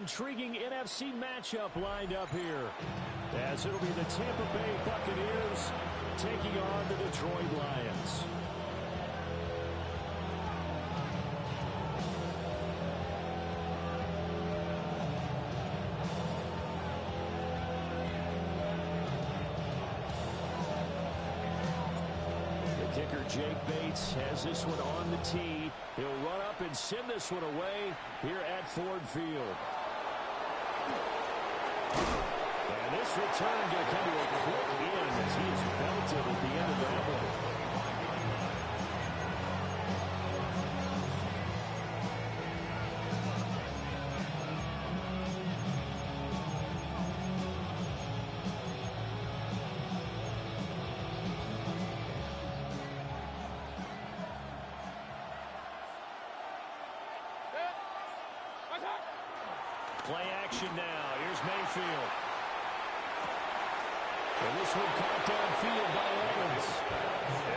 intriguing NFC matchup lined up here, as it'll be the Tampa Bay Buccaneers taking on the Detroit Lions. Kicker Jake Bates has this one on the tee. He'll run up and send this one away here at Ford Field. And this return going to come to a quick end as he is belted at the end of that one. Play action now. Here's Mayfield. And this one caught downfield by Evans.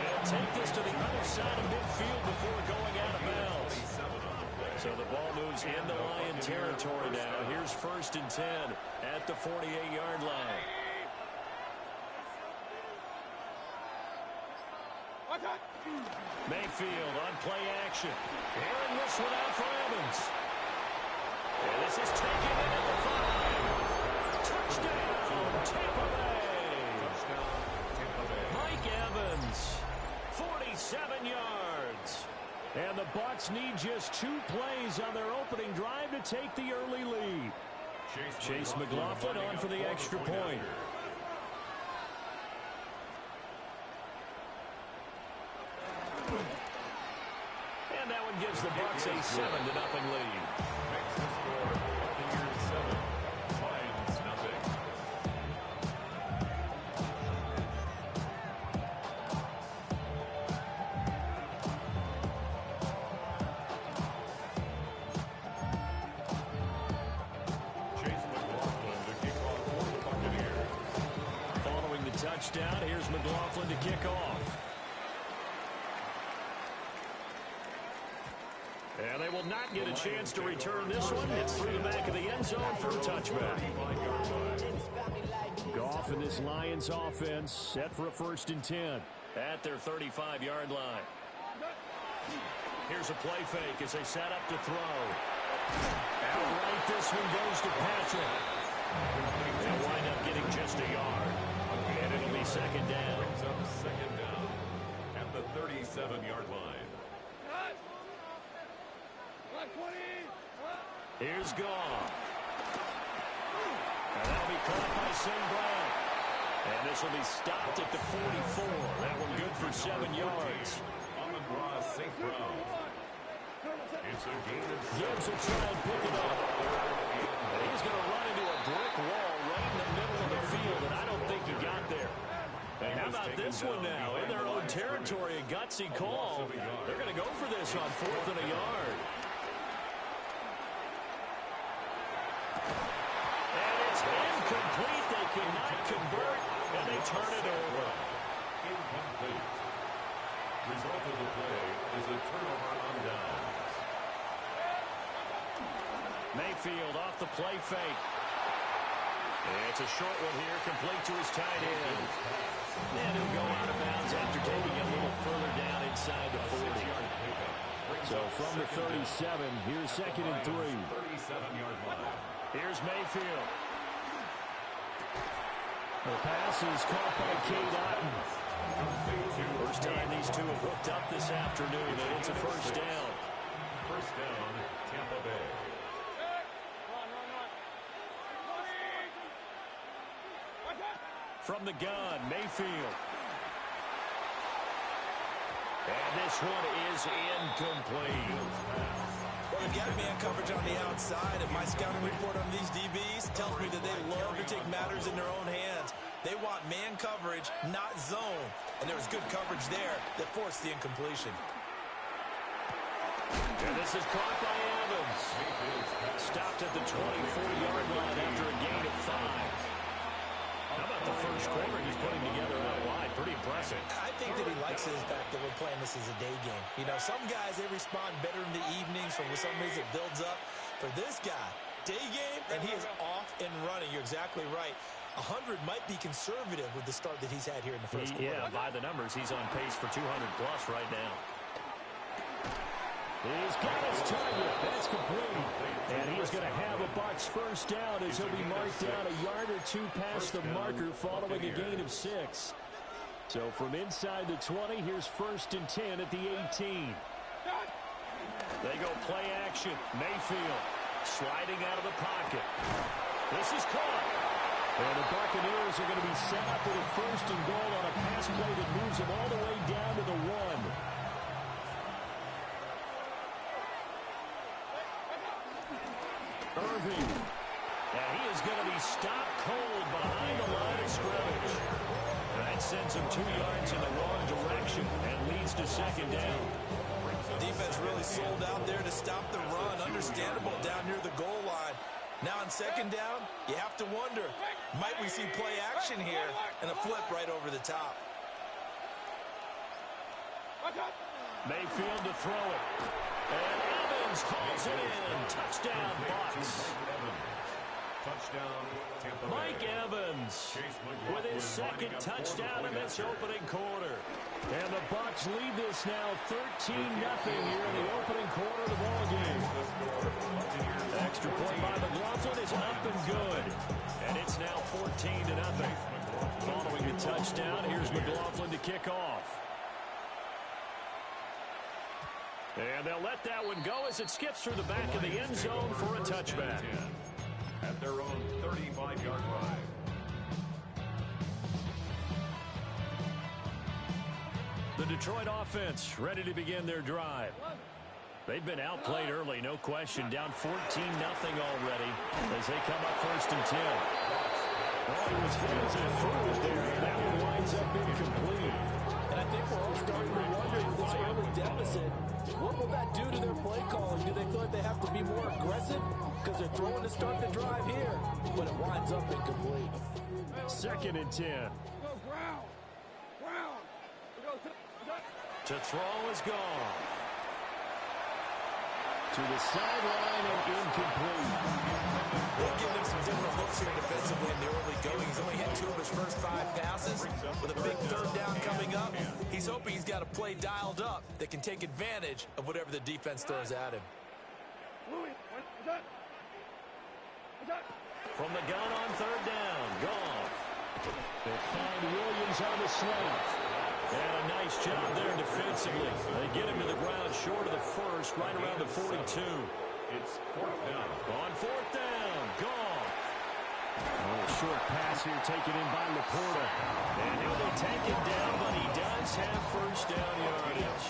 And take this to the other side of midfield before going out of bounds. So the ball moves into Lion territory now. Here's 1st and 10 at the 48-yard line. Mayfield on play action. Airing this one out for Evans. And this is taken in at the 5. Touchdown, Tampa Bay. Touchdown, Tampa Bay. Mike Evans, 47 yards. And the Bucs need just 2 plays on their opening drive to take the early lead. Chase McLaughlin on for the extra point. And that one gives the Bucs a 7-0 lead. Touchdown. Here's McLaughlin to kick off. And they will not get a chance to return this one. It's through the back of the end zone for a touchback. Goff and this Lions offense set for a 1st and 10 at their 35-yard line. Here's a play fake as they set up to throw. Outright, this one goes to Patrick. They'll wind up getting just a yard. And it'll be 2nd down. Brings up 2nd down at the 37-yard line. Here's Goff. And that'll be caught by St. Brown. And this will be stopped at the 44. That one good for 7 yards. On the draw, St. Brown. It's a gain of 7. Gibbs will try and pick it up. And he's going to run into a brick wall right in the middle of the field, and I don't think he got there. And how about this one now? In their own territory, a gutsy call. They're going to go for this on 4th and a yard. And it's incomplete. They cannot convert, and they turn it over. Incomplete. Result of the play is a turnover on downs. Mayfield off the play fake. And it's a short one here, complete to his tight end. And he'll go out of bounds after taking it a little further down inside the 40. So from the 37, here's 2nd and 3. 37-yard line. Here's Mayfield. The pass is caught by Cade Otton. First time these two have hooked up this afternoon, and it's a 1st down. 1st down, Tampa Bay. From the gun, Mayfield. And this one is incomplete. Well, they've got man coverage on the outside, and my scouting report on these DBs tells me that they love to take matters in their own hands. They want man coverage, not zone. And there was good coverage there that forced the incompletion. And this is caught by Evans. Stopped at the 24-yard line after a gain of 5. How about the first quarter he's putting together out wide? Pretty impressive. I think that he likes the fact that we're playing this as a day game. You know, some guys, they respond better in the evenings. For some reason, it builds up. For this guy, A game, and he is off and running. You're exactly right. 100 might be conservative with the start that he's had here in the first quarter. Yeah, by the numbers, he's on pace for 200-plus right now. He's got his target. That's complete. And he's going to have a Bucs first down as he'll be marked down a yard or two past the marker following a gain of 6. So from inside the 20, here's 1st and 10 at the 18. They go play action. Mayfield sliding out of the pocket. This is caught. And the Buccaneers are going to be set up with a 1st and goal on a pass play that moves them all the way down to the 1. Irving. And he is going to be stopped cold behind the line of scrimmage. That sends him 2 yards in the wrong direction and leads to 2nd down. Defense really sold out there to stop the run. Understandable down near the goal line. Now on 2nd down, you have to wonder, might we see play action here and a flip right over the top? Mayfield to throw it. And Evans hauls it in. Touchdown, Bucs. Mike Evans with his 2nd touchdown in this opening quarter. And the Bucs lead this now 13-0 here in the opening quarter of the ballgame. Extra point by McLaughlin is up and good. And it's now 14-0. Following the touchdown, here's McLaughlin to kick off. And they'll let that one go as it skips through the back of the end zone for a touchback. At their own 35-yard line. The Detroit offense ready to begin their drive. They've been outplayed early, no question. Down 14-0 already as they come up 1st and 10. Well, he was hands and through there, and that one winds up incomplete. And I think we're all starting to wonder with this early deficit, what will that do to their play calling? Do they feel like they have to be more aggressive? Because they're throwing to start the drive here, but it winds up incomplete. 2nd and 10. To throw is gone. To the sideline and incomplete. They'll give him some different looks here defensively in the early going. He's only hit 2 of his first 5 passes. With a big 3rd down coming up, he's hoping he's got a play dialed up that can take advantage of whatever the defense throws at him. From the gun on 3rd down, Goff. They find Williams on the slant. And a nice job there defensively. They get him to the ground short of the 1st, right around the 42. It's 4th down. On 4th down, Goff. A short pass here taken in by Laporta. And he'll be taken down, but he does have 1st down yardage.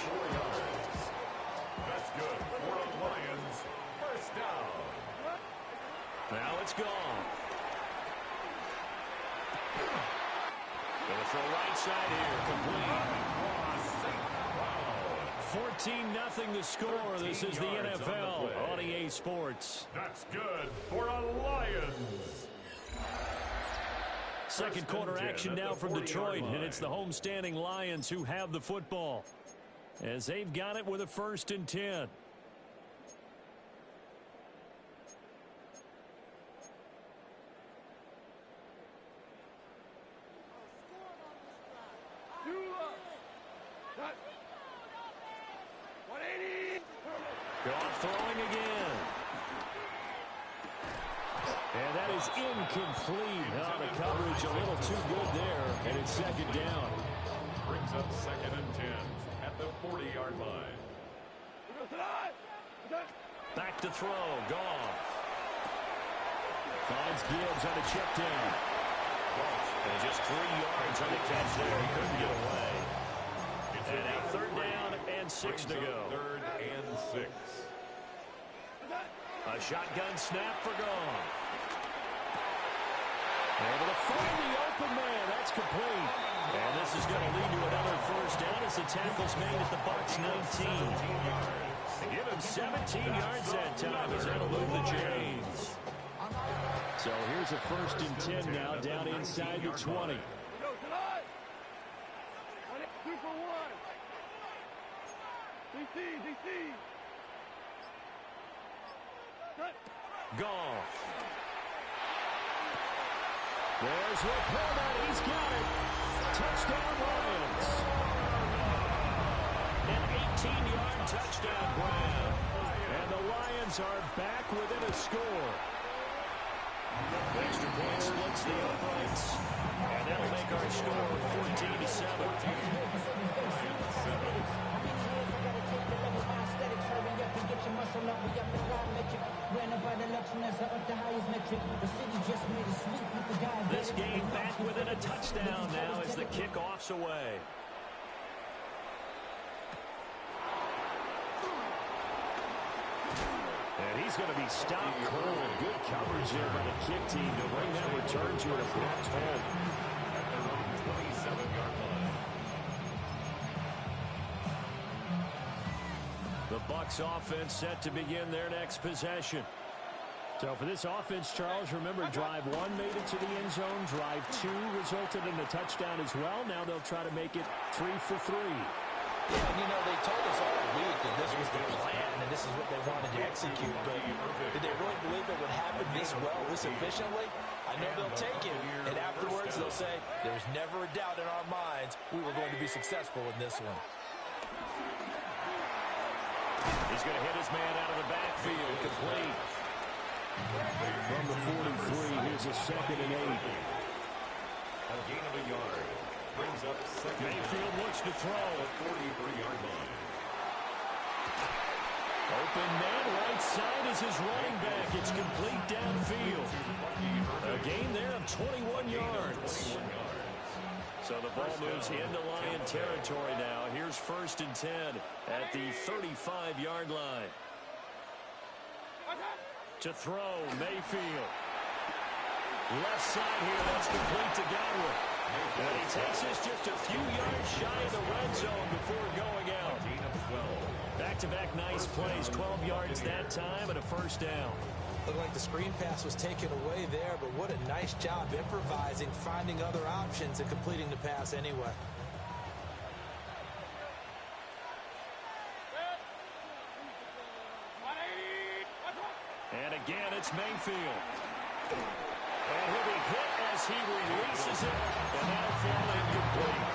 That's good for the Lions. 1st down. Now it's Goff. Going to throw right side here, complete. 14-0 the score. This is the NFL on EA Sports. That's good for the Lions. 2nd quarter action now from Detroit, and it's the homestanding Lions who have the football as they've got it with a 1st and 10. Goff throwing again. And that is incomplete. The coverage a little too good there, and it's 2nd down. Brings up 2nd and 10 at the 40-yard line. Back to throw, Goff. Finds Gibbs on a check down. And just 3 yards on the catch there. He couldn't get away. And now 3rd down and 6 to go. 3rd and 6. A shotgun snap for Goff. Able to find the open man. That's complete. And this is going to lead to another 1st down as the tackle's made at the Bucs 19. Give him 17 yards that time as that'll move the chains. So here's a 1st and 10 now down inside the 20. Goff. There's Laporta. He's got it. Touchdown, Lions. An 18-yard touchdown grab. And the Lions are back within a score. Extra point splits the uprights. And that'll make our score 14-7. This game back within a touchdown now as the kickoff's away. And he's going to be stopped cold. Good coverage there by the kick team to bring that return to an abrupt halt. At their own 27-yard line. The Bucs offense set to begin their next possession. So for this offense, Charles, remember, drive 1 made it to the end zone. Drive 2 resulted in a touchdown as well. Now they'll try to make it 3 for 3. Yeah, and you know, they told us all week that this was the plan and this is what they wanted to execute. But did they really believe it would happen this well, this efficiently? I know they'll take it, and afterwards they'll say, there's never a doubt in our minds we were going to be successful in this one. He's going to hit his man out of the backfield, complete. From the 43, here's a 2nd and 8. A gain of a yard. Brings up second. Mayfield looks to throw. 43-yard line. Open man, right side is his running back. It's complete downfield. A gain there of 21 yards. So the ball moves into Lion territory now. Here's 1st and 10 at the 35-yard line. To throw, Mayfield. Left side here, that's complete to Godwin. And he takes this just a few yards shy of the red zone before going out. Back-to-back nice plays, 12 yards that time and a 1st down. Looked like the screen pass was taken away there, but what a nice job improvising, finding other options, and completing the pass anyway. And again, it's Mayfield. And he'll be hit as he releases it, and that'll fall incomplete.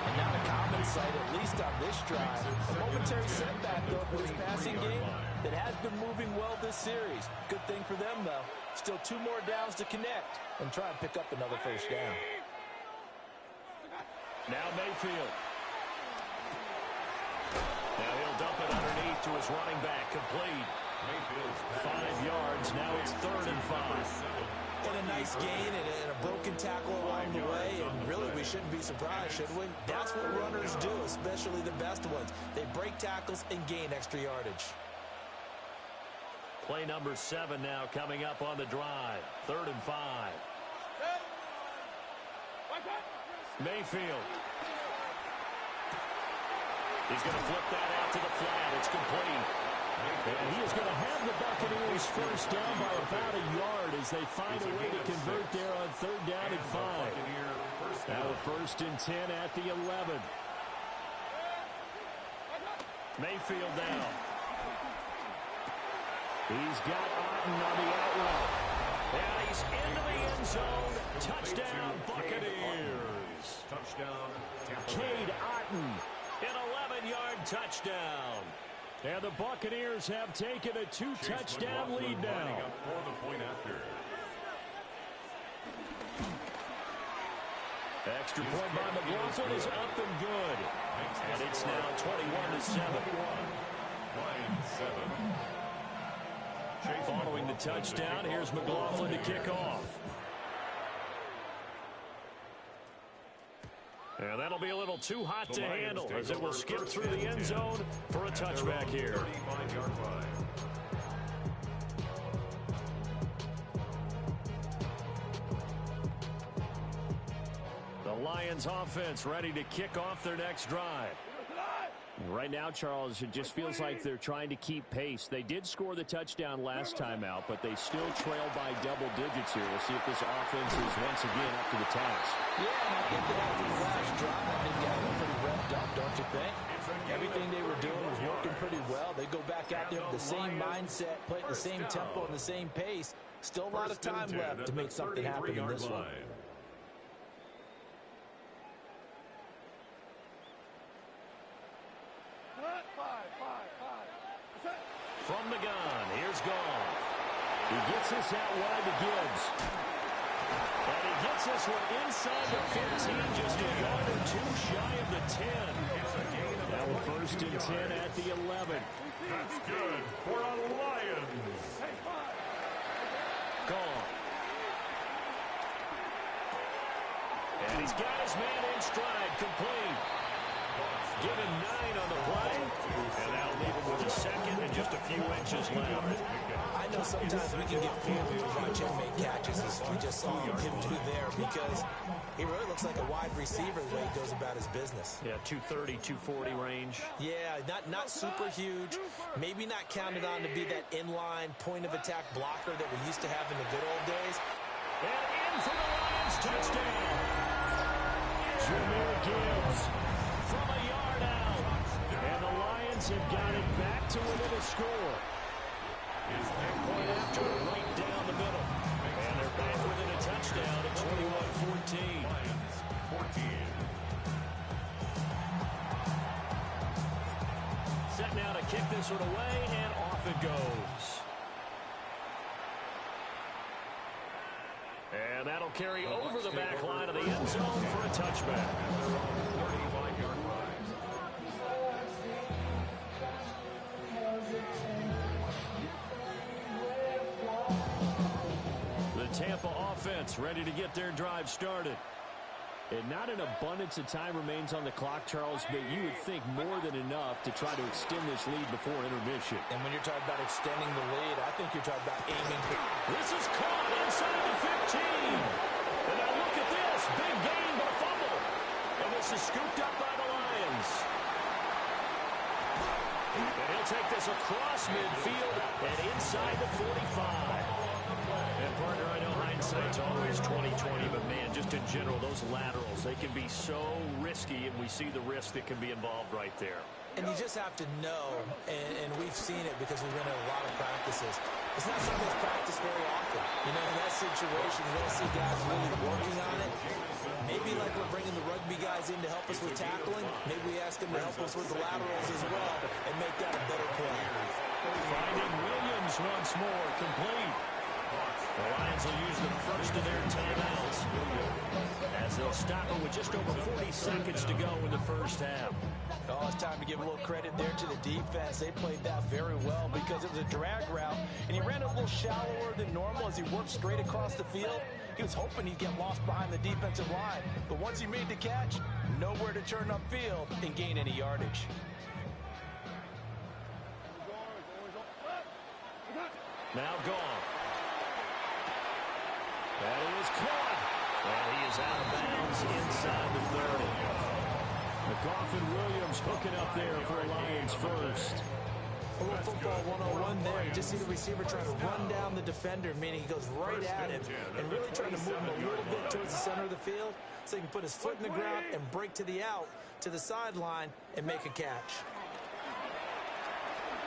And not a common sight, at least on this drive. A momentary setback, though, for this passing game that has been moving well this series. Good thing for them, though. Still 2 more downs to connect and try and pick up another 1st down. Now Mayfield. Now he'll dump it underneath to his running back, complete. 5 yards, now it's 3rd and 5. And a nice gain and a broken tackle along the way, and really we shouldn't be surprised, should we? That's what runners do, especially the best ones. They break tackles and gain extra yardage. Play number 7 now coming up on the drive. 3rd and 5. Mayfield. He's going to flip that out to the flat. It's complete. And he is going to have the Buccaneers 1st down by about a yard as they find a way to convert there on 3rd down and 5. Now a 1st and 10 at the 11. Mayfield down. He's got Otten on the out route. And he's into the end zone. Touchdown, Buccaneers. Touchdown. Cade Otten, an 11-yard touchdown. And the Buccaneers have taken a 2-touchdown lead now. For the point after. Extra point by McLaughlin is up and good. And it's now 21-7. Lions 7. Following the touchdown, here's McLaughlin to kick off. And that'll be a little too hot to handle as it will skip through the end zone for a touchback here. 35-yard line. The Lions offense ready to kick off their next drive. Right now, Charles, it just feels like they're trying to keep pace. They did score the touchdown last time out, but they still trail by double digits here. We'll see if this offense is once again up to the task. Yeah, and I think that after the last drive, they got pretty revved up, don't you think? Everything they were doing was working pretty well. They go back out there with the same mindset, play at the same tempo and the same pace. Still a lot of time left to make something happen in this one. From the gun, here's Goff. He gets this out wide to Gibbs. And he gets this one inside the 15, just a yard or two shy of the 10. Now we're first and 10 at the 11. That's good for a Lions. Goff. And he's got his man in stride, complete. Given 9 on the play, and that'll leave him with a second and just a few inches left. I know sometimes we can get fooled when we watch him make catches, as we just saw him do there, because he really looks like a wide receiver the way he goes about his business. Yeah, 230, 240 range. Yeah, not super huge, maybe not counted on to be that inline point-of-attack blocker that we used to have in the good old days. And in for the Lions, touchdown. Jahmyr Gibbs from a yard out. And the Lions have got it back to within a score. Point after, right down the middle. And they're back within a touchdown at 21-14. Lions 14. Set now to kick this one away, and off it goes. And that'll carry over the back line of the end zone for a touchback. The Tampa offense ready to get their drive started. And not an abundance of time remains on the clock, Charles, but you would think more than enough to try to extend this lead before intermission. And when you're talking about extending the lead, I think you're talking about aiming for... This is caught inside the 15. And now look at this. Big gain, but a fumble. And this is scooped up by the Lions. And he'll take this across midfield and inside the 45. And, partner, I know hindsight's always 20/20, but, man, just in general, those laterals, they can be so risky, and we see the risk that can be involved right there. And you just have to know, and we've seen it because we've been at a lot of practices, it's not something that's practiced very often. You know, in that situation, you don't see guys really working on it. Maybe like we're bringing the rugby guys in to help us with tackling, maybe we ask them to help us with the laterals as well and make that a better play. Finding Williams once more, complete. The Lions will use the first of their timeouts as they'll stop it with just over 40 seconds to go in the first half. Oh, it's time to give a little credit there to the defense. They played that very well because it was a drag route, and he ran a little shallower than normal as he worked straight across the field. He was hoping he'd get lost behind the defensive line, but once he made the catch, nowhere to turn upfield and gain any yardage. Now gone. That is caught. And he is out of bounds inside the 30. McGough and Williams hooking up there for Lions first. A little football 101 there. You just see the receiver trying to run down the defender, meaning he goes right at him and really trying to move him a little bit towards the center of the field so he can put his foot in the ground and break to the out, to the sideline, and make a catch.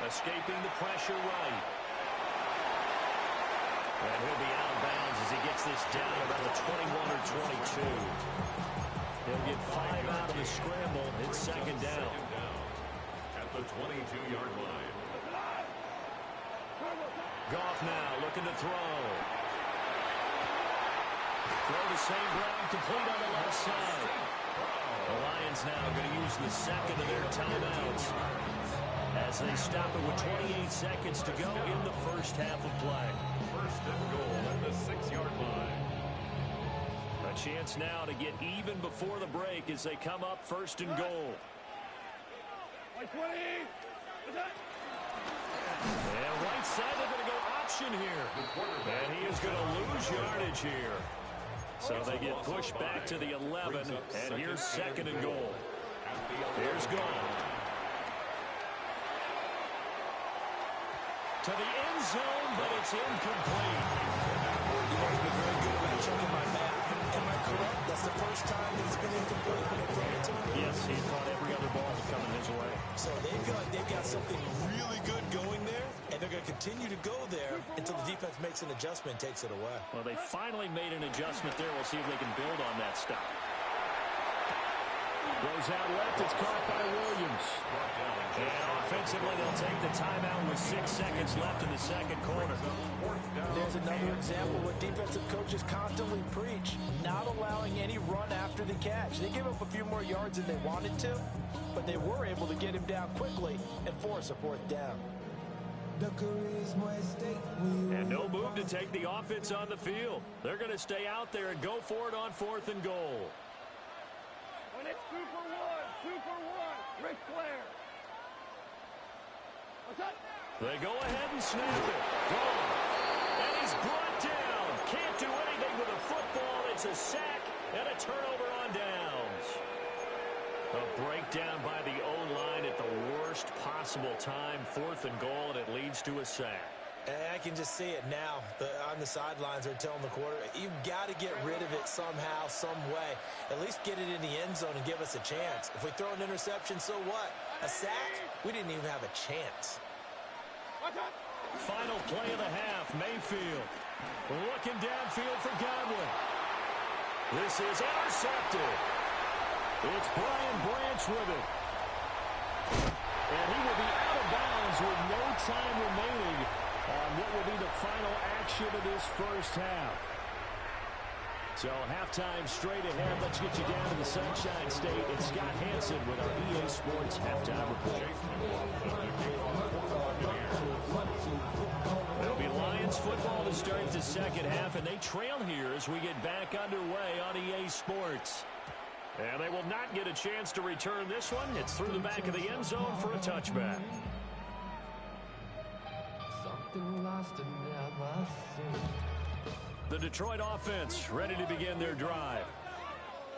Escaping the pressure right. And he'll be out of bounds as he gets this down about the 21 or 22. He'll get 5 out of the scramble. It's second down. At the 22-yard line. Goff now looking to throw. Throw to St. Brown, complete on the left side. The Lions now going to use the second of their timeouts as they stop it with 28 seconds to go in the first half of play. First and goal at the 6-yard line. A chance now to get even before the break as they come up first and goal. And right side, they're going to go option here. And he is going to lose yardage here. So they get pushed back to the 11, and here's second and goal. Here's Goff. To the end zone, but it's incomplete. You must be very good about checking my math. Am I correct? That's the first time he's been incomplete when they throw it to him? Yes, he caught every other ball coming his way. So they feel like they've got something really good going there, and they're going to continue to go there until the defense makes an adjustment and takes it away. Well, they finally made an adjustment there. We'll see if they can build on that stop. Goes out left. It's caught by Williams. And offensively, they'll take the timeout with 6 seconds left in the second quarter. There's another example where defensive coaches constantly preach, not allowing any run after the catch. They gave up a few more yards than they wanted to, but they were able to get him down quickly and force a fourth down. And no move to take the offense on the field. They're going to stay out there and go for it on 4th and goal. When it's 2 for 1, Ric Flair. What's that? They go ahead and snap it. Gone. And he's brought down. Can't do anything with a football. It's a sack and a turnover on downs. A breakdown by the O-line at the worst possible time. 4th and goal, and it leads to a sack. And I can just see it now. On the sidelines, they're telling the quarterback, you've got to get rid of it somehow, some way. At least get it in the end zone and give us a chance. If we throw an interception, so what? A sack? We didn't even have a chance. Final play of the half, Mayfield. Looking downfield for Godwin. This is intercepted. It's Brian Branch with it. And he will be out of bounds with no time remaining on what will be the final action of this first half. So halftime straight ahead. Let's get you down to the Sunshine State. It's Scott Hanson with our EA Sports halftime report. It'll be Lions football to start the second half, and they trail here as we get back underway on EA Sports. And they will not get a chance to return this one. It's through the back of the end zone for a touchback. The Detroit offense ready to begin their drive.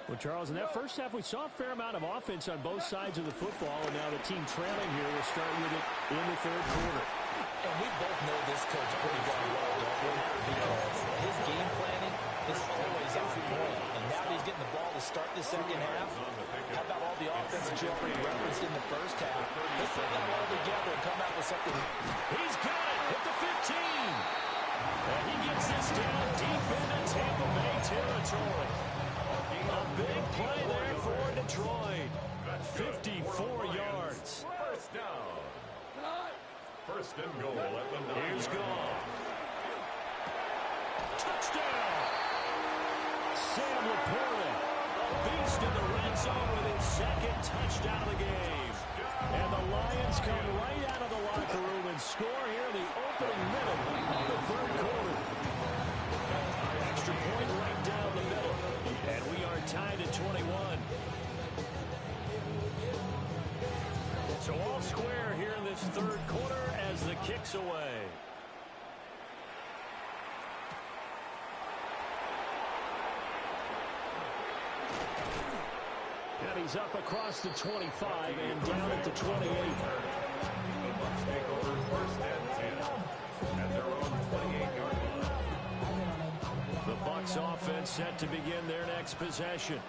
Well, Charles, in that first half, we saw a fair amount of offense on both sides of the football, and now the team trailing here will start with it in the third quarter. And we both know this coach pretty darn well, don't we? Because his game planning is always on point. And now that he's getting the ball to start the second half, how about all the offense that you already referenced in the first half? Let's put them all together and come out with something. He's got it at the 15. And he gets this down deep into Tampa Bay territory. A big play there for Detroit. 54 yards. First down. First and goal at the 9. Here's Goff. Touchdown. Sam Laporta, a beast in the red zone with his second touchdown of the game. And the Lions come right out of the locker room and score here in the opening minute of the third quarter. Extra point right down the middle. And we are tied at 21. So all square here in this third quarter as the kick's away. And he's up across the 25 and down at the 28. The Bucs take over first and 10 at their own 28-yard line. The Bucs offense set to begin their next possession.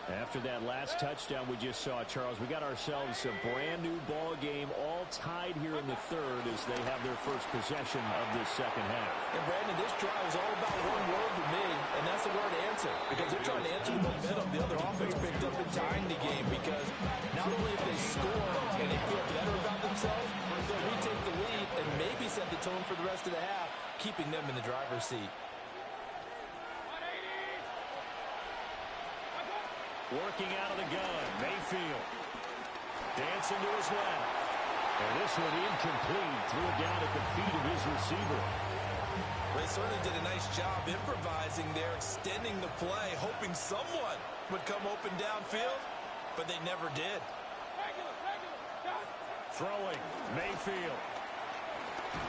After that last touchdown we just saw, Charles, we got ourselves a brand new ball game, all tied here in the third as they have their first possession of this second half. And Brandon, this drive is all about one word to me, and that's the word answer. Because they're trying to answer the momentum the other offense picked up in tying the game. Because not only if they score and they feel better about themselves, they'll retake the lead and maybe set the tone for the rest of the half, keeping them in the driver's seat. Working out of the gun, Mayfield. Dancing to his left. And this one incomplete. Threw it down at the feet of his receiver. They certainly did a nice job improvising there, extending the play, hoping someone would come open downfield, but they never did. Throwing, Mayfield.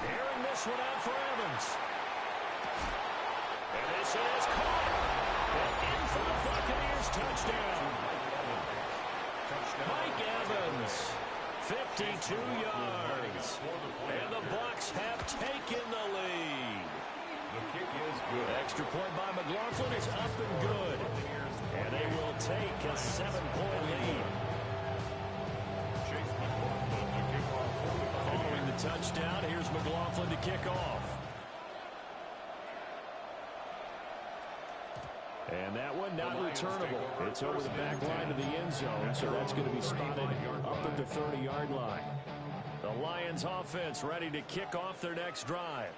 Airing this one out for Evans. And this is caught. And in for the Buccaneers touchdown. Mike Evans, 52 yards. And the Bucs have taken the lead. The kick is good. Extra point by McLaughlin is up and good. And they will take a 7-point lead. Chase McLaughlin to kick off for the Following the touchdown, here's McLaughlin to kick off. And that one not returnable. It's over the back line of the end zone, so that's going to be spotted up at the 30-yard line. The Lions offense ready to kick off their next drive.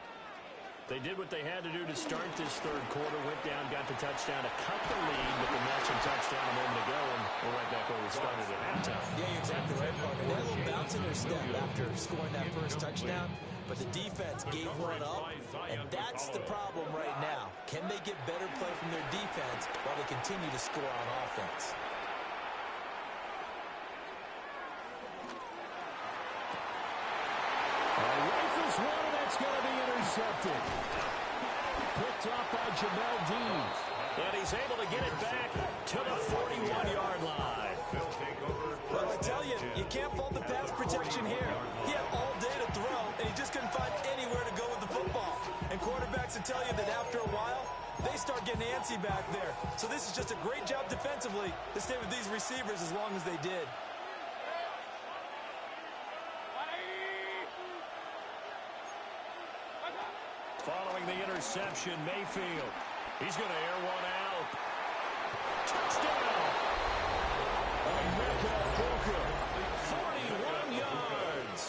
They did what they had to do to start this third quarter, went down, got the touchdown to cut the lead with the matching touchdown a moment ago, and we're right back where we started at halftime. Yeah, you're exactly right, Parker. They had a little bounce in their step after scoring that first touchdown, but the defense gave one up, and that's the problem right now. Can they get better play from their defense while they continue to score on offense? Rifles one, and that's going to be intercepted. Picked off by Jamel Dean. And he's able to get it back to the 41-yard line. Well, I tell you, you can't fault the pass protection here. He had all day to throw, and he just couldn't find anywhere to go with the football. And quarterbacks will tell you that after a while, they start getting antsy back there. So this is just a great job defensively to stay with these receivers as long as they did. Following the interception, Mayfield. He's going to air one out. Touchdown! Emeka Egbuka, 41 yards.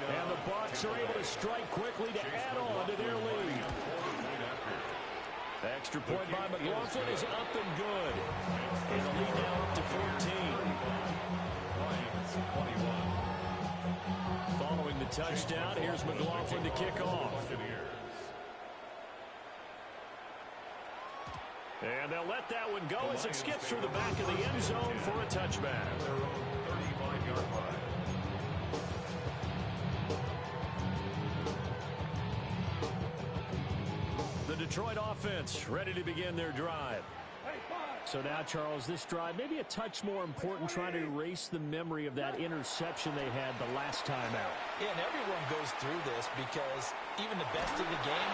And the Bucs are able to strike quickly to add on to their lead. Extra point by McLaughlin is up and good. And the lead now up to 14. Following the touchdown, here's McLaughlin to kick off. And they'll let that one go as it skips through the back of the end zone for a touchback. 35-yard line. The Detroit offense ready to begin their drive. So now, Charles, this drive maybe a touch more important, trying to erase the memory of that interception they had the last time out. Yeah, and everyone goes through this because even the best in the game,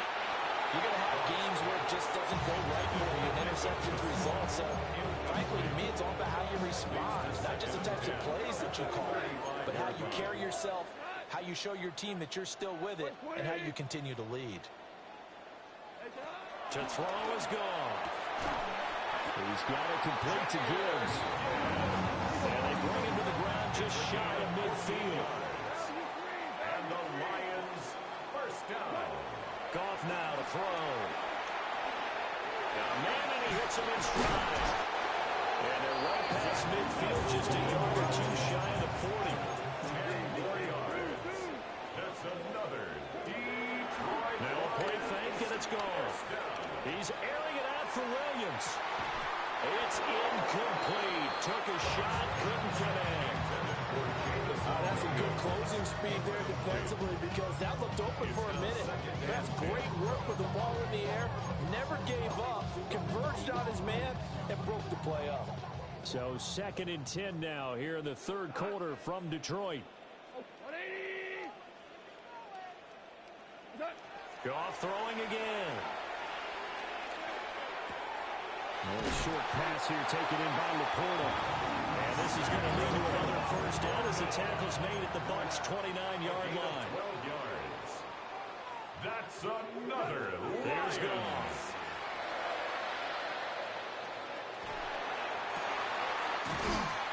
you're going to have games where it just doesn't go right for you, and interceptions result. So, frankly, to me, it's all about how you respond, not just the types of plays that you call, but how you carry yourself, how you show your team that you're still with it, and how you continue to lead. To throw is gone. He's got it complete to Gibbs. And they bring him to the ground just shy of midfield. And the Lions first down. Goff now to throw. Got a man, and he hits him in stride. And they're right past midfield, just a yard or two shy of the 40. 10 more yards. That's another Detroit. Now a play fake, and it's gone. He's airing it out for Williams. It's incomplete. Took a shot, couldn't connect. That's a good closing speed there defensively, because that looked open for a minute. That's great work with the ball in the air. Never gave up. Converged on his man and broke the play up. So 2nd and 10 now here in the third quarter from Detroit. Goff throwing again. And a short pass here taken in by Laporta. And this is going to lead to another first down as the tackle's made at the Bucs' 29-yard line. 12 yards. That's another. There's Goff.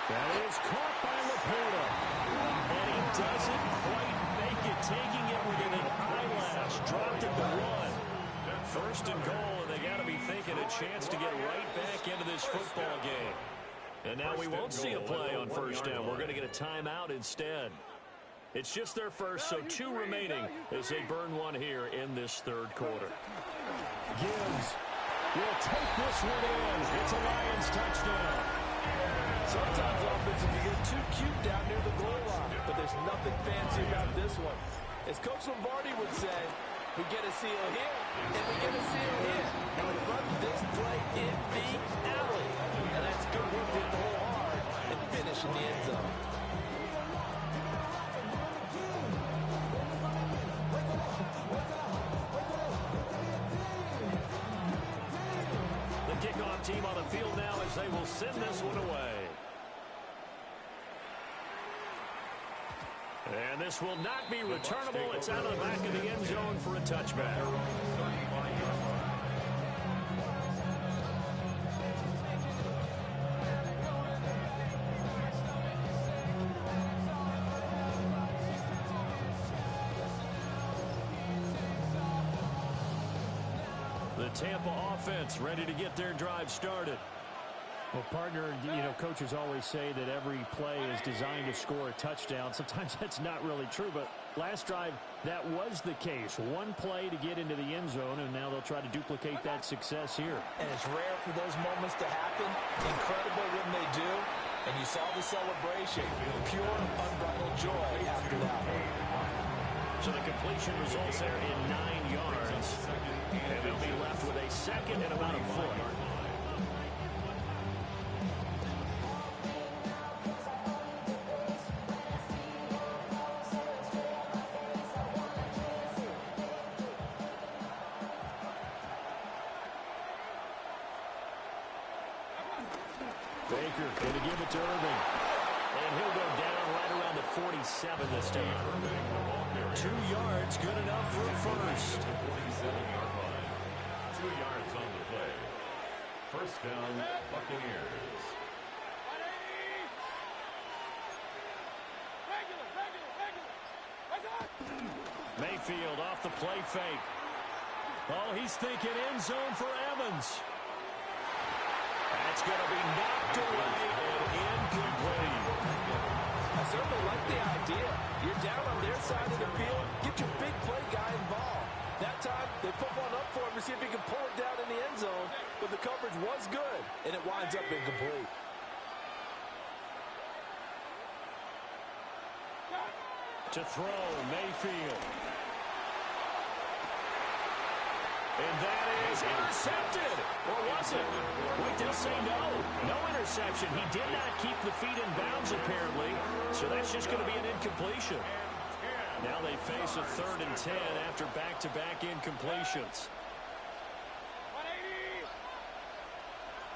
That is caught by Laporta. And he doesn't quite make it, taking it within an eyelash. Dropped at the run. First and goal, and they got to be thinking a chance to get right back into this football game. And now we won't see a play on first down. We're going to get a timeout instead. It's just their first, so 2 remaining as they burn one here in this third quarter. Gibbs will take this one in. It's a Lions touchdown. Sometimes offensive can get too cute down near the goal line, but there's nothing fancy about this one. As Coach Lombardi would say, we get a seal here, and we get a seal here. And we run this play in the alley. And that's good work to hit the hole hard and finish in the end zone. kickoff team on the field now as they will send this one away. And this will not be returnable. It's out of the back of the end zone for a touchback. The Tampa offense ready to get their drive started. Well, partner, coaches always say that every play is designed to score a touchdown. Sometimes that's not really true, but last drive, that was the case. One play to get into the end zone, and now they'll try to duplicate that success here. And it's rare for those moments to happen. Incredible when they do. And you saw the celebration. Pure, unbridled joy after that. So the completion results there in 9 yards. And they'll be left with a second and about a foot. Baker going to give it to Irving. And he'll go down right around the 47 this time. 2 yards, good enough for a first. 47-yard line. 2 yards on the play. First down, Buccaneers. Mayfield off the play fake. Oh, he's thinking end zone for Evans. That's going to be knocked away and incomplete. I certainly like the idea. You're down on their side of the field. Get your big play guy involved. That time, they put one up for him to see if he can pull it down in the end zone. But the coverage was good, and it winds up incomplete. To throw, Mayfield. And that is intercepted. Or was it? Wait, they'll say no. No interception. He did not keep the feet in bounds, apparently. So that's just going to be an incompletion. Now they face a 3rd and 10 after back-to-back incompletions.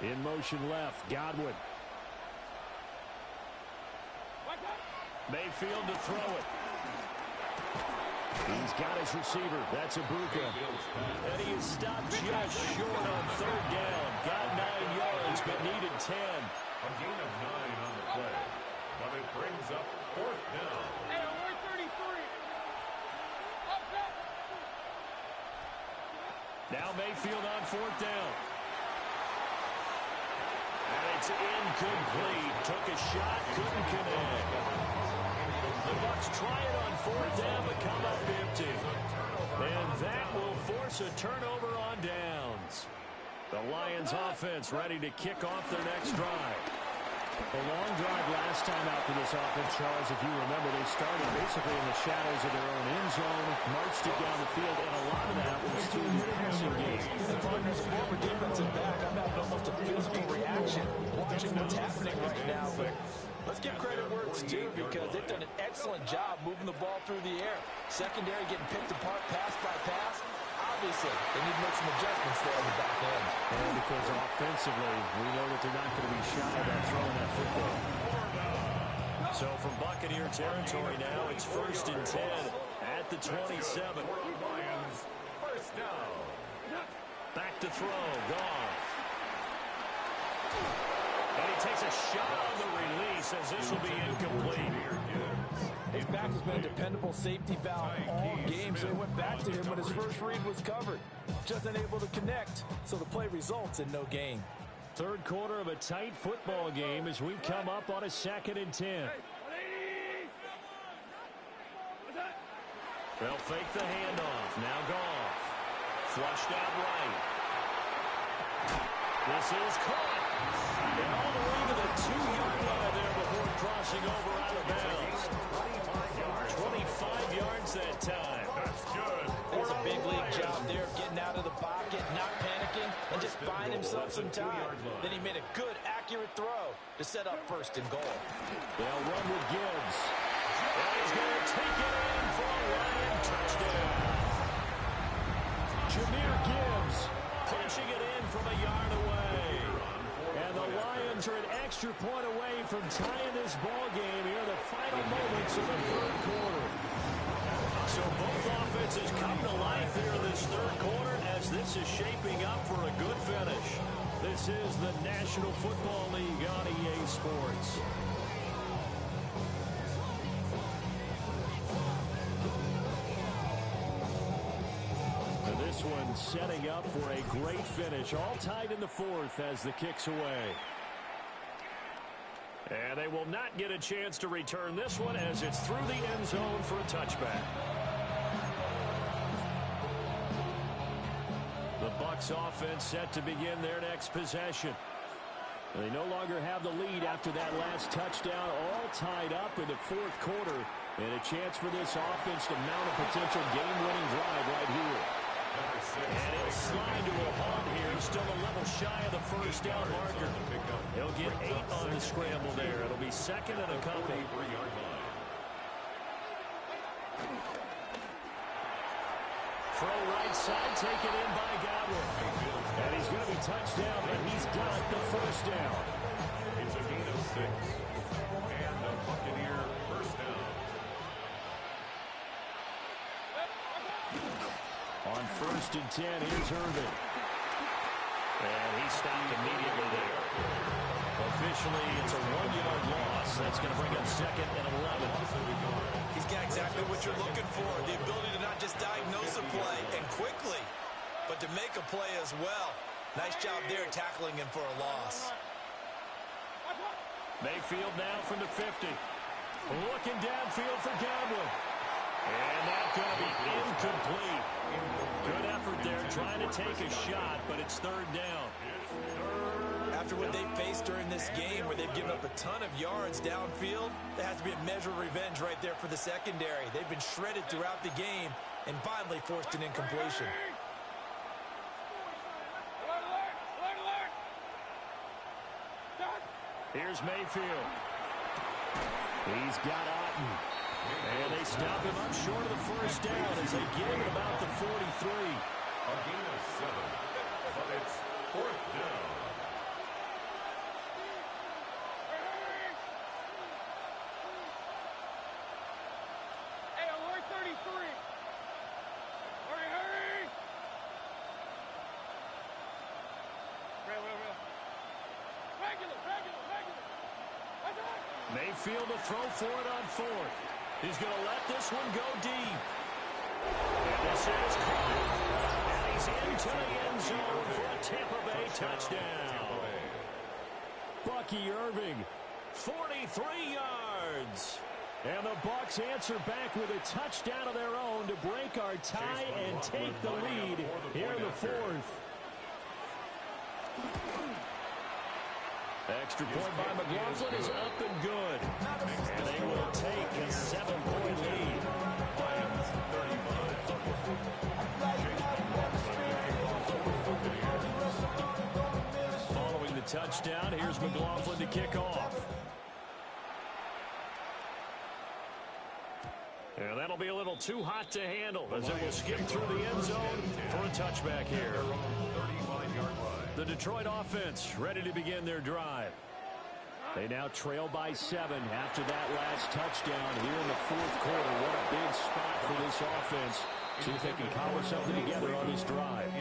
In motion left, Godwin. Mayfield to throw it. He's got his receiver. That's Ibuka. And he is stopped just short on 3rd down. Got 9 yards, but needed 10. A gain of 9 on the play. But it brings up 4th down. Hey, we're 33. Up, up. Now Mayfield on 4th down. And it's incomplete. Took a shot, couldn't connect. The Bucs try it on 4th down, but come up empty. And that will force a turnover on downs. The Lions offense ready to kick off their next drive. A long drive last time out for this offense, Charles. If you remember, they started basically in the shadows of their own end zone, marched it down the field, and a lot of that was through the passing game. The partners, a former defensive back, I'm having almost a physical reaction watching what's happening right now. But let's give credit where it's due because they've done an excellent job moving the ball through the air. Secondary getting picked apart pass by pass. Obviously, they need to make some adjustments there on the back end. And because offensively, we know that they're not going to be shy about throwing that football. So from Buccaneer territory now, it's 1st and 10 at the 27. Lions, first down. Back to throw, Goff. And he takes a shot on the release as this will be incomplete. His back has been a dependable safety valve all game, so he went back to him when his first read was covered. Just unable to connect, so the play results in no gain. 3rd quarter of a tight football game as we come up on a 2nd and 10. They'll fake the handoff. Now Goff. Flushed out right. This is caught. And all the way to the 2-yard line there before crossing over out of bounds. 25 yards that time. That's good. That's a big league job there, getting out of the pocket, not panicking, and just buying himself some time. Then he made a good, accurate throw to set up 1st and goal. They'll run with Gibbs. And he's going to take it in for a Lion touchdown. Jahmyr Gibbs punching it in from a yard away. Lions are an extra point away from tying this ball game here in the final moments of the third quarter. So both offenses come to life here in this third quarter as this is shaping up for a good finish. This is the National Football League on EA Sports. And this one setting up for a great finish. All tied in the fourth as the kick's away. And they will not get a chance to return this one as it's through the end zone for a touchback. The Bucs offense set to begin their next possession. They no longer have the lead after that last touchdown, all tied up in the fourth quarter. And a chance for this offense to mount a potential game-winning drive right here. And he'll slide to a halt here, still a level shy of the first down marker. He'll get 8 on the scramble there. It'll be second and a couple. Throw right side, taken in by Godwin. And he's going to be touched down, but he's got the first down. It's a gain of 6. And the Buccaneer first down. On first and 10, here's Irving. And he stopped immediately there. Officially, it's a 1-yard loss. That's going to bring up second and 11. He's got exactly what you're looking for, the ability to not just diagnose a play and quickly, but to make a play as well. Nice job there tackling him for a loss. Mayfield now from the 50. Looking downfield for Godwin. And that's going to be incomplete. Good effort there trying to take a shot, but it's third down. After what they faced during this game where they've given up a ton of yards downfield, there has to be a measure of revenge right there for the secondary. They've been shredded throughout the game and finally forced an incompletion. Here's Mayfield. He's got Otten. And they stop him up short of the first down as they get him at about the 43. A gain of 7. But it's fourth down. Hey, alert 33. Hurry, hurry. Real. Regular. What's that? Mayfield to throw for it on fourth. He's going to let this one go deep. And this is caught. And he's into the end zone for a Tampa Bay touchdown. Bucky Irving, 43 yards. And the Bucs answer back with a touchdown of their own to break our tie and take the lead here in the fourth. Extra point by McLaughlin is up and good. And they will take a 7-point lead. Following the touchdown, here's McLaughlin to kick off. And that'll be a little too hot to handle as it will skip through the end zone for a touchback here. The Detroit offense ready to begin their drive. They now trail by 7 after that last touchdown here in the fourth quarter. What a big spot for this offense. See if they can cobble something together on this drive.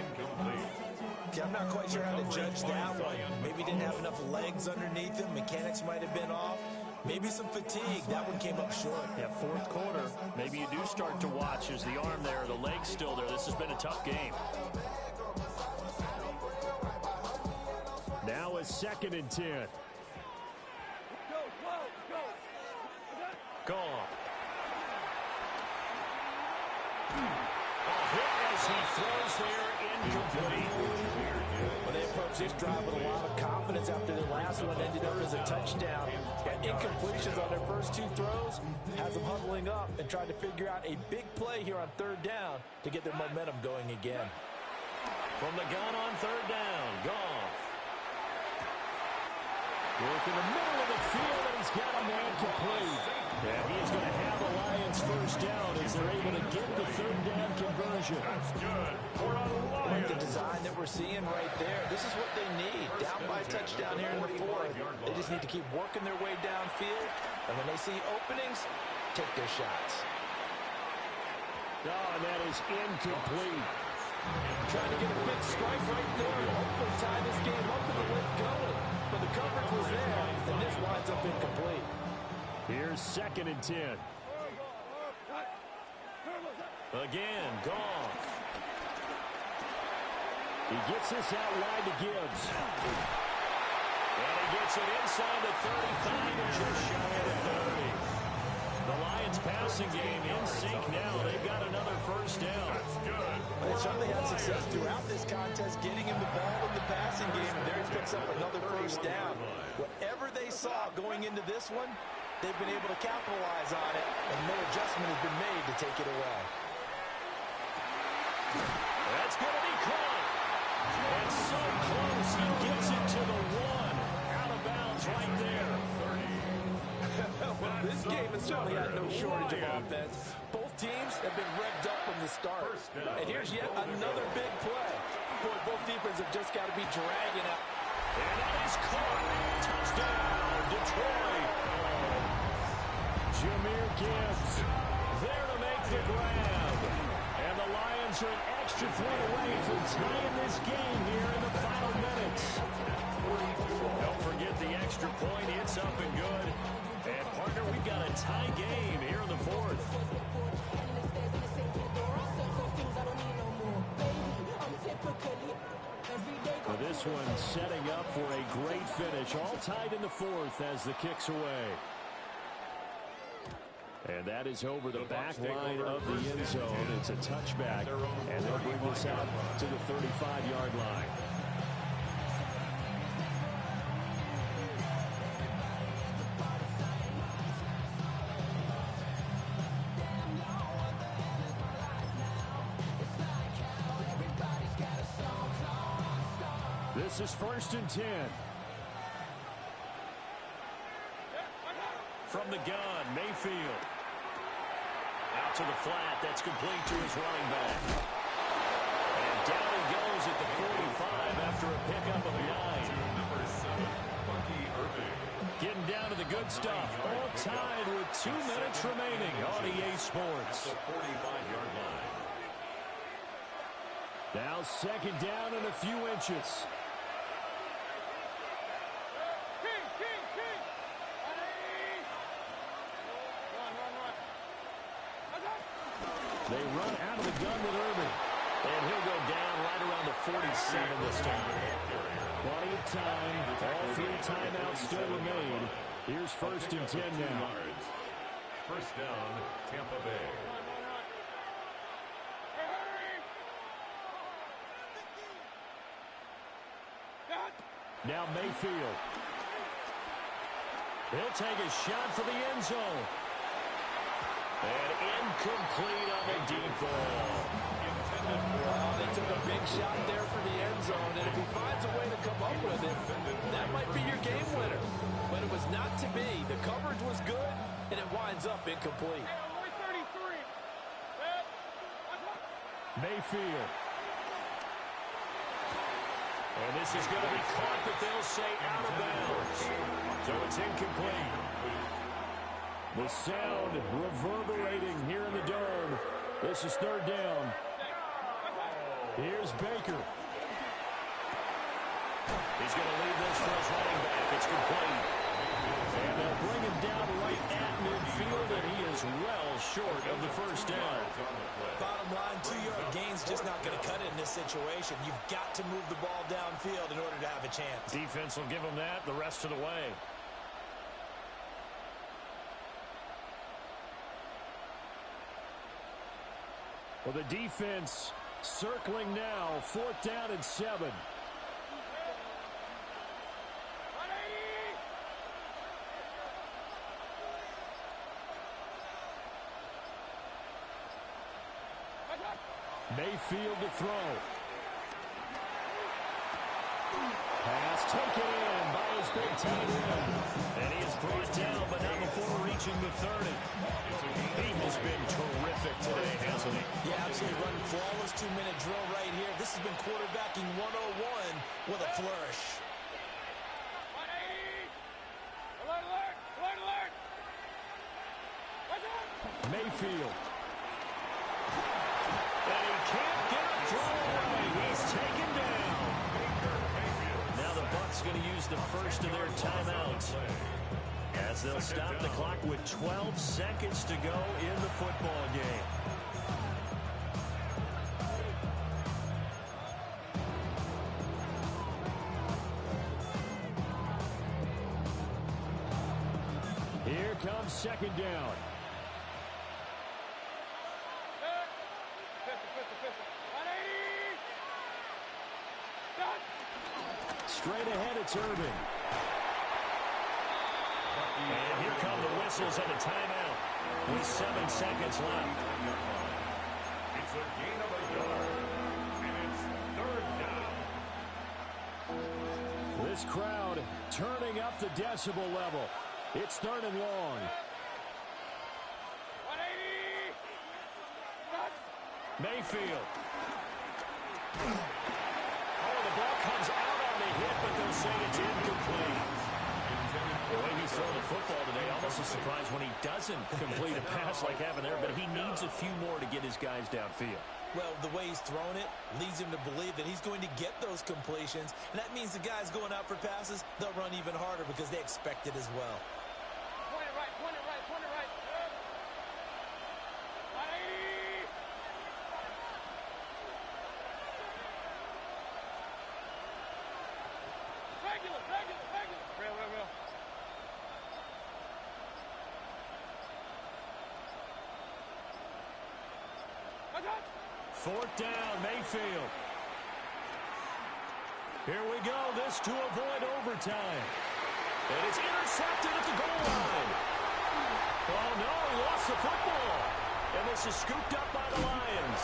Yeah, I'm not quite sure how to judge that one. Maybe didn't have enough legs underneath him. Mechanics might have been off. Maybe some fatigue. That one came up short. Yeah, fourth quarter. Maybe you do start to watch as the arm there, the leg's still there. This has been a tough game. Now a second and 10. Gone. A hit as he throws there, incomplete. Well, they approach this drive with a lot of confidence after the last one ended up as a touchdown. But incompletions on their first 2 throws has them huddling up and trying to figure out a big play here on third down to get their momentum going again. From the gun on third down, Goff. Work in the middle of the field, and he's got a man complete. And he's going to have the Lions Lions first down as they're able to get the third down conversion. That's good. We're on the Like the Lions. design that we're seeing right there. This is what they need. Down by a touchdown here in the fourth. They just need to keep working their way downfield. And when they see openings, take their shots. Oh, and that is incomplete. Trying to get a big strike right there and hopefully tie this game up and get going. But the coverage was there, and this winds up incomplete. Here's 2nd and 10. Again, Goff. He gets this out wide to Gibbs. And he gets it inside the 35 and just shy of the 30. The Lions passing game in sync now. They've got another first down. That's good. They certainly had success throughout this contest getting him the ball in the passing game, and there he picks up another first down. Whatever they saw going into this one, they've been able to capitalize on it, and no adjustment has been made to take it away. That's going to be caught. And so close. He gets it to the 1. Out of bounds right there. Well, this game has certainly had no shortage of offense. Both teams have been revved up from the start. And here's yet another big play. Boy, both defenses have just got to be dragging out. And that is caught. Touchdown, Detroit. Jahmyr Gibbs there to make the grab. And the Lions are an extra point away from tying this game here in the final minutes. Don't forget the extra point. It's up and good. And, partner, we've got a tie game here in the fourth. Well, this one setting up for a great finish. All tied in the fourth as the kick's away. And that is over the back line of the end zone. It's a touchback, and they'll bring this out to the 35-yard line. This is 1st and 10. From the gun, Mayfield. Out to the flat. That's complete to his running back. And down he goes at the 45 after a pickup of 9. Number 7, Bucky Irving. Getting down to the good stuff. All tied with 2 minutes remaining on EA Sports. The 45-yard line. Now 2nd down and a few inches. They run out of the gun with Irving. And he'll go down right around the 47 this time. Plenty of time. All 3 timeouts still remain. Here's 1st and 10 now. First down, Tampa Bay. Now Mayfield. He'll take a shot for the end zone. And incomplete on the deep ball. Well, they took a big shot there for the end zone, and if he finds a way to come up with it, that might be your game winner. But it was not to be. The coverage was good, and it winds up incomplete. Mayfield. And this is going to be caught, but they'll say out of bounds. So it's incomplete. The sound reverberating here in the dome. This is 3rd down. Here's Baker. He's going to leave this for his running back. It's complete. And they'll bring him down right at midfield, and he is well short of the first down. Bottom line, 2-yard gain's just not going to cut it in this situation. You've got to move the ball downfield in order to have a chance. Defense will give him that the rest of the way. Well, the defense circling now. 4th down and 7. Mayfield to throw. Pass taken in by his first big time win. And he is brought down, but not before reaching the 30. He has been terrific today, hasn't he? Yeah, absolutely. Running flawless 2-minute drill right here. This has been quarterbacking 101 with a flourish. 180! Alert, alert! Alert, alert! Mayfield. And he can't get a throw away. He's taken down. Now the Bucs going to use the first of their timeouts, as they'll stop the clock with 12 seconds to go in the football game. Here comes second down. Straight ahead, it's Irving. And here come the whistles and a timeout with 7 seconds left. It's a gain of a yard, and it's third down. This crowd turning up the decibel level. It's third and long. 180! Mayfield. Oh, the ball comes out on the hit, but they'll say it's incomplete. The way he's throwing the football today, almost a surprise when he doesn't complete a pass like having there, but he needs a few more to get his guys downfield. Well, the way he's thrown it leads him to believe that he's going to get those completions, and that means the guys going out for passes, they'll run even harder because they expect it as well. Point it right, point it right, point it right. 180! Regular, regular, regular. Real, real, real. Fourth down, Mayfield. Here we go. This to avoid overtime. And it's intercepted at the goal line. Oh, no, he lost the football. And this is scooped up by the Lions.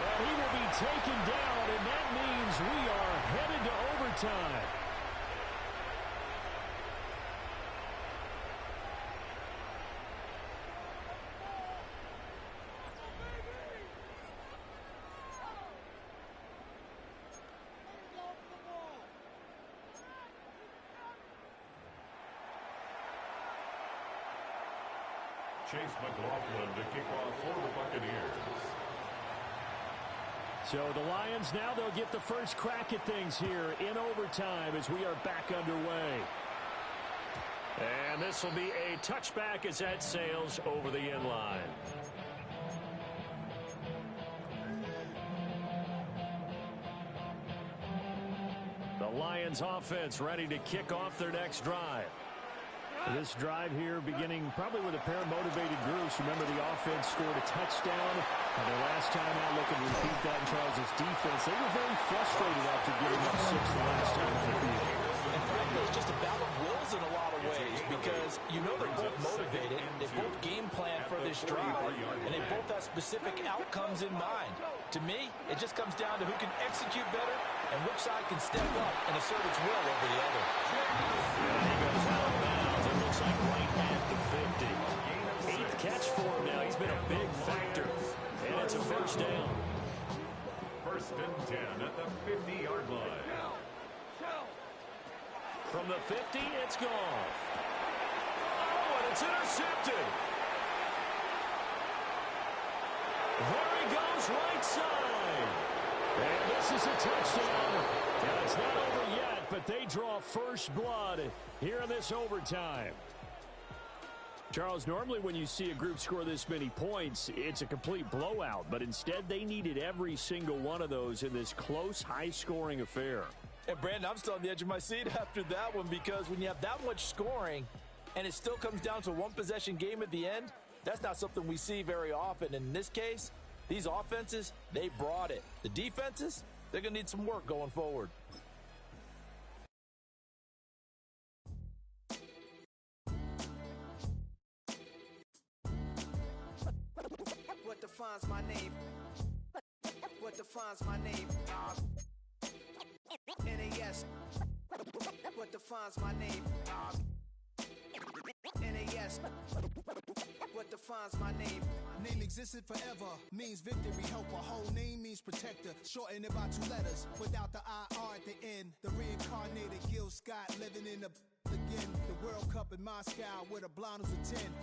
And he will be taken down, and that means we are headed to overtime. Chase McLaughlin to kick off for the Buccaneers. So the Lions now, they'll get the first crack at things here in overtime as we are back underway. And this will be a touchback as that sails over the end line. The Lions offense ready to kick off their next drive. This drive here beginning probably with a pair of motivated groups. Remember, the offense scored a touchdown. And the last time out, looking to repeat that in Charles' defense. They were very frustrated after giving up 6 the last time on the field. And frankly, it's just a battle of wills in a lot of ways because you know they're both motivated. They both game plan for this drive, and they both have specific outcomes in mind. To me, it just comes down to who can execute better and which side can step up and assert its will over the other. And he goes out of bounds. It looks like right at the 50. 8th catch for him now. He's been a big factor. And it's a first down. First and 10 at the 50-yard line. From the 50, it's Goff. Oh, and it's intercepted. There he goes, right side. And this is a touchdown. And it's not over yet, but they draw first blood here in this overtime. Charles, normally when you see a group score this many points, it's a complete blowout. But instead, they needed every single one of those in this close, high-scoring affair. And, Brandon, I'm still on the edge of my seat after that one because when you have that much scoring and it still comes down to a one-possession game at the end, that's not something we see very often. In this case, these offenses, they brought it. The defenses, they're going to need some work going forward. What defines my name? What defines my name? NAS, what defines my name? NAS, what defines my name? Name existed forever, means victory, helper. Whole name means protector, shortened it by 2 letters, without the IR at the end. The reincarnated Gil Scott living in the again. The World Cup in Moscow with a blonde who's a 10.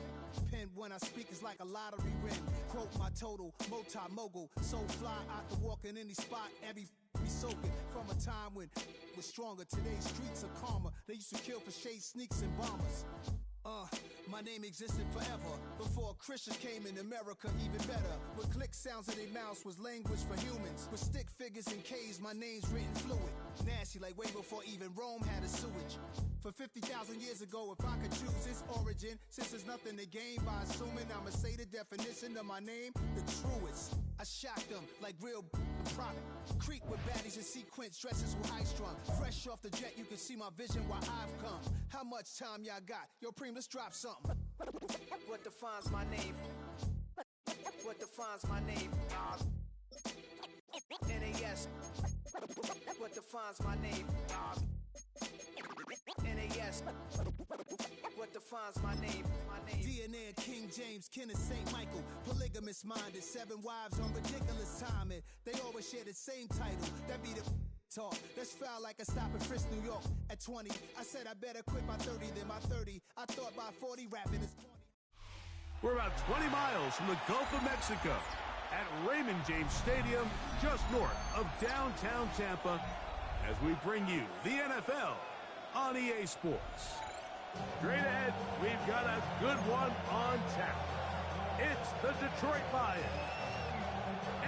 Pen when I speak is like a lottery win. Quote my total, multi-mogul, so fly out to walk in any spot, every be soaking from a time when was stronger. Today's streets are calmer. They used to kill for shade sneaks and bombers. My name existed forever before Christians came in America, even better. With click sounds in their mouths was language for humans. With stick figures and K's, my name's written fluid. Nasty like way before even Rome had a sewage. For 50,000 years ago, if I could choose its origin, since there's nothing to gain by assuming, I'ma say the definition of my name, the truest. I shocked them like real product. Creek with baddies in sequence, dresses with high strung. Fresh off the jet, you can see my vision while I've come. How much time y'all got? Yo, Preem, let's drop something. What defines my name? What defines my name? NAS, what defines my name? NAS, what defines my name? DNA of King James, kin of St. Michael. Polygamous minded, 7 wives on ridiculous timing. They always share the same title. That be the talk. That's foul like a stop in Frisk, New York. At 20, I said I better quit by 30 than my 30. I thought by 40 rapping is 20. We're about 20 miles from the Gulf of Mexico at Raymond James Stadium, just north of downtown Tampa, as we bring you the NFL on EA Sports. Straight ahead, we've got a good one on tap. It's the Detroit Lions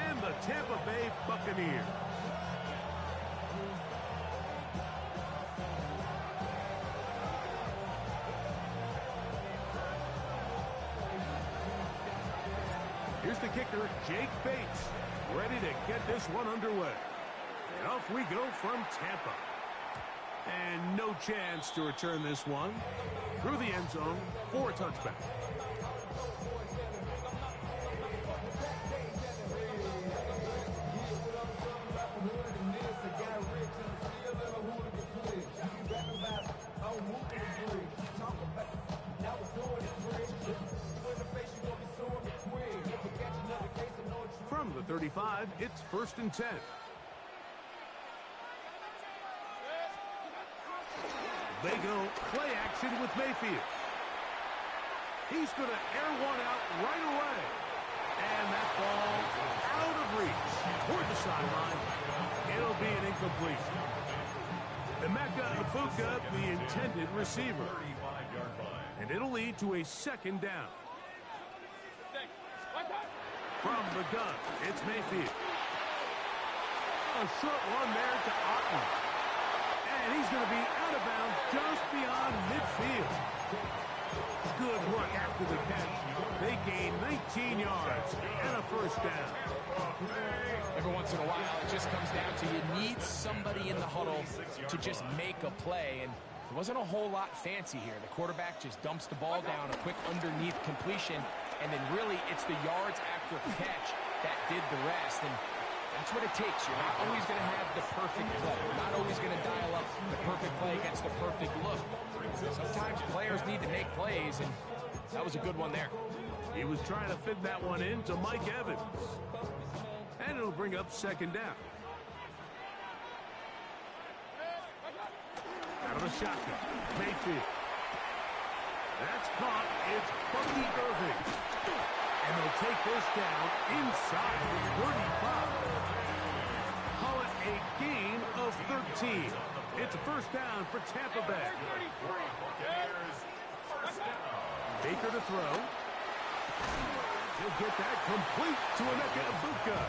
and the Tampa Bay Buccaneers. Here's the kicker, Jake Bates, ready to get this one underway. And off we go from Tampa. And no chance to return this one through the end zone for a touchback. From the 35, it's 1st and 10. They go play action with Mayfield. He's going to air one out right away. And that ball out of reach toward the sideline. It'll be an incompletion. Emeka Ifuka, the intended receiver. And it'll lead to a 2nd down. From the gun, it's Mayfield. A short one there to Otton. And he's going to be out of bounds just beyond midfield. Good work after the catch. They gain 19 yards and a 1st down. Every once in a while, it just comes down to you need somebody in the huddle to just make a play. And there wasn't a whole lot fancy here. The quarterback just dumps the ball down, a quick underneath completion, and then really it's the yards after catch that did the rest. And that's what it takes. You're not always going to have the perfect play. You're not always going to dial up the perfect play against the perfect look. Sometimes players need to make plays, and that was a good one there. He was trying to fit that one in to Mike Evans. And it'll bring up 2nd down. Out of the shotgun, Mayfield. That's caught. It's Bucky Irving. And they'll take this down inside the 35. Call it a gain of 13. It's a 1st down for Tampa Bay. Baker to throw. He'll get that complete to Emeka Ifuka.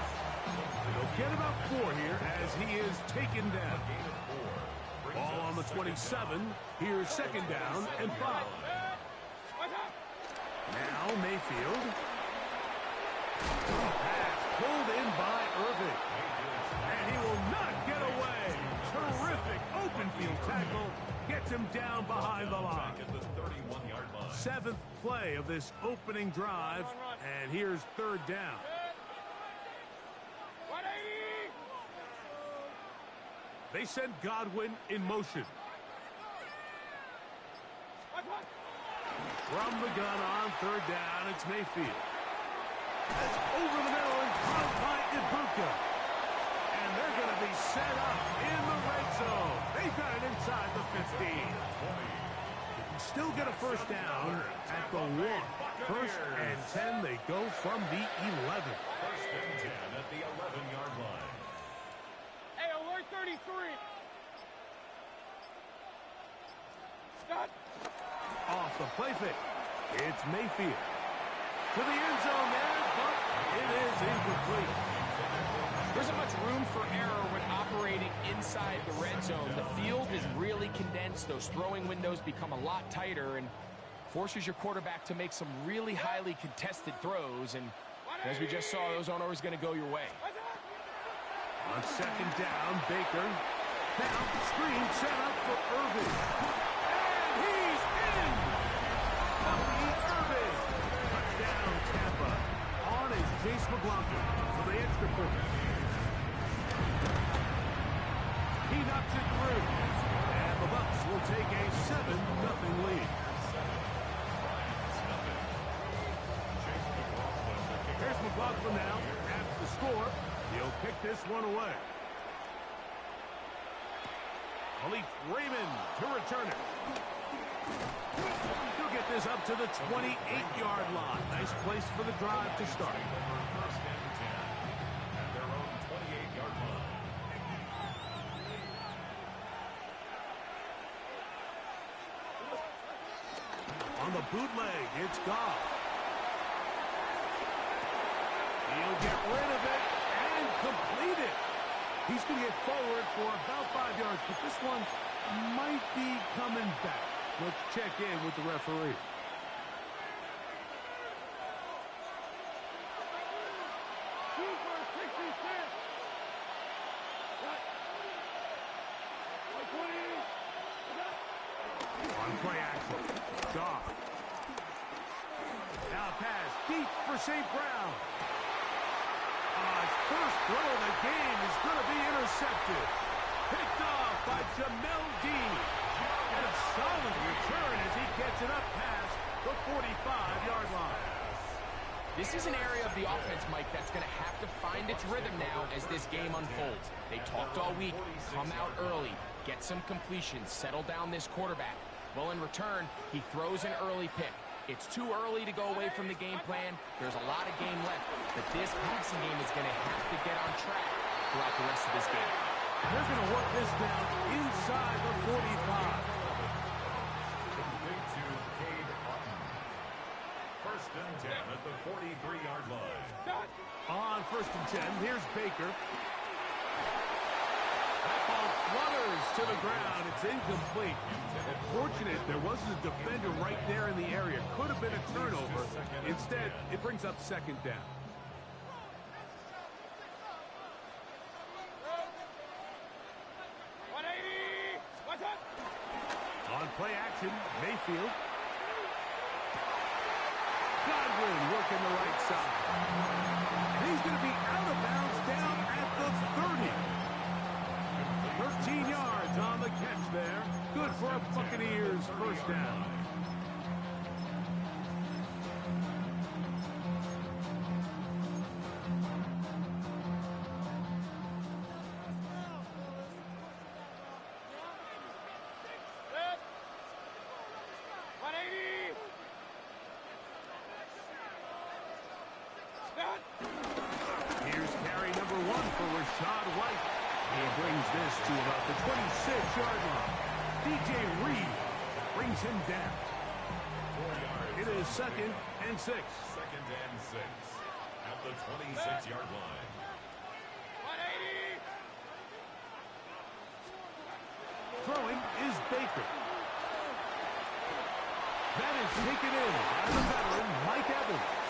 They'll get about 4 here as he is taken down. Ball on the 27. Here's 2nd down and 5. Now Mayfield. Pass pulled in by Irving. And he will not get away. Terrific open field tackle. Gets him down behind the line. 7th play of this opening drive. And here's 3rd down. They send Godwin in motion. From the gun on third down, it's Mayfield. That's over the middle and caught by Ibuka. And they're going to be set up in the red zone. They've got it inside the 15. They can still get a first down at the 1. First and 10, they go from the 11. First and 10 at the 11-yard line. Hey, alert 33. Stop. Off the play fake. It's Mayfield. To the end zone there, but it is incomplete. There isn't much room for error when operating inside the red zone. The field is really condensed. Those throwing windows become a lot tighter and forces your quarterback to make some really highly contested throws. And as we just saw, those aren't always going to go your way. On second down, Baker. Now, screen set up for Irvin. And he's in! Cody Irvin! Touchdown, Tampa. On is Chase McLaughlin for the extra point. He knocks it through. And the Bucs will take a 7-0 lead. Here's McLaughlin now. After the score, he'll pick this one away. Khalif Raymond to return it. He'll get this up to the 28-yard line. Nice place for the drive to start. First and 10 at their own 28-yard line. On the bootleg, it's Goff. He'll get rid of it and complete it. He's going to get forward for about 5 yards, but this one might be coming back. Let's check in with the referee. On play action, Goff. Now pass deep for St. Brown. His first throw of the game is going to be intercepted. Picked off by Jamel Dean. And a solid return as he gets it up past the 45-yard line. This is an area of the offense, Mike, that's going to have to find its rhythm now as this game unfolds. They talked all week, come out early, get some completions, settle down this quarterback. Well, in return, he throws an early pick. It's too early to go away from the game plan. There's a lot of game left, but this passing game is going to have to get on track throughout the rest of this game. They're going to work this down inside the 45. Complete to Cade Otton. First and 10 at the 43-yard line. On first and 10, here's Baker. That ball flutters to the ground. It's incomplete. Fortunate there wasn't a defender right there in the area. Could have been a turnover. Instead, it brings up second down. On play action, Mayfield. Godwin working the right side. And he's going to be out of bounds down at the 30. 13 yards on the catch there. Good for a Buccaneers first down. Here's carry number 1 for Rashad White. He brings this to about the 26-yard line. DJ Reed brings him down. 4 yards. It is second and 6. Second and 6 at the 26-yard line. Throwing is Baker. That is taken in by the veteran Mike Evans.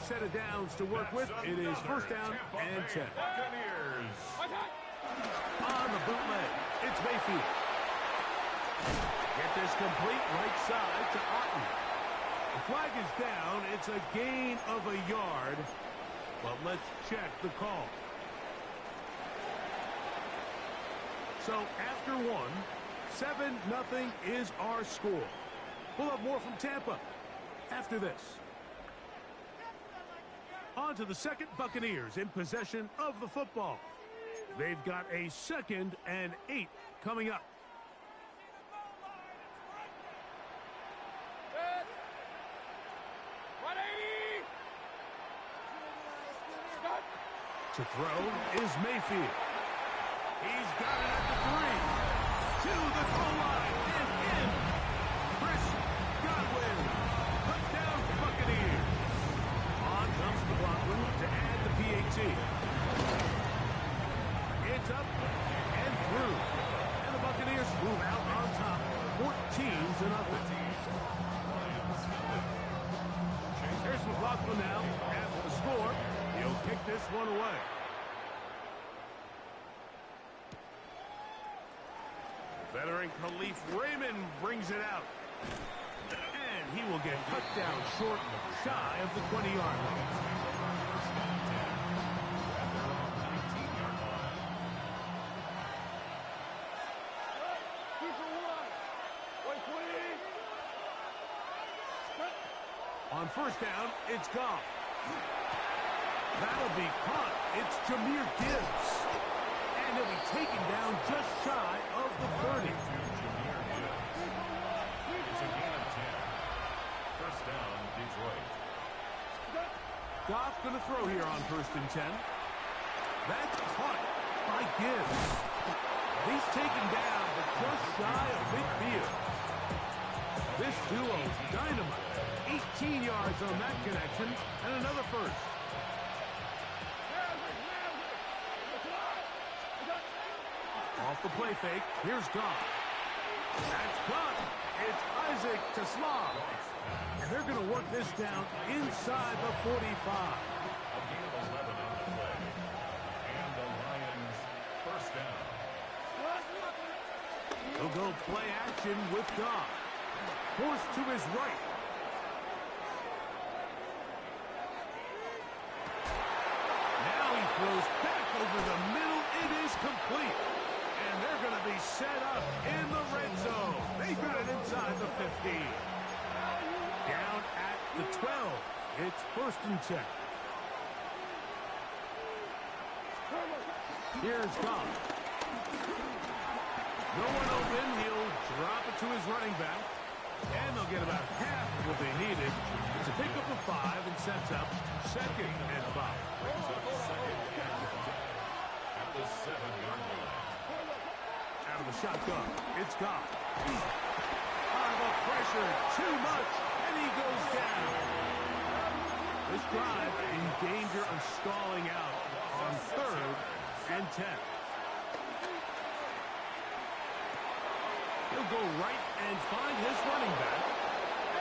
set of downs to work with. It is first down and 10. Buccaneers. On the bootleg, it's Mayfield. Get this complete right side to Otten. The flag is down. It's a gain of a yard. But let's check the call. So after one, 7-0 is our score. We'll have more from Tampa after this. On to the second. Buccaneers in possession of the football. They've got a 2nd and 8 coming up. To throw is Mayfield. He's got it at the 3. To the goal line and in. Chris Godwin. Touchdown Buccaneers. On comes McLaughlin to add the PAT. It's up and through. And the Buccaneers move out on top. 14-0. Here's McLaughlin now after the score. He'll kick this one away. Veteran Khalif Raymond brings it out. And he will get cut down short, shy of the 20-yard line. On first down, it's Goff. That'll be caught. It's Jahmyr Gibbs. And he'll be taken down just shy of the 30. It's a gain of 10. First down, Detroit. Goff going to throw here on 1st and 10. That's caught by Gibbs. He's taken down, but just shy of midfield. This duo, dynamite. 18 yards on that connection, and another first. Off the play fake, here's Goff. That's caught. It's Isaac Taslav. And they're going to work this down inside the 45. A gain of 11 on the play. And the Lions first down. He'll go play action with Goff. Forced to his right. Now he throws back over the middle. It is complete. And they're going to be set up in the red zone. They got it inside the 15. Down at the 12. It's 1st and 10. Here's Goff. No one open. He'll drop it to his running back. And they'll get about half of what they needed to pick up a 5 and sets up 2nd and 5. Brings up 2nd and 5 at the 7-yard line. Out of the shotgun, it's Goff. Out of the pressure, too much, and he goes down. This drive in danger of stalling out on 3rd and 10. He'll go right and find his running back.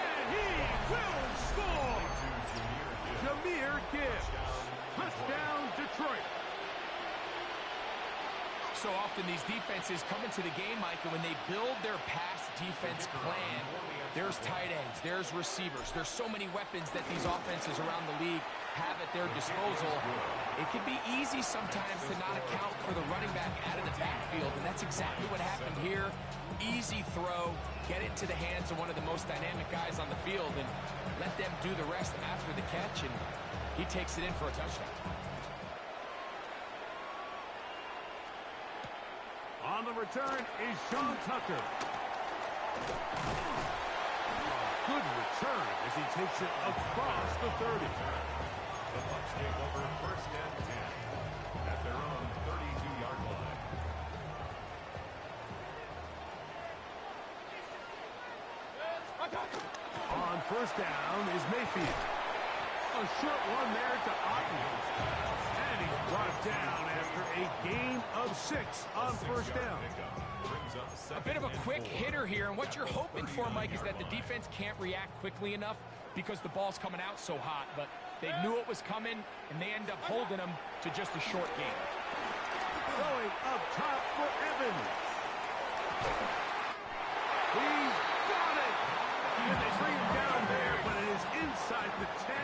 And he will score! Jahmyr Gibbs. Touchdown, Detroit. So often these defenses come into the game, Mike, and when they build their pass defense plan, there's tight ends, there's receivers, there's so many weapons that these offenses around the league have at their disposal. It can be easy sometimes to not account for the running back out of the backfield, and that's exactly what happened here. Easy throw, get it to the hands of one of the most dynamic guys on the field, and let them do the rest after the catch, and he takes it in for a touchdown. On the return is Sean Tucker. Good return as he takes it across the 30. The Bucs take over 1st and 10 at their own 32-yard line. On 1st down is Mayfield. A short one there to Otten. And he's brought down after a gain of 6 on 1st down. A bit of a quick hitter here, and what you're hoping for, Mike, is that the defense can't react quickly enough because the ball's coming out so hot. But They knew it was coming, and they end up holding them to just a short game. Throwing up top for Evans. He's got it. And they bring him down there, but it is inside the 10.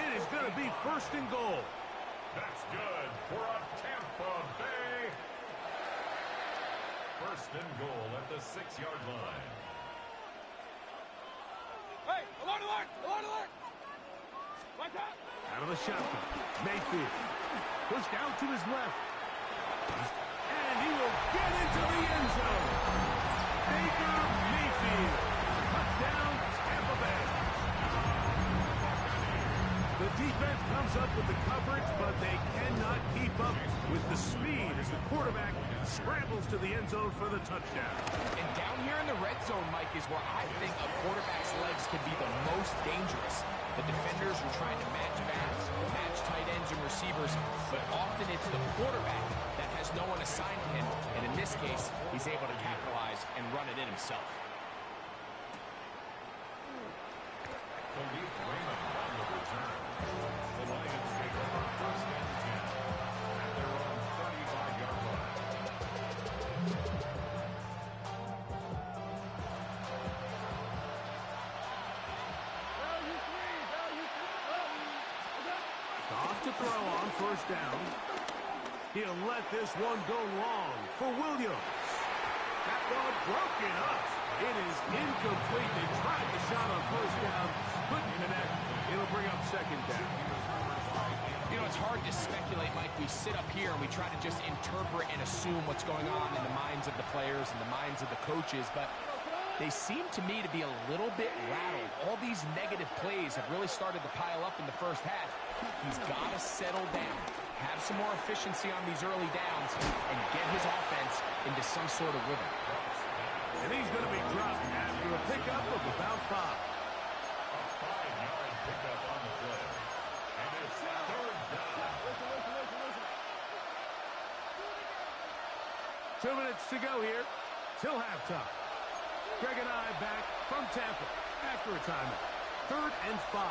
It is going to be first and goal. That's good for a Tampa Bay. First and goal at the 6-yard line. Hey, alert, alert, alert, alert. Like that. Out of the shotgun. Mayfield. Pushed out to his left. And he will get into the end zone. Baker Mayfield. Touchdown, Tampa Bay. The defense comes up with the coverage, but they cannot keep up with the speed as the quarterback scrambles to the end zone for the touchdown. And down here in the red zone, Mike, is where I think a quarterback's legs can be the most dangerous. The defenders are trying to match backs, match tight ends and receivers, but often it's the quarterback that has no one assigned to him, and in this case, he's able to capitalize and run it in himself. Khalif Raymond on the return. The Lions take over first and 10 at their own 35-yard line. Off to throw on first down. He'll let this one go long for Williams. That ball broken up. It is incomplete. They tried the shot on first down. Couldn't connect. It'll bring up second down. You know, it's hard to speculate, Mike. We sit up here and we try to just interpret and assume what's going on in the minds of the players and the minds of the coaches, but they seem to me to be a little bit rattled. All these negative plays have really started to pile up in the first half. He's got to settle down, have some more efficiency on these early downs, and get his offense into some sort of rhythm. And he's going to be dropped after a pickup of about 5. A 5-yard pickup on the play. And it's third down. 2 minutes to go here till halftime. Greg and I back from Tampa after a timeout. 3rd and 5.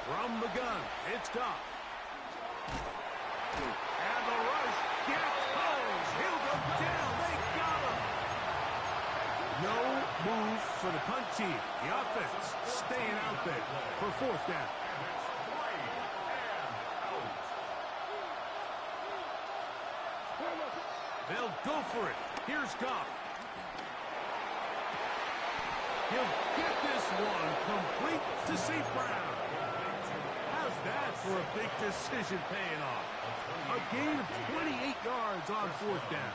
From the gun, it's Goff. And the rush gets Holmes. He'll go down. They got him. No move for the punt team. The offense staying out there for 4th down. They'll go for it. Here's Goff. He'll get this one complete to St. Brown. How's that for a big decision paying off? A gain of 28 yards on 4th down.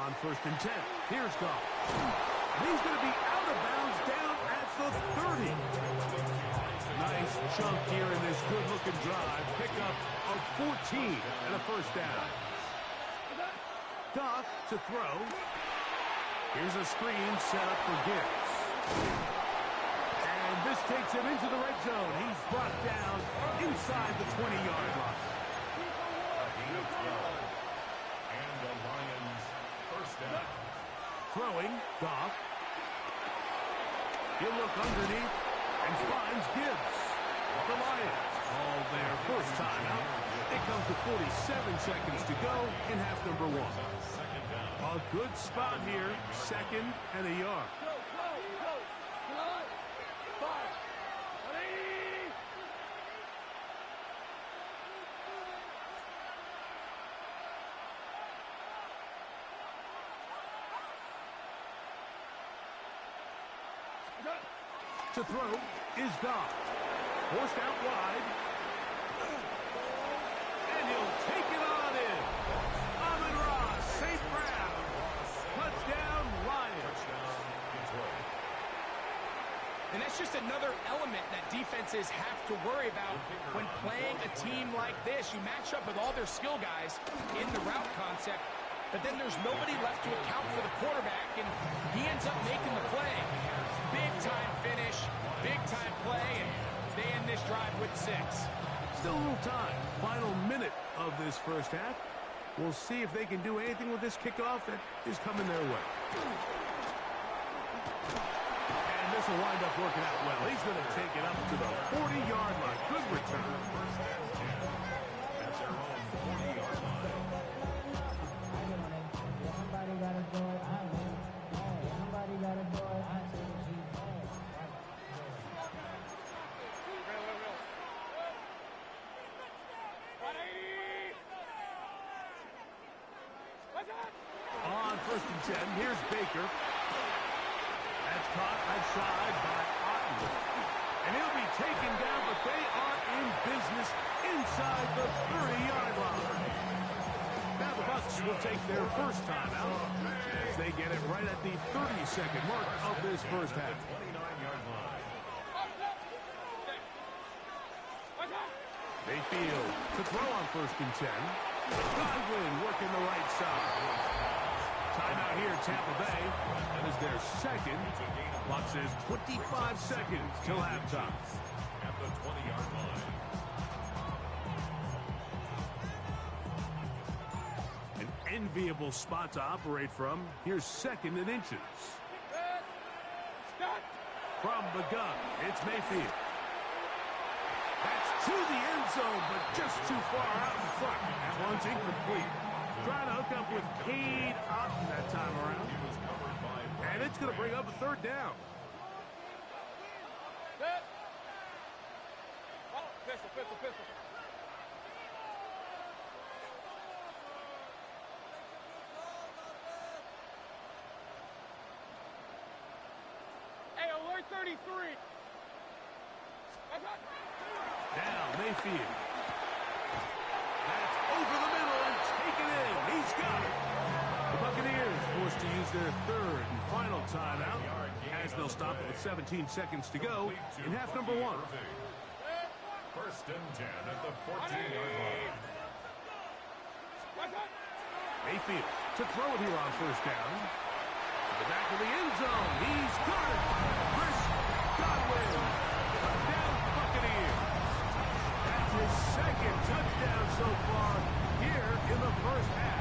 On 1st and 10, here's Goff. And he's going to be out of bounds down at the 30. Nice chunk here in this good-looking drive. Pickup of 14 and a 1st down. Goff to throw. Here's a screen set up for Gibbs. And this takes him into the red zone. He's brought down inside the 20-yard line. And the Lions first down. Throwing, Goff. He'll look underneath and finds Gibbs. The Lions all their first time out. It comes to 47 seconds to go in half number 1. A good spot here, 2nd and a yard. To throw is Goff. Forced out wide. And he'll take it on in. Amon-Ra, St. Brown. Touchdown, Lions. And that's just another element that defenses have to worry about when playing a team like this. You match up with all their skill guys in the route concept, but then there's nobody left to account for the quarterback, and he ends up making the play. Big-time finish, big-time play, and they end this drive with 6. Still a little time. Final minute of this first half. We'll see if they can do anything with this kickoff that is coming their way. This will wind up working out well. He's going to take it up to the 40-yard line. Good return. First and 10 at their own 40-yard line. Somebody gotta do it. Somebody gotta do it. On first and 10, here's Baker. That's caught outside by Otten. And he'll be taken down, but they are in business inside the 30-yard line. Now the Bucs will take their first time out as they get it right at the 30-second mark of this first half. 29-yard line. Mayfield to throw on first and 10. Godwin working the right side. Timeout here, Tampa Bay. That is their second. Clock says 25 seconds till halftime. At the 20-yard line. An enviable spot to operate from. Here's second and inches. From the gun, it's Mayfield. That's to the end zone, but just too far out in front. That one's incomplete. Trying to hook up with Cade Otten that time around. And it's going to bring up a third down. Pistol. Hey, alert 33. Now Mayfield. That's over the middle and taken in. He's got it. The Buccaneers forced to use their third and final timeout as they'll stop it with 17 seconds to go in half number one. First and 10 at the 14-yard line. Mayfield to throw it here on first down. To the back of the end zone. He's got it. Chris Godwin. Touchdown Buccaneers. That's his second touchdown so far here in the first half.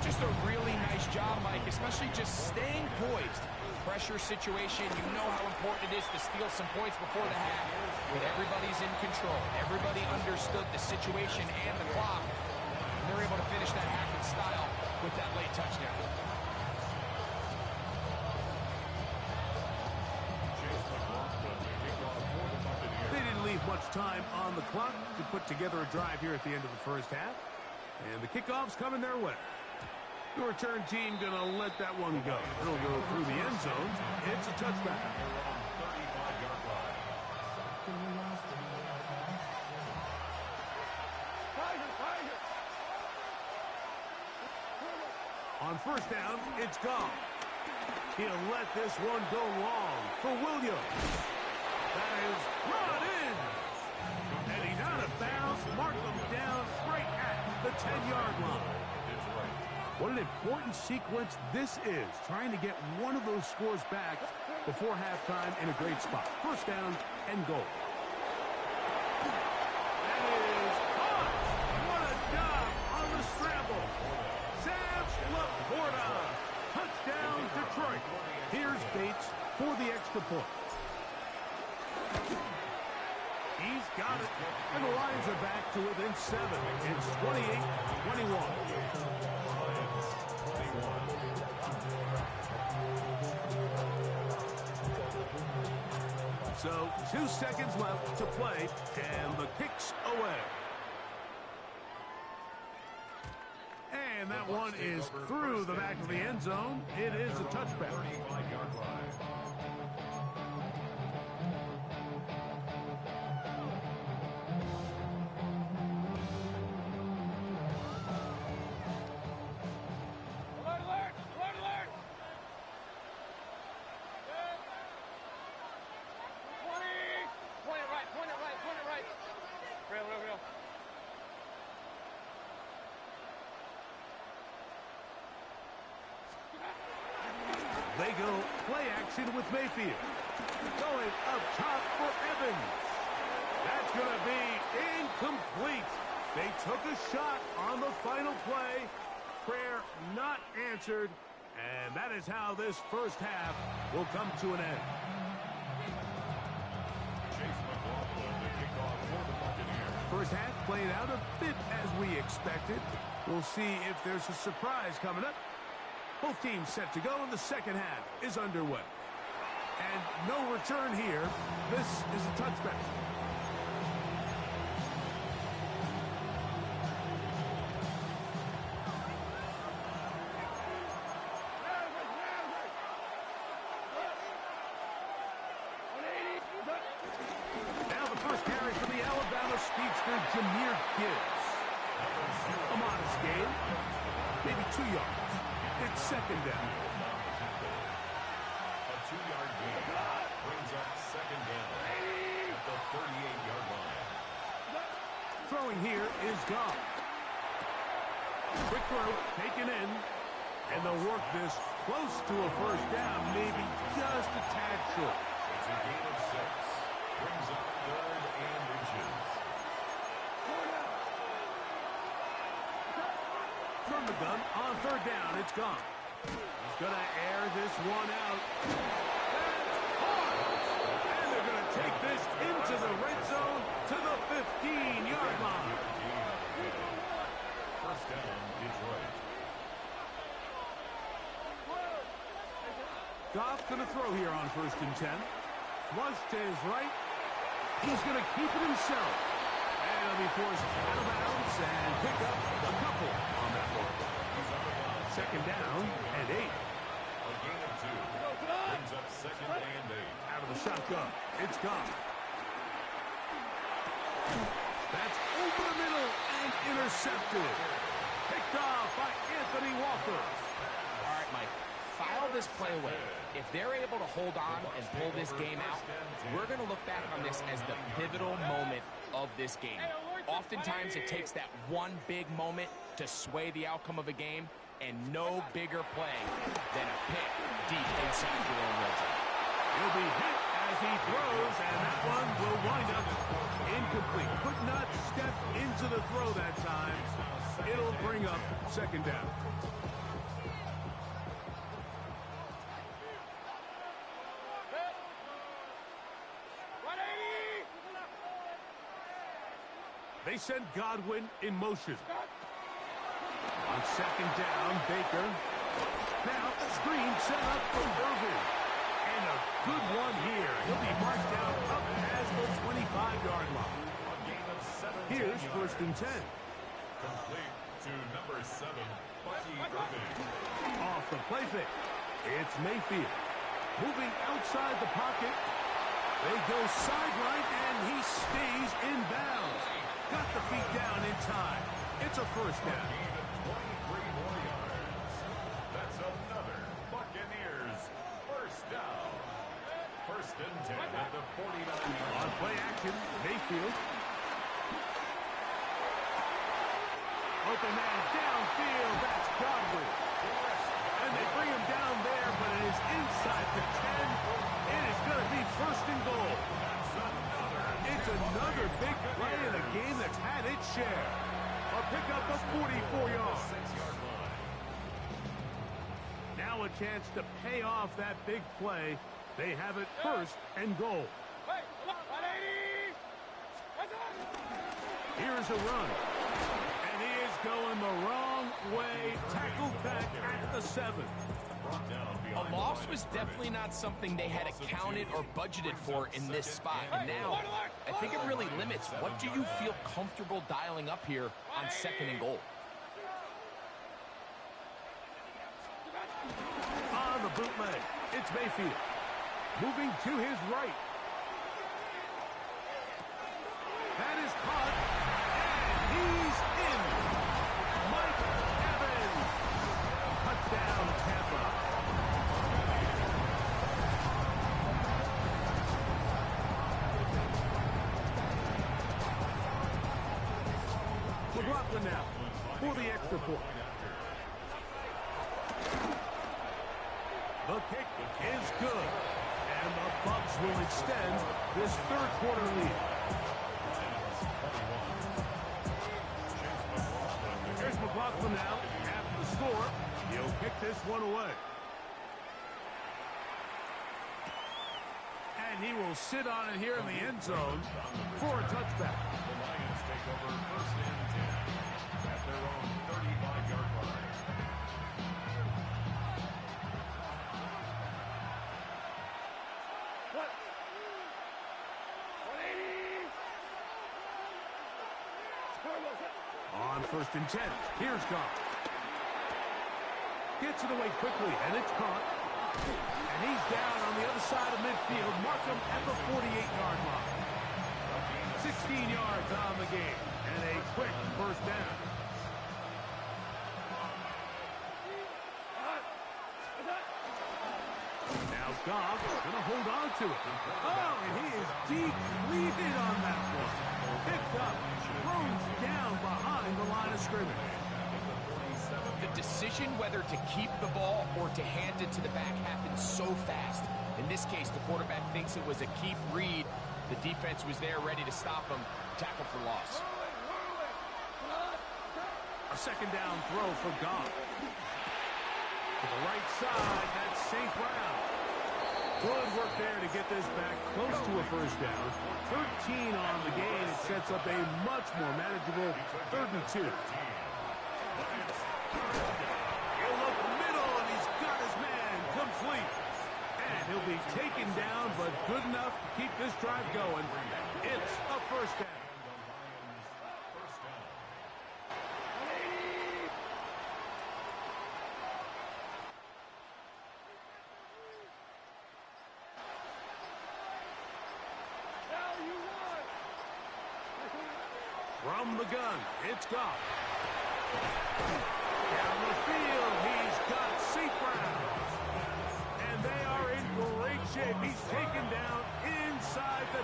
Just a really nice job, Mike, especially just staying poised. Pressure situation, you know how important it is to steal some points before the half. But everybody's in control. Everybody understood the situation and the clock. And they're able to finish that half in style with that late touchdown. They didn't leave much time on the clock to put together a drive here at the end of the first half. And the kickoff's coming their way. The return team going to let that one go. It'll go through the end zone. It's a touchback. On first down, it's gone. He'll let this one go long for Williams. That is brought in. And he's out of bounds. Mark him down right at the 10-yard line. What an important sequence this is, trying to get one of those scores back before halftime in a great spot. First down and goal. That is caught. What a job on the scramble. Sam Laporta. Touchdown, Detroit. Here's Bates for the extra point. He's got it. And the Lions are back to within 7. It's 28-21. So 2 seconds left to play, and the kick's away. And that one is through the back of the end zone. It is a touchback. 35-yard line. They go play action with Mayfield. Going up top for Evans. That's going to be incomplete. They took a shot on the final play. Prayer not answered. And that is how this first half will come to an end. Chase McLaughlin to kick off for the Buccaneers. First half played out a bit as we expected. We'll see if there's a surprise coming up. Both teams set to go, and the second half is underway. And no return here. This is a touchback. Now the first carry for the Alabama speedster, Jahmyr Gibbs. A modest gain, maybe 2 yards. It's second down. A 2-yard gain brings up second down at the 38-yard line. Throwing here is Goff. Quick throw, taken in, and they'll work this close to a first down, maybe just a tad short. It's a gain of 6. Brings up 3rd and inches. From the gun, on third down, it's gone. He's going to air this one out. That's hard! And they're going to take this into the red zone to the 15-yard line. First down, Detroit. Goff's going to throw here on 1st and 10. Flush to his right. He's going to keep it himself. And he'll be forced out of bounds and pick up a couple on that one. Second down and 8. A gain of 2. Brings up second and 8. Out of the shotgun. It's gone. That's over the middle and intercepted. Picked off by Anthony Walker. All right, Mike. File this play away. If they're able to hold on and pull this game out, we're going to look back on this as the pivotal moment of this game. Oftentimes, it takes that one big moment to sway the outcome of a game, and no bigger play than a pick deep inside your own red zone. He'll be hit as he throws, and that one will wind up incomplete. Could not step into the throw that time. It'll bring up second down. They send Godwin in motion. On second down, Baker. Now, screen set up for Irvin. And a good one here. He'll be marked down up as the 25-yard line. Here's 1st and 10. Complete to number 7, Bucky Irvin. Off the play fake. It's Mayfield. Moving outside the pocket. They go sideline, and he stays in bounds. Got the feet down in time. It's a first down. 23 more yards. That's another Buccaneers first down. 1st and 10 at the 49. On play action, Mayfield. Open man downfield. That's Godwin. And they bring him down there, but it is inside the 10. It is going to be 1st and goal. It's another big play in a game that's had its share. A pickup of 44 yards. Now a chance to pay off that big play. They have it 1st and goal. Here's a run. And he is going the wrong way. Tackled back at the 7. A loss was definitely not something they had accounted or budgeted for in this spot. And now, I think it really limits what do you feel comfortable dialing up here on 2nd and goal. On the bootleg, it's Mayfield. Moving to his right. That is caught, and he's in. Mike Evans. Touchdown, Tampa. McLaughlin now for the extra point. The kick is good, and the Bucs will extend this 3rd quarter lead. Here's McLaughlin now after the score. He'll kick this one away. And he will sit on it here in the end zone for a touchback. The Lions take over first and 10 at their own 35-yard line. What? 180. On first and 10, here's Goff. Gets it away quickly, and it's caught. And he's down on the other side of midfield. Mark him at the 48-yard line. 16 yards on the game, and a quick first down. Now Goff going to hold on to it. Oh, and he is depleted on that one. Picked up, thrown down behind the line of scrimmage. The decision whether to keep the ball or to hand it to the back happens so fast. In this case, the quarterback thinks it was a keep read. The defense was there ready to stop him. Tackle for loss. A second down throw for Goff. To the right side, that's St. Brown. Good work there to get this back close to a first down. 13 on the game. It sets up a much more manageable 3rd and 2. He'll look middle, and he's got his man complete. And he'll be taken down, but good enough to keep this drive going. It's a first down. From the gun, it's Goff. Down the field, he's got St. Brown. And they are in great shape. He's taken down inside the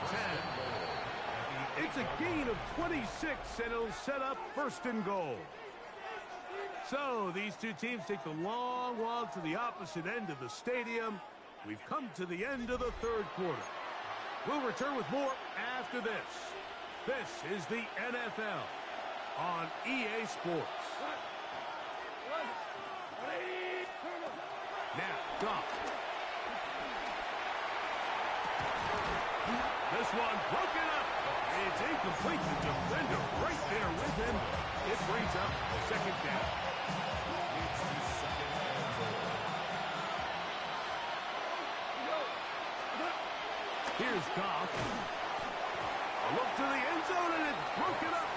10. It's a gain of 26, and it'll set up 1st and goal. So these two teams take the long walk to the opposite end of the stadium. We've come to the end of the 3rd quarter. We'll return with more after this. This is the NFL on EA Sports. Now, Goff. This one broken up. It's incomplete. The defender right there with him. It brings up 2nd down. Here's Goff. A look to the end zone, and it's broken up.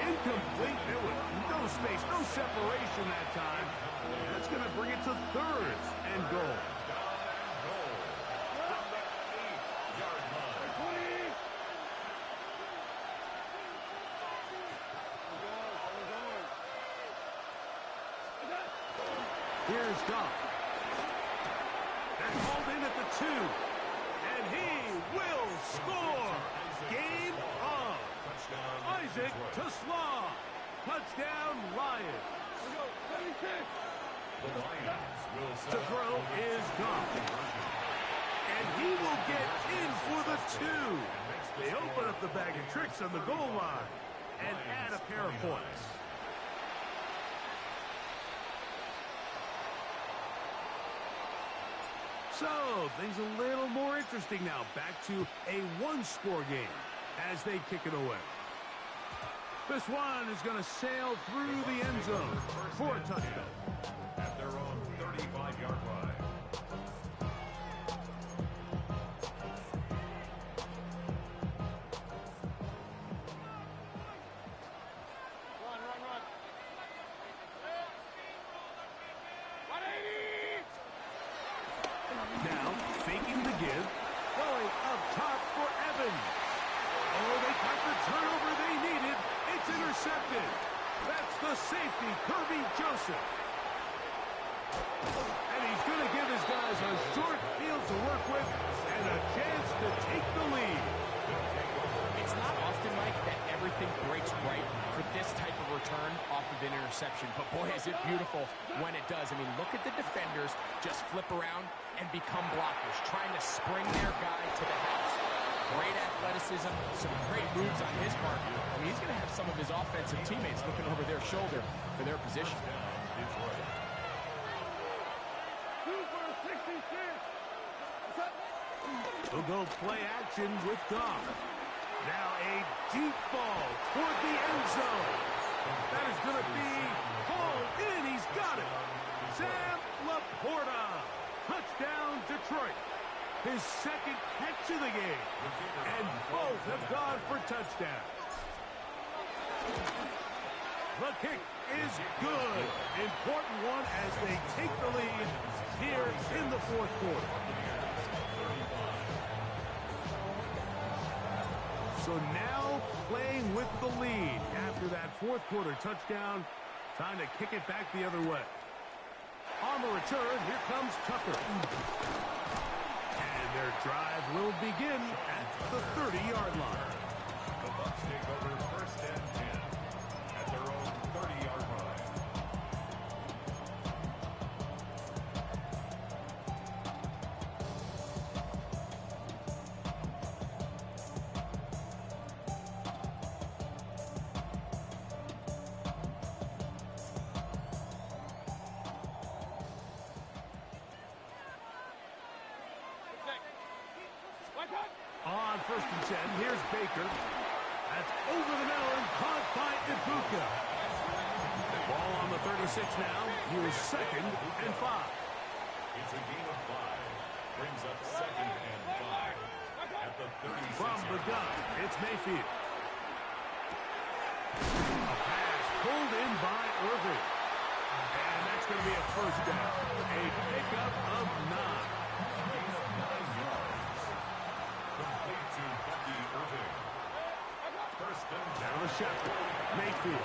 Incomplete. There was no space, no separation that time. That's going to bring it to 3rd and goal. Here's Goff. That's hauled in at the 2. And he will score. Game on. Isaac TeSlaa. Touchdown, Lions. To throw is Goff. And he will get in for the 2. They open up the bag of tricks on the goal line and add a pair of points. So, things a little more interesting now. Back to a one-score game as they kick it away. This one is going to sail through the end zone for a touchdown. At their own 35-yard line. Now, faking the give. Going up top for Evans. Oh, they got the turnover they needed. It's intercepted. That's the safety, Kirby Joseph. And he's going to give his guys a short field to work with and a chance to take the lead. It's not often, Mike, that everything breaks right for this type of return off of an interception. But, boy, is it beautiful when it does. I mean, look at the defenders just flip around and become blockers, trying to spring their guy to the house. Great athleticism, some great moves on his part. I mean, he's going to have some of his offensive teammates looking over their shoulder for their position. He'll go play action with Goff. Now a deep ball toward the end zone. That is going to be hauled in. He's got it. Sam Laporta. Touchdown, Detroit. His second catch of the game. And both have gone for touchdowns. The kick is good. Important one as they take the lead here in the fourth quarter. So now playing with the lead after that fourth quarter touchdown. Time to kick it back the other way. On the return, here comes Tucker. And their drive will begin at the 30-yard line. The Bucs take over first and 10 at their own 30-yard line. On first and 10, here's Baker. That's over the middle and caught by Ibuka. Ball on the 36 now. Here's second and 5. It's a gain of 5. Brings up second and 5 at the 36. From the gun, it's Mayfield. A pass pulled in by Irving. And that's going to be a first down. A pickup of 9. Complete to Bucky Irving. First and 10. Now the shepherd, Mayfield.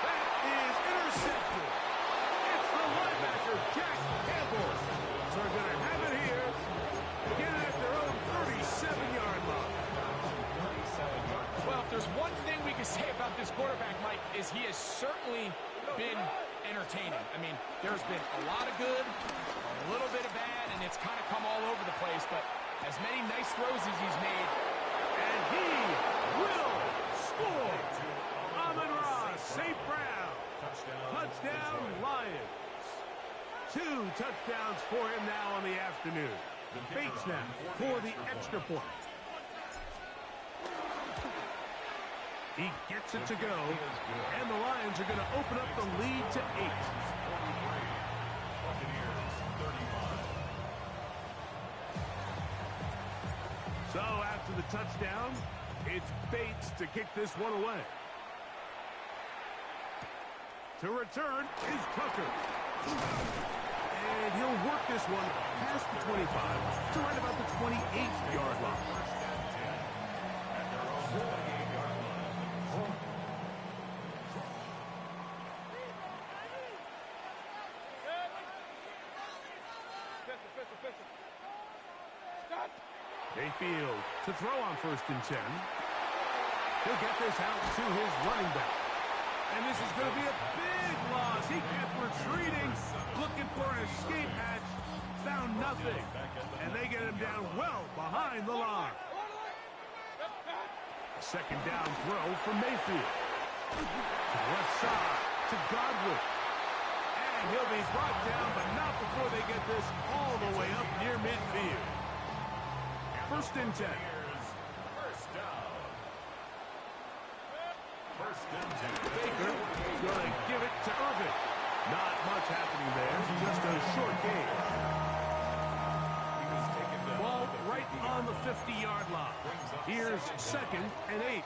That is intercepted. It's the linebacker, Jack Campbell. So they're going to have it here. Get it at their own 37-yard line. Well, if there's one thing we can say about this quarterback, Mike, is he has certainly been entertaining. I mean, there's been a lot of good, a little bit of bad, and it's kind of come all over the place, but as many nice throws as he's made. And he will score. Amon-Ra St. Brown. Touchdown, Lions. 2 touchdowns for him now on the afternoon. Bates now for the extra point. He gets it to go, and the Lions are going to open up the lead to 8. So after the touchdown, it's Bates to kick this one away. To return is Tucker. And he'll work this one past the 25 to right about the 28-yard line. Mayfield to throw on first and 10. He'll get this out to his running back. And this is going to be a big loss. He kept retreating, looking for an escape hatch, found nothing. And they get him down well behind the line. A second down throw for Mayfield. To the left side, to Godwin. And he'll be brought down, but not before they get this all the way up near midfield. First and 10. First down. First and 10. Baker is going to give it to Irving. Not much happening there. Just a short game. Ball right on the 50-yard line. Here's second and 8.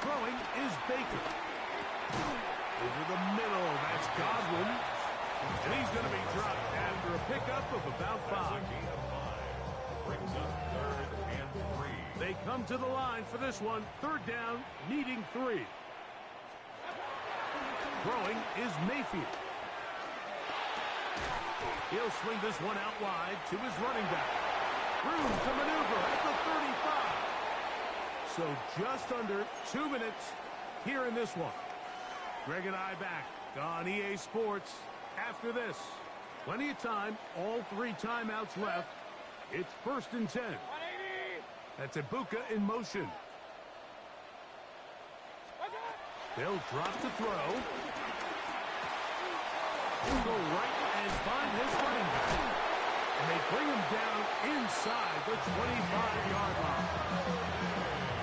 Throwing is Baker. Over the middle, that's Godwin. And he's going to be dropped after a pickup of about 5. Brings up third and 3. They come to the line for this one. Third down, needing 3. Throwing is Mayfield. He'll swing this one out wide to his running back. Room to maneuver at the 35. So just under 2 minutes here in this one. Greg and I back on EA Sports. After this, plenty of time, all 3 timeouts left. It's first and 10. That's Ibuka in motion. They'll drop the throw. He'll go right and find his running back. And they bring him down inside the 25-yard line.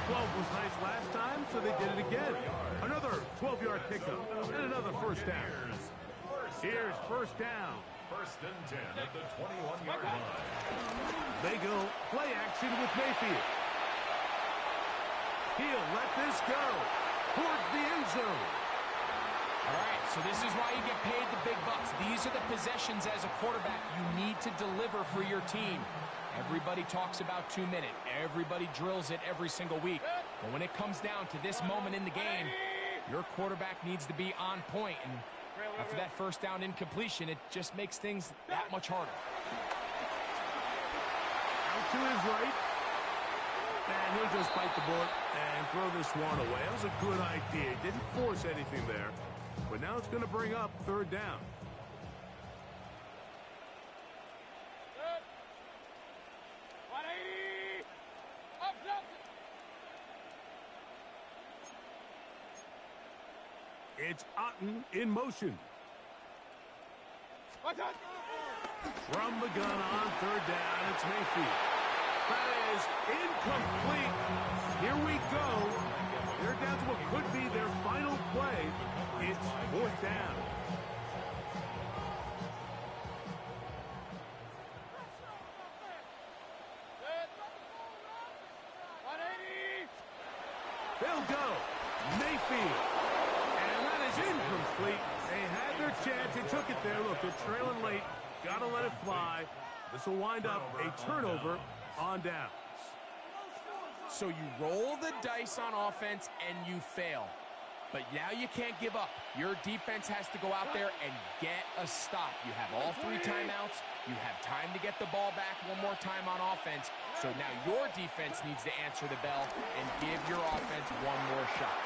12 was nice last time, so they did it again. Another 12-yard pickup and another first down. Here's first down. First and 10 at the 21-yard line. They go play action with Mayfield. He'll let this go towards the end zone. All right, so this is why you get paid the big bucks. These are the possessions as a quarterback you need to deliver for your team. Everybody talks about 2 minutes. Everybody drills it every single week. But when it comes down to this moment in the game, your quarterback needs to be on point. And after that first down incompletion, it just makes things that much harder. Out to his right. And he'll just bite the bullet and throw this one away. That was a good idea. Didn't force anything there. But now it's going to bring up third down. It's Otten in motion. From the gun on third down, it's Mayfield. That is incomplete. Here we go. They're down to what could be their final play. It's fourth down. They'll go. Mayfield. And that is incomplete. They had their chance. They took it there. Look, they're trailing late. Got to let it fly. This will wind up a turnover on downs. So you roll the dice on offense and you fail. But now you can't give up. Your defense has to go out there and get a stop. You have all 3 timeouts. You have time to get the ball back one more time on offense. So now your defense needs to answer the bell and give your offense one more shot.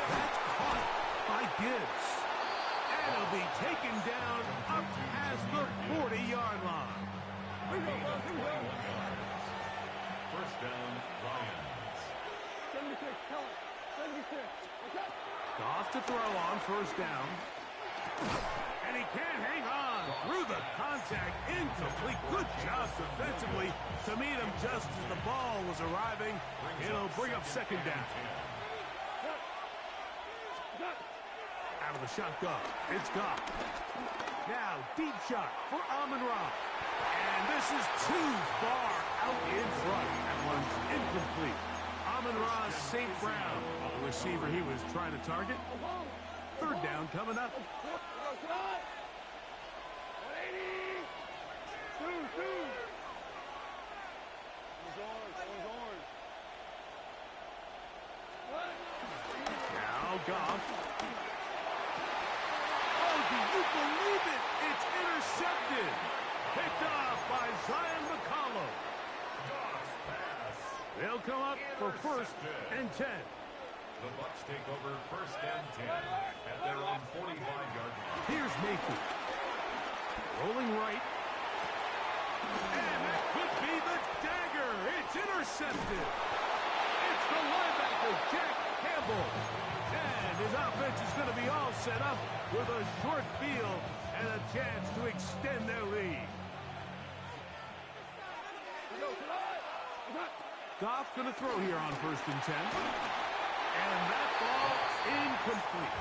That's caught by Gibbs. And it'll be taken down up past the 40-yard line. First down, Lions. 76, tell it. 76. Goff to throw on first down. And he can't hang on through the contact. Incomplete. Good job defensively to meet him just as the ball was arriving. It'll bring up second down. Out of the shotgun. It's Goff. Now, deep shot for Amon-Ra. And this is too far out in front. That one's incomplete. Amon-Ra St. Brown, the receiver he was trying to target. Third down coming up. 180. 2. Now Goff. Oh, do you believe it? It's intercepted. Picked off by Zion McCollum. Goff's pass. They'll come up for first and 10. The Bucs take over first and 10 at their own 45-yard line. Here's Mayfield. Rolling right. And that could be the dagger. It's intercepted. It's the linebacker, Jack Campbell. And his offense is going to be all set up with a short field and a chance to extend their lead. Goff going to throw here on first and 10. And that ball incomplete.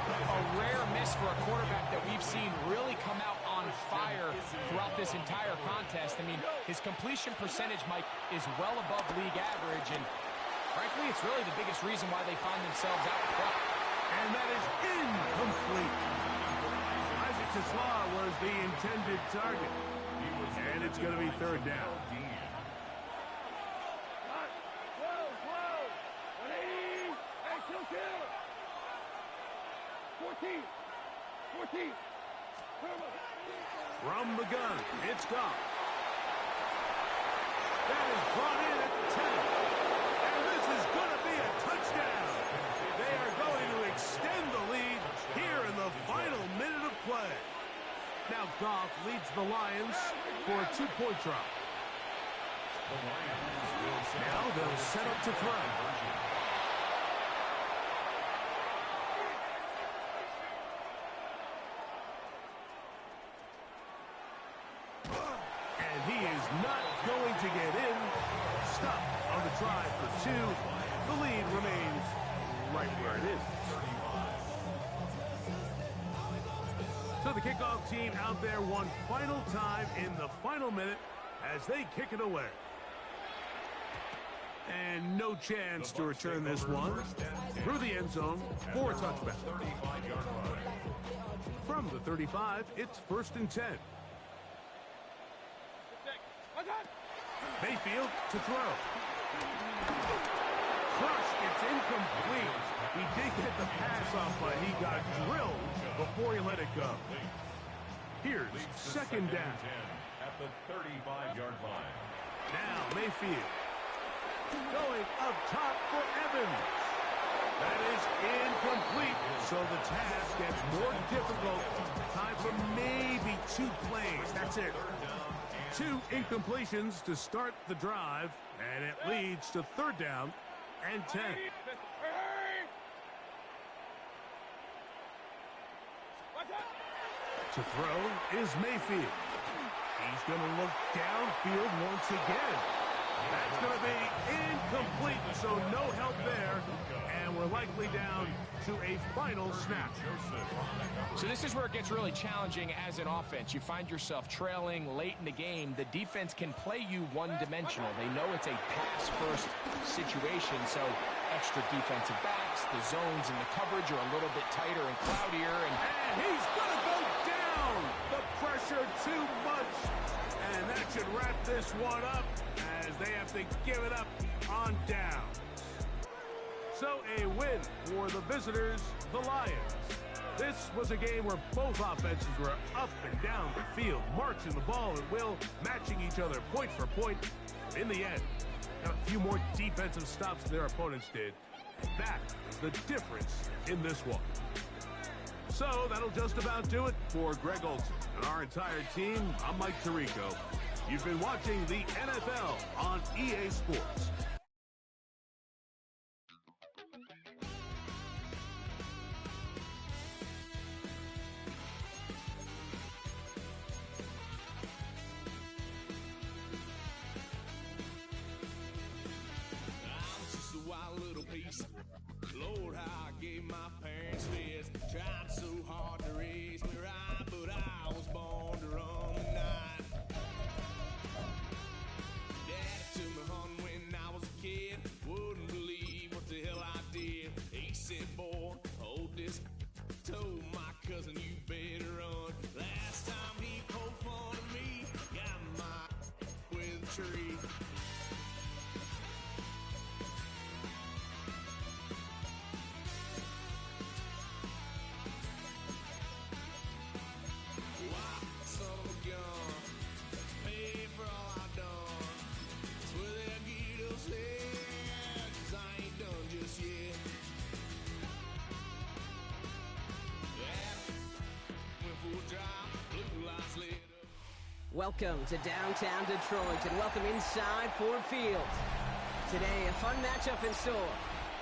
A rare miss for a quarterback that we've seen really come out on fire throughout this entire contest. I mean, his completion percentage, Mike, is well above league average, and frankly, it's really the biggest reason why they find themselves out front. And that is incomplete. Isaac Tesla was the intended target. And it's going to be third down. 14. From the gun, it's Goff. That is brought in at 10. And this is going to be a touchdown. They are going to extend the lead here in the final minute of play. Now Goff leads the Lions for a 2-point drop. Now they'll set up to throw. not going to get in. Stop on the try for 2. The lead remains right where it is. So the kickoff team out there one final time in the final minute as they kick it away. And no chance to return this one through the end zone for a touchback. From the 35, it's 1st and 10. Mayfield to throw. Crushed, it's incomplete. He did get the pass off, but he got drilled before he let it go. Here's 2nd down. At the 35-yard line. Now Mayfield going up top for Evans. That is incomplete, so the task gets more difficult. Time for maybe 2 plays. That's it. 2 incompletions to start the drive, and it leads to 3rd down and 10. To throw is Mayfield. He's going to look downfield once again. That's going to be incomplete, so no help there. And we're likely down to a final snap. So this is where it gets really challenging as an offense. You find yourself trailing late in the game. The defense can play you one-dimensional. They know it's a pass-first situation, so extra defensive backs, the zones and the coverage are a little bit tighter and cloudier. And he's going to go down. The pressure too much. And that should wrap this one up as they have to give it up on down. So a win for the visitors, the Lions. This was a game where both offenses were up and down the field, marching the ball at will, matching each other point for point. In the end, got a few more defensive stops than their opponents did. That is the difference in this one. So that'll just about do it for Greg Olsen and our entire team. I'm Mike Tirico. You've been watching the NFL on EA Sports. Lord, how I gave my parents this. Tried so hard to raise me right, but I was born to run the night. Daddy took me home when I was a kid. Wouldn't believe what the hell I did. He said, boy, hold this. Told my cousin, you better run. Last time he poked fun of me, got my with a tree. Welcome to downtown Detroit and welcome inside Ford Field. Today, a fun matchup in store.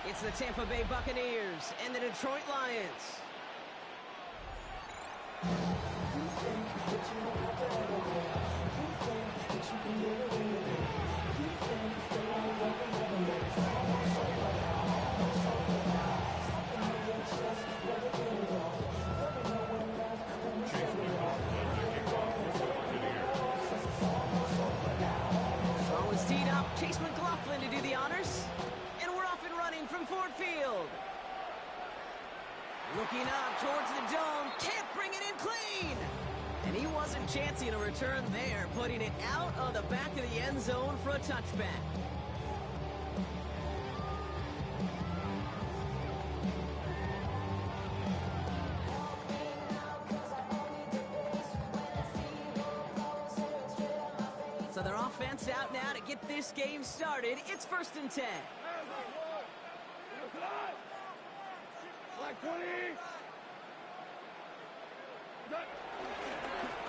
It's the Tampa Bay Buccaneers and the Detroit Lions. Chase McLaughlin to do the honors. And we're off and running from Ford Field. Looking up towards the dome. Can't bring it in clean. And he wasn't chancing a return there, putting it out of the back of the end zone for a touchback. So their offense out now to get this game started. It's 1st and 10.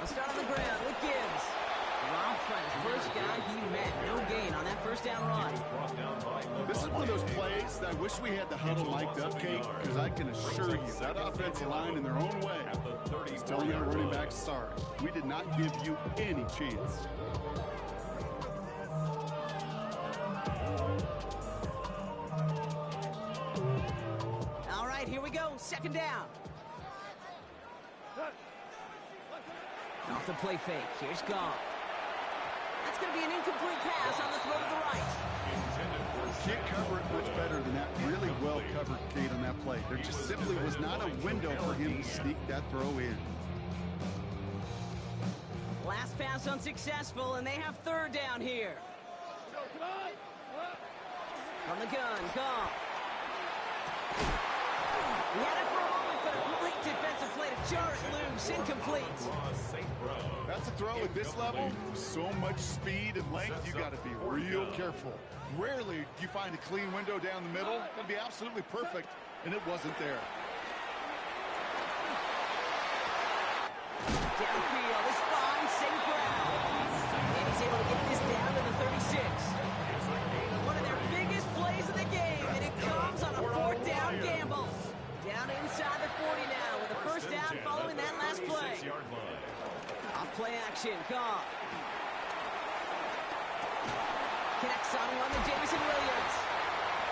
I'll start on the ground with Gibbs. Dropped by the first guy he met. No gain on that first down run. This is one of those plays that I wish we had the huddle mic'd up, Kate, because I can assure you that offensive line in their own way is telling our running backs, sorry, we did not give you any chance. second down. Off the play fake. Here's Goff. That's going to be an incomplete pass on the throw to the right. Can't cover it much better than that. Really well covered, Kate, on that play. There just simply was not a window for him to sneak that throw in. Last pass unsuccessful, and they have third down here. From the gun, Goff. He had it for a moment, but a great defensive play to jar it loose. Incomplete. That's a throw at this level. So much speed and length, you got to be real careful. Rarely do you find a clean window down the middle. It's going to be absolutely perfect, and it wasn't there. Downfield, this finds St. Brown. And he's able to get this down to the 36. One of their biggest plays of the game, and it comes on a fourth down gamble. Down inside the 40 now with a first down following that last play. Off play action, Goff. Connects on one to Jameson Williams.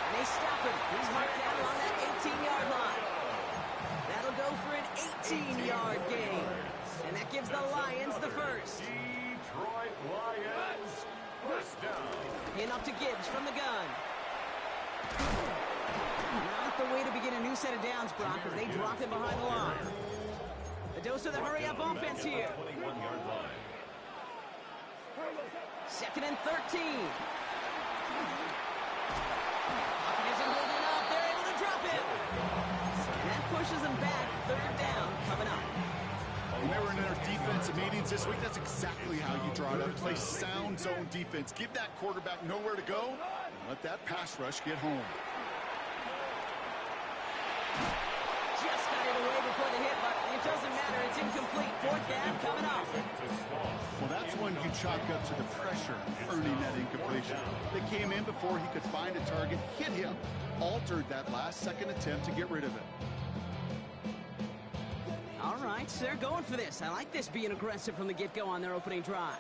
And they stop him. He's marked down along that 18-yard line. That'll go for an 18-yard gain. And that gives the Lions the first. Detroit Lions, first down. In up to Gibbs from the gun. Not the way to begin a new set of downs, Brock, as they drop him behind the line. A dose of the hurry-up offense here. 21-yard line. Second and 13. Hawkins isn't holding up. They're able to drop him. And that pushes them back. Third down coming up. When they were in their defensive meetings this week, that's exactly how you draw it up. Play sound zone defense. Give that quarterback nowhere to go, and let that pass rush get home. Just got it away before the hit, but it doesn't matter. It's incomplete. Fourth down coming up. Well, that's when you chalk up to the pressure earning that incompletion. They came in before he could find a target, hit him, altered that last-second attempt to get rid of it. All right, so they're going for this. I like this being aggressive from the get-go on their opening drive.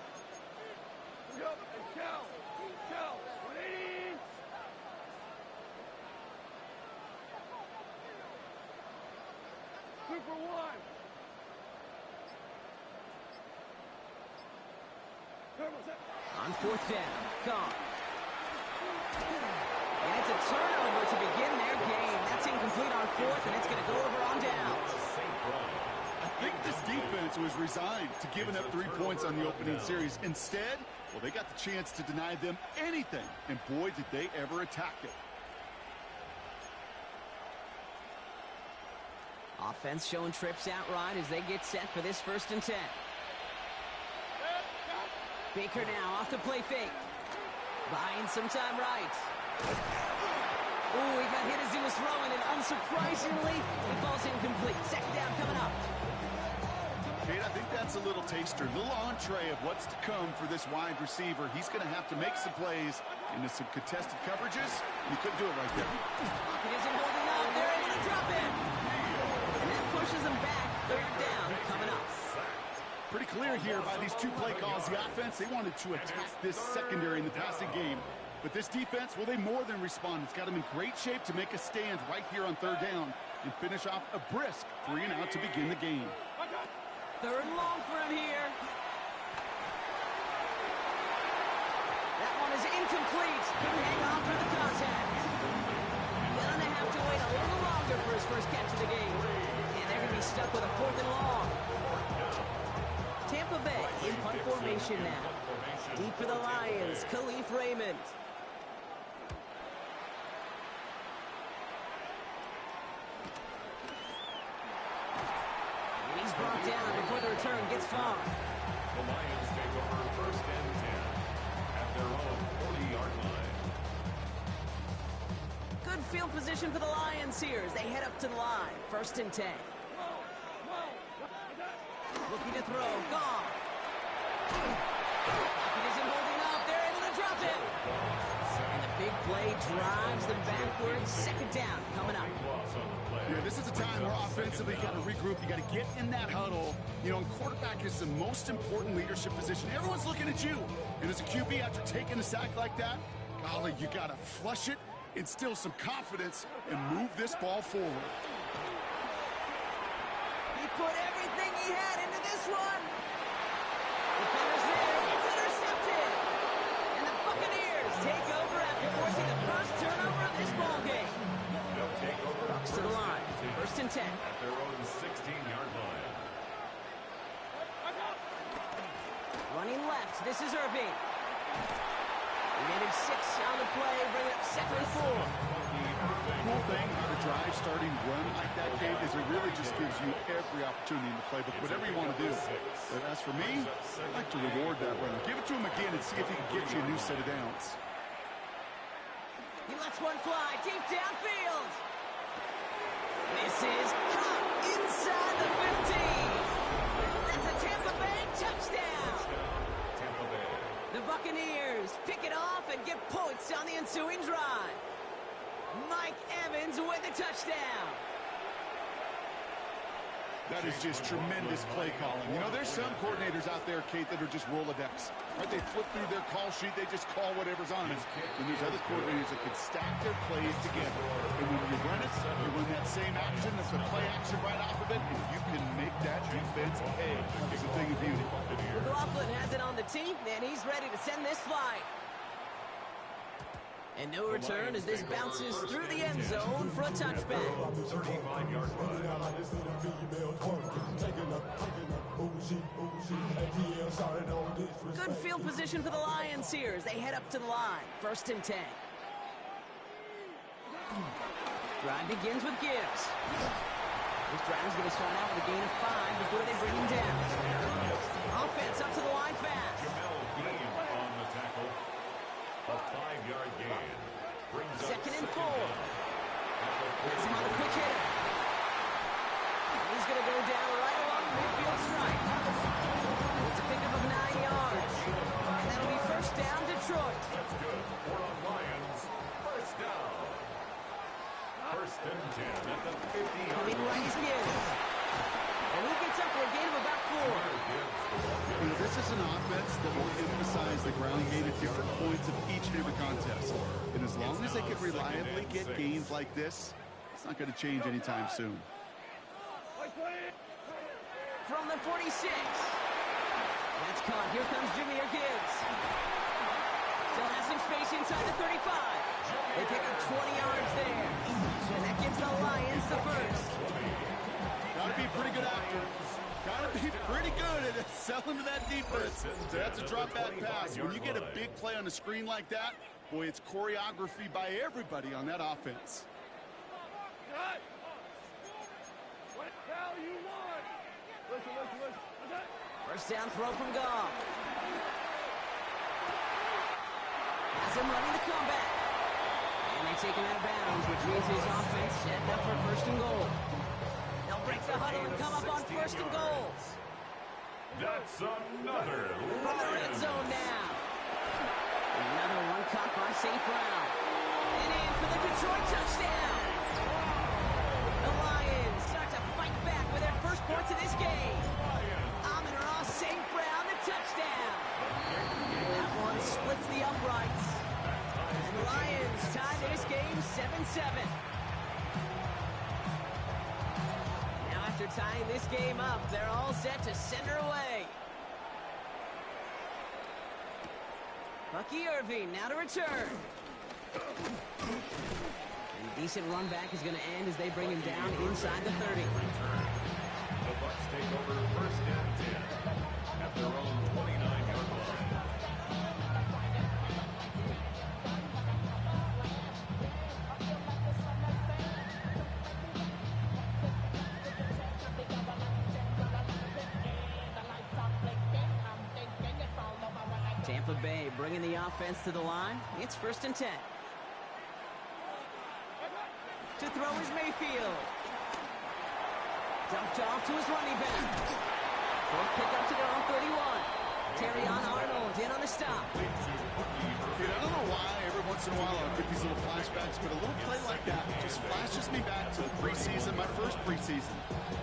Super one. On fourth down, Goff. And it's a turnover to begin their game. That's incomplete on fourth, and it's going to go over on downs. I think this defense was resigned to giving up 3 points on the opening series. Instead, well, they got the chance to deny them anything, and boy, did they ever attack it. Offense showing trips out right as they get set for this 1st and 10. Baker now off the play fake. Buying some time right. Ooh, he got hit as he was throwing, and unsurprisingly, he falls incomplete. Second down coming up. Kate, I think that's a little taster, a little entree of what's to come for this wide receiver. He's going to have to make some plays into some contested coverages. He couldn't do it right there. Pocket isn't holding up. They're able to drop him. And that pushes him back. Third down coming up. Pretty clear here by these 2 play calls. The offense, they wanted to attack this secondary in the passing game. But this defense, well, they more than respond. It's got them in great shape to make a stand right here on third down and finish off a brisk 3 and out to begin the game. Third and long for him here. That one is incomplete. Couldn't hang on through the contact. Gonna have to wait a little longer for his first catch of the game. And they're gonna be stuck with a 4th and long. Tampa Bay in punt formation now. Deep for the Lions, Khalif Raymond. And he's brought down before the return gets far. The Lions take over 1st and 10 at their own 40-yard line. Good field position for the Lions here as they head up to the line. 1st and 10. Looking to throw. Goff. Pocket isn't holding up. They're able to drop it. And the big play drives them backwards. Second down coming up. Yeah, this is a time where offensively you got to regroup. You got to get in that huddle. You know, and quarterback is the most important leadership position. Everyone's looking at you. And as a QB, after taking a sack like that, golly, you got to flush it, instill some confidence, and move this ball forward. put everything he had into this one. Defenders there. It's intercepted. And the Buccaneers take over after forcing the first turnover of this ballgame. Bucks to the line. 1st and 10. At their own 16-yard line. Running left. This is Irving. He needed 6 on the play, bring it up 2nd and 4. The cool thing about a drive starting run like that, Dave, is it really just gives you every opportunity in the playbook, whatever you want to do. But as for me, I'd like to reward that run. Give it to him again and see if he can get you a new set of downs. He lets one fly deep downfield. This is caught inside the 15. That's a Tampa Bay touchdown. Tampa Bay. The Buccaneers pick it off and get points on the ensuing drive. Mike Evans with the touchdown. That is just tremendous play calling. You know, there's some coordinators out there, Kate, that are just Rolodex. Right? They flip through their call sheet. They just call whatever's on it. And there's other coordinators that can stack their plays together. And when you run it, you run that same action. There's the play action right off of it. And you can make that defense pay. It's a thing of beauty. McLaughlin has it on the team, and he's ready to send this flight. And no return as this bounces through the end zone for a touchback. 35-yard run. Good field position for the Lions here as they head up to the line. 1st and 10. Drive begins with Gibbs. This drive is going to start out with a gain of 5 before they bring him down. Offense up to the line fast. On the tackle. A 5-yard gain. 2nd and 4. That's him on a quick hitter. He's going to go down right along the midfield stripe. It's a pickup of 9 yards. And that'll be 1st down, Detroit. That's good. For the Lions. 1st down. 1st and 10 at the 50-yard line. Coming right is Gibbs. And he gets up for a gain of about 4. You know, this is an offense that will emphasize the ground game at different points of each and every contest. And as long as they can reliably get gains like this, it's not going to change anytime soon. From the 46. That's caught. Here comes Jahmyr Gibbs. Still has some space inside the 35. They pick up 20 yards there. And that gives the Lions the 1st. Got to be pretty good actor. Got to be pretty good at selling to that defense. So that's a drop back pass. When you get a big play on the screen like that, boy, it's choreography by everybody on that offense. What the hell you want? Listen. 1st down throw from Goff. Has him running the comeback. And they take him out of bounds, which means his offense setting up for 1st and goal. They'll break the huddle and come up on 1st and goal. That's another From the red zone now. Another one caught by St. Brown. And in for the Detroit touchdown. The Lions start to fight back with their 1st points of this game. Amon-Ra St. Brown, the touchdown. That one splits the uprights. And the Lions tie this game 7-7. Now after tying this game up, they're all set to send her away. Bucky Irving now to return. A decent run back is going to end as they bring him down inside the 30. The Bucks take over 1st and 10 at their own 29-yard line. Tampa Bay bringing the offense to the line. It's 1st and 10. To throw is Mayfield. Dumped off to his running back. Short pick up to their own 31. Terrion Arnold in on the stop. Dude, I don't know why every once in a while I'll get these little flashbacks, but a little play like that just flashes me back to the preseason, my 1st preseason.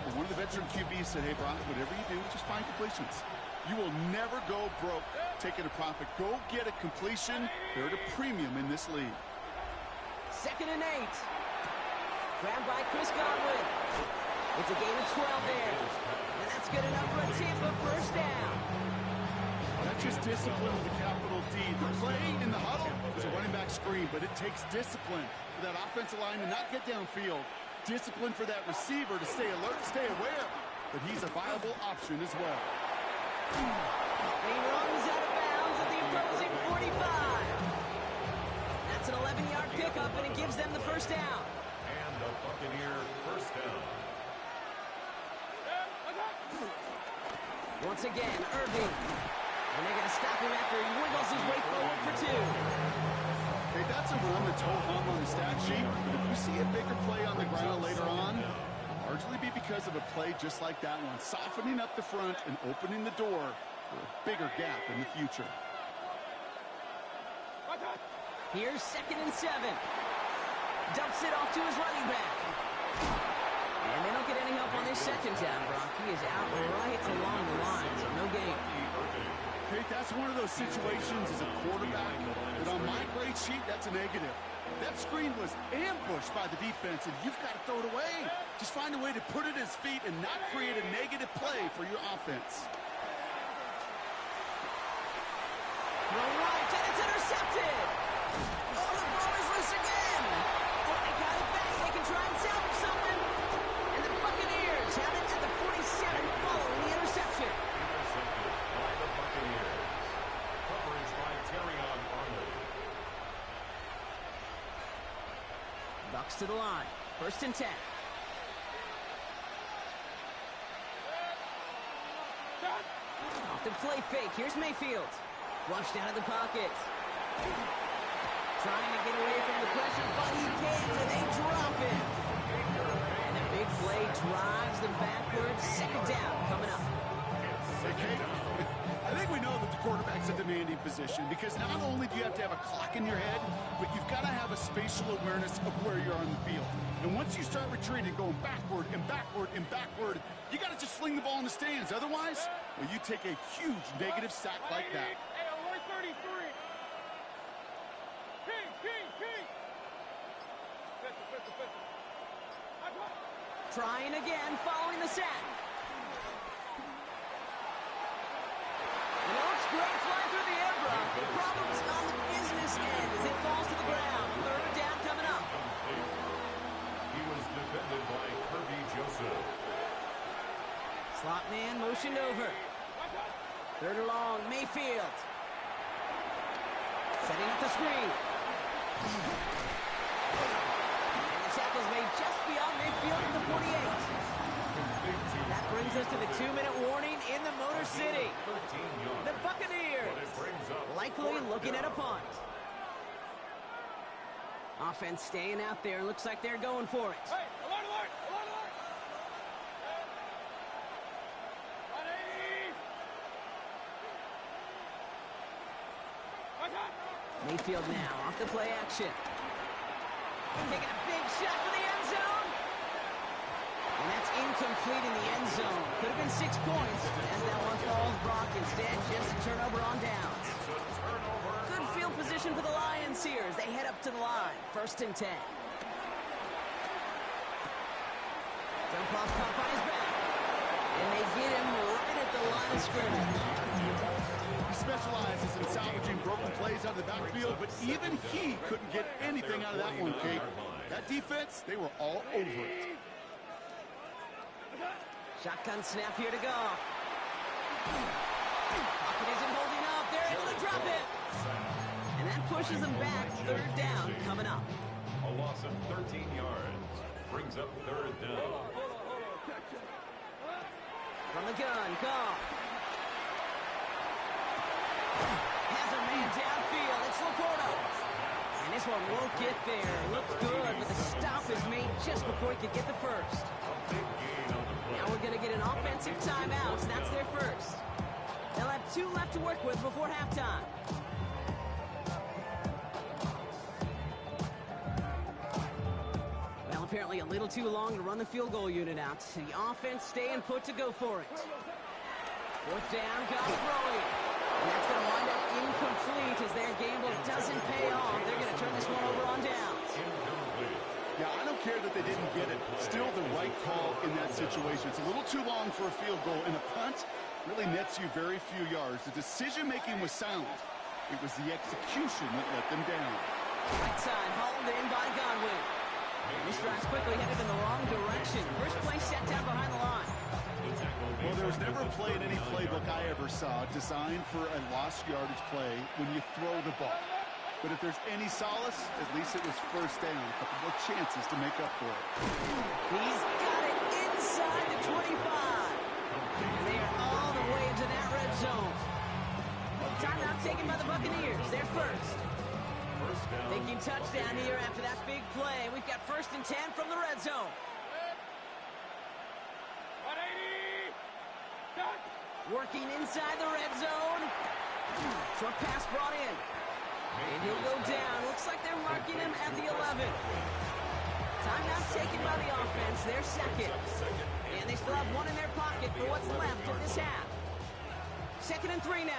And one of the veteran QBs said, hey, Brock, whatever you do, just find completions. You will never go broke taking a profit. Go get a completion. They're at a premium in this league. 2nd and 8. Grabbed by Chris Godwin. It's a gain of 12 there. And that's good enough for a Tampa first down. That's just discipline with a capital D. The play in the huddle is a running back screen, but it takes discipline for that offensive line to not get downfield. Discipline for that receiver to stay alert, stay aware. But he's a viable option as well. He runs out of bounds at the opposing 45. That's an 11-yard pickup, and it gives them the first down. And the Buccaneer first down. Once again, Irving. And they're going to stop him after he wiggles his way forward for 2. Okay, that's a run that's ho-hum on the stat sheet. But if you see a bigger play on the ground later on, it'll largely be because of a play just like that one, softening up the front and opening the door for a bigger gap in the future. Here's 2nd and 7. Dumps it off to his running back. And they don't get any help on this second down, Brock. He is out right along the line, so no gain. Okay, that's one of those situations as a quarterback that on my grade sheet, that's a negative. That screen was ambushed by the defense, and you've got to throw it away. Just find a way to put it at his feet and not create a negative play for your offense. Throw right, and it's intercepted. Oh, the ball is loose again. Oh, they got it back. They can try and salvage something. And the Buccaneers have it at the 47 following the interception. Intercepted by the Buccaneers. Coverage by Terrion Arnold. Bucks to the line. 1st and 10. Off the play fake. Here's Mayfield. Flushed out of the pocket. Trying to get away from the pressure, but he can't, and they drop it. And a big play drives them backwards. 2nd down coming up. Okay. I think we know that the quarterback's a demanding position because not only do you have to have a clock in your head, but you've got to have a spatial awareness of where you are on the field. And once you start retreating, going backward and backward and backward, you got to just fling the ball in the stands. Otherwise, well, you take a huge negative sack like that. Trying again, following the sack. And it looks great flying through the air, Brock. The problem is on the business end as it falls to the ground. 3rd down coming up. He was defended by Kirby Joseph. Slot man motioned over. 3rd and long, Mayfield. Setting up the screen. And the tackle's made just beyond Mayfield at the 48. That brings us to the 2-minute warning in the Motor City. The Buccaneers likely looking at a punt. Offense staying out there. Looks like they're going for it. Mayfield now off the play action. Taking a big shot for the end zone. And that's incomplete in the end zone. Could have been 6 points, but as that one falls, Brock, instead just a turnover on downs. Good field position for the Lions here as they head up to the line. 1st and 10. Dump off caught by his back. And they get him right at the line of scrimmage. He specializes in salvaging broken plays out of the backfield, but even he couldn't get anything out of that one, Kate. That defense, they were all over it. Shotgun snap here to go. Pocket isn't holding up. They're able to drop it. And that pushes them back. 3rd down coming up. A loss of 13 yards. Brings up 3rd down. From the gun, Goff. Has a man downfield. It's Laporta. And this one won't get there. Looked good, but the stop is made just before he could get the first. Now we're going to get an offensive timeout. That's their first. They'll have 2 left to work with before halftime. Well, apparently a little too long to run the field goal unit out. The offense staying put to go for it. 4th down, Goff throwing. And that's going to wind up incomplete as their gamble doesn't pay off. They're going to turn this one over on downs. Yeah, I don't care that they didn't get it. Still the right call in that situation. It's a little too long for a field goal, and a punt really nets you very few yards. The decision-making was sound. It was the execution that let them down. Right side, hauled in by Godwin. And this drive's quickly headed in the wrong direction. First play set down behind the line. Well, there was never a play in any playbook I ever saw designed for a lost yardage play when you throw the ball. But if there's any solace, at least it was first down. A couple more chances to make up for it. He's got it inside the 25. And they are all the way into that red zone. Timeout taken by the Buccaneers. They're first. Thinking touchdown here after that big play. We've got 1st and 10 from the red zone. Working inside the red zone. Short pass brought in. And he'll go down. Looks like they're marking him at the 11. Timeout taken by the offense. They're second. And they still have one in their pocket for what's left of this half. 2nd and 3 now.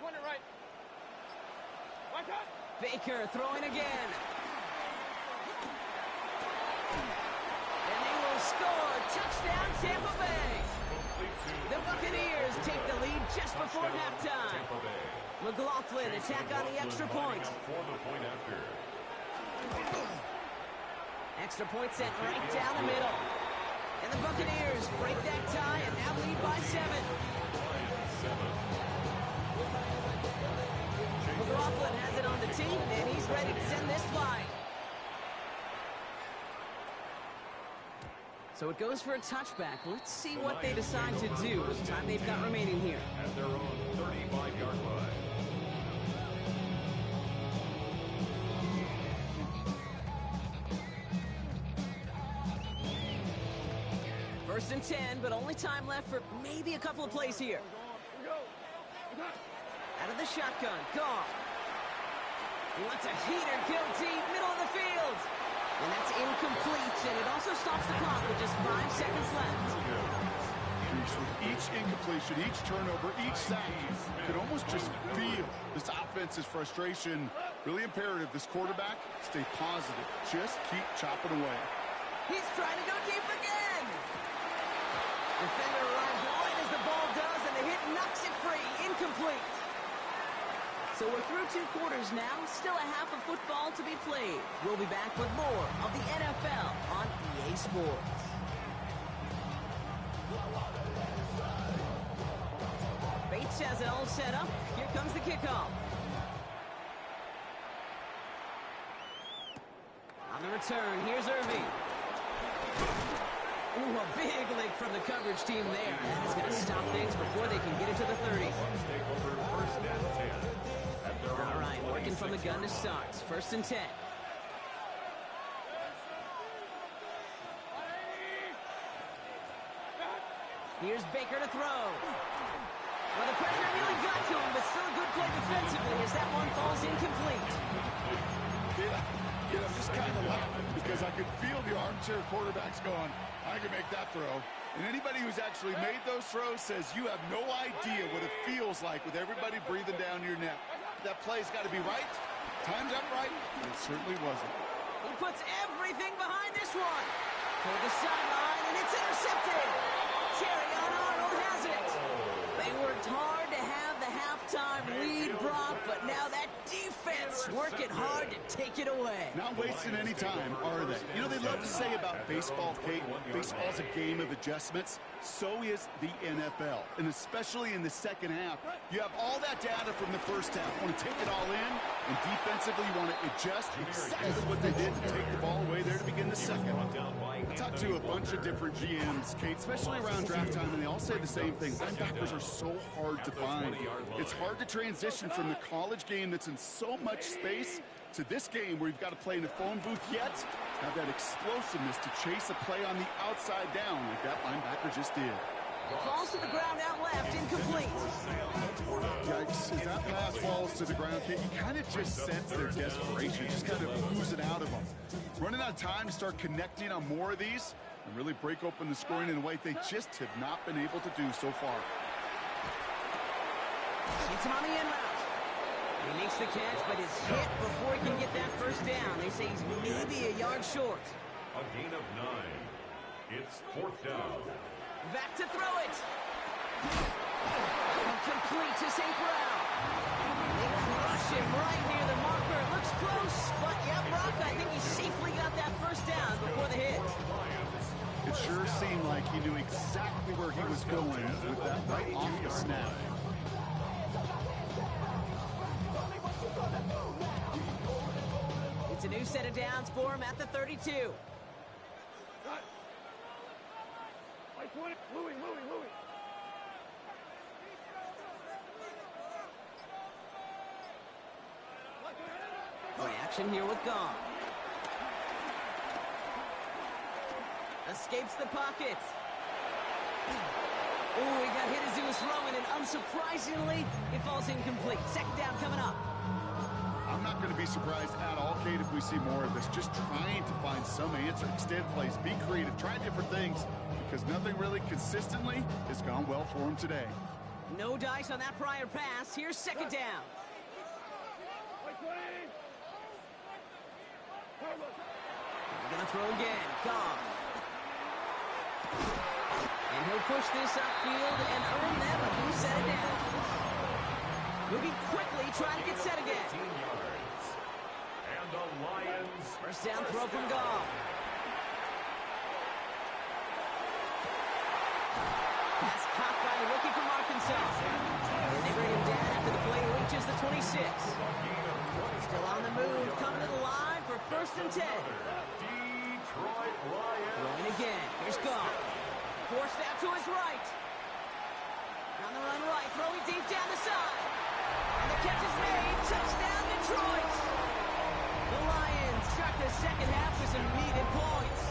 Point it right. Baker throwing again. And they will score. Touchdown, Tampa Bay. The Buccaneers take the lead just before halftime. McLaughlin attack on the extra point. Extra point sent right down the middle. And the Buccaneers break that tie and now lead by 7. McLaughlin has it on the team, and he's ready to send this flying. So it goes for a touchback. Let's see what they decide to do with the time they've got remaining here. At their own 35-yard line. First and 10, but only time left for maybe a couple of plays here. Out of the shotgun, Goff. He wants a heater, go deep, middle of the field. And that's incomplete, and it also stops the clock with just 5 seconds left. With each incompletion, each turnover, each sack, you can almost just feel this offense's frustration. Really imperative, this quarterback, stay positive. Just keep chopping away. He's trying to go deep again. Defender arrives right as the ball does, and the hit knocks it free. Incomplete. So we're through 2 quarters now. Still a half of football to be played. We'll be back with more of the NFL on EA Sports. Bates has it all set up. Here comes the kickoff. On the return, here's Irving. Ooh, a big lick from the coverage team there. That is going to stop things before they can get it to the 30. All right, working from the gun to start. 1st and 10. Here's Baker to throw. Well, the pressure really got to him, but still a good play defensively as that one falls incomplete. I'm just kind of laughing because I could feel the armchair quarterbacks going, I can make that throw. And anybody who's actually made those throws says you have no idea what it feels like with everybody breathing down your neck. That play's got to be right, timed up right, and it certainly wasn't. He puts everything behind this one. Toward the sideline, and it's intercepted. Terrion Arnold has it. They worked hard to have the halftime lead, Brock, but now that defense working hard to take it away. Not wasting any time, are they? You know, they love to say about baseball, Kate, baseball's a game of adjustments. So is the NFL, and especially in the second half. You have all that data from the first half. You want to take it all in, and defensively you want to adjust exactly what they did to take the ball away there to begin the second. I talked to a bunch of different GMs, Kate, especially around draft time, and they all say the same thing. Linebackers are so hard to find. It's hard to transition from the college game that's in so much space to this game where you've got to play in a phone booth yet have that explosiveness to chase a play on the outside down like that linebacker just did. Falls to the ground out left, incomplete. Yikes, as that pass falls to the ground, you kind of just sense their desperation, just kind of oozing out of them. Running out of time to start connecting on more of these and really break open the scoring in a way they just have not been able to do so far. Hits him on the end route. He makes the catch, but is hit before he can get that first down. They say he's maybe a yard short. A gain of 9. It's 4th down. Back to throw it. Complete to St. Brown. They crush him right near the marker. It looks close, but yeah, Brock, I think he safely got that first down before the hit. It sure seemed like he knew exactly where he was going with that right off the snap. It's a new set of downs for him at the 32. Louis. Reaction here with Goff. Escapes the pocket. Oh, he got hit as he was throwing, and unsurprisingly, it falls incomplete. Second down coming up. I'm not going to be surprised at all, Kate, if we see more of this. Just trying to find some answer, extend plays, be creative, try different things, because nothing really consistently has gone well for him today. No dice on that prior pass. Here's second down. They're going to throw again. Goff. And he'll push this upfield and earn them a new set of downs. Moving quickly, trying to get set again. And the Lions. First down throw from Goff. Pass caught by the rookie from Arkansas. And they bring him down after the play reaches the 26. Still on the move, coming to the line for 1st and 10. Detroit Lions. Throwing again. Here's Goff. Forced out to his right. On the run right, throwing deep down the side. And the catch is made. Touchdown, Detroit. The Lions start the second half with some needed points.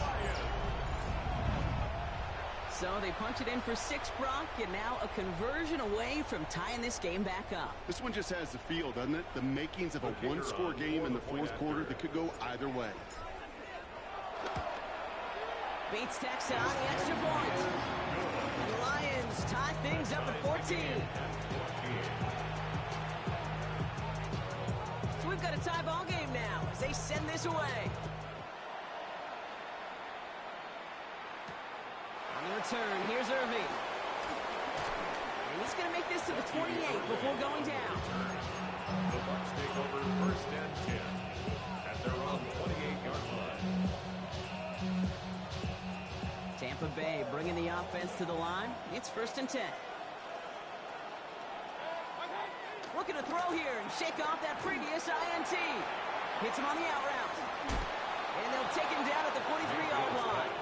So they punch it in for 6, Brock, and now a conversion away from tying this game back up. This one just has the feel, doesn't it? The makings of a one-score game in the 4th quarter that could go either way. Bates tacks on the extra point. And the Lions tie things up at 14. So we've got a tie ball game now as they send this away. On the return, here's Irving. And he's going to make this to the 28 before going down. The Bucs take over 1st and 10 at their own 28-yard line. Tampa Bay bringing the offense to the line. It's 1st and 10. Looking to throw here and shake off that previous INT. Hits him on the out route. And they'll take him down at the 43-yard line.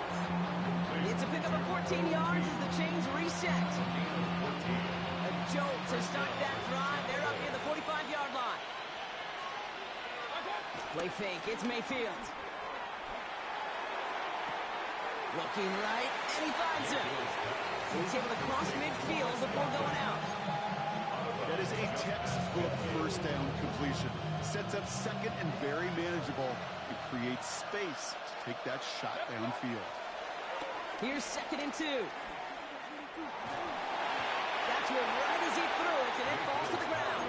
It's a pickup of 14 yards as the chains reset. A jolt to start that drive. They're up near the 45-yard line. Play fake. It's Mayfield. Looking right, and he finds him. He's able to cross midfield before going out. That is a textbook 1st down completion. Sets up 2nd and very manageable. It creates space to take that shot downfield. Here's 2nd and 2. Got to him right as he threw it, and it falls to the ground.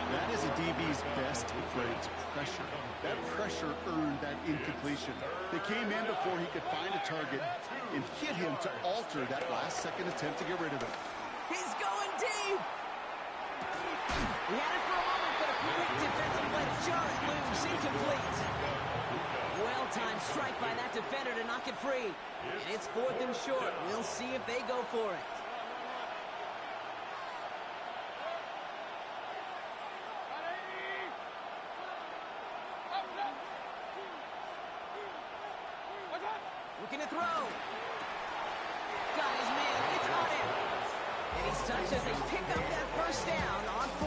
That is a DB's best phrase, pressure. That pressure earned that incompletion. They came in before he could find a target and hit him to alter that last-second attempt to get rid of it. He's going deep. He had it for a moment, but a quick defensive play to jar it loose, incomplete. Well-timed strike by that defender to knock it free. And it's 4th and short. We'll see if they go for it. Looking to throw. Got his man. It's on him. And he's touched as they pick up that first down on 4.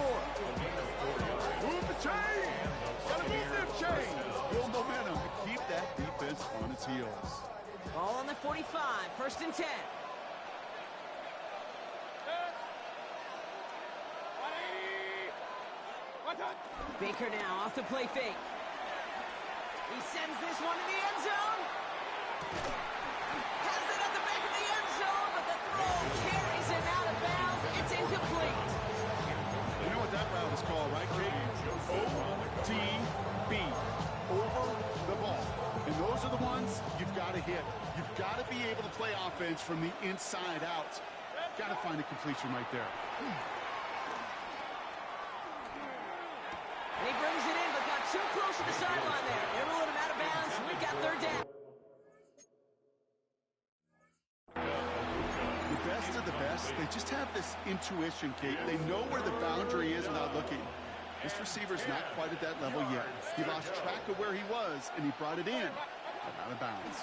Move the chain. Gotta move them chains. Build momentum to keep that defense on its heels. Ball on the 45. 1st and 10. Baker now off the play fake. He sends this one to the end zone. Has it at the back of the end zone, but the throw carries him out of bounds. It's incomplete. You know what that route is called, right, Kate? OTB. Over the ball. And those are the ones you've got to hit. You've got to be able to play offense from the inside out. Got to find a completion right there. And he brings it in, but got too close to the sideline there. They're rolling him out of bounds. We've got third down. The best of the best, they just have this intuition, Kate. They know where the boundary is without looking. This receiver's not quite at that level yet. He lost track of where he was, and he brought it in, but out of bounds.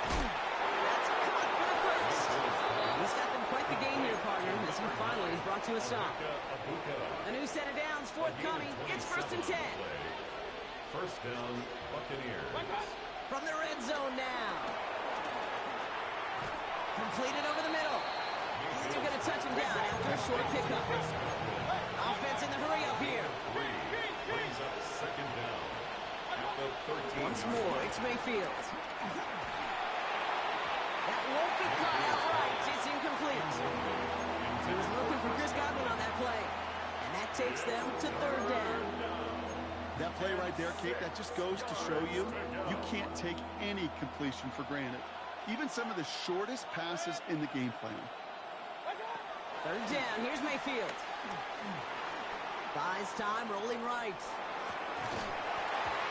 That's caught for the first. He's got them quite the game here, partner, as he finally is brought to a stop. A new set of downs forthcoming. It's 1st and 10. First down, Buccaneers. From the red zone now. Completed over the middle. Still going to touch him down after a short pickup. Offense in the hurry up here. Brings up second down at the 13. Once more, it's Mayfield. That won't be caught outright. It's incomplete. He was looking for Chris Godwin on that play. And that takes them to third down. That play right there, Kate, that just goes to show you can't take any completion for granted. Even some of the shortest passes in the game plan. Third down, here's Mayfield. Buys time, rolling right.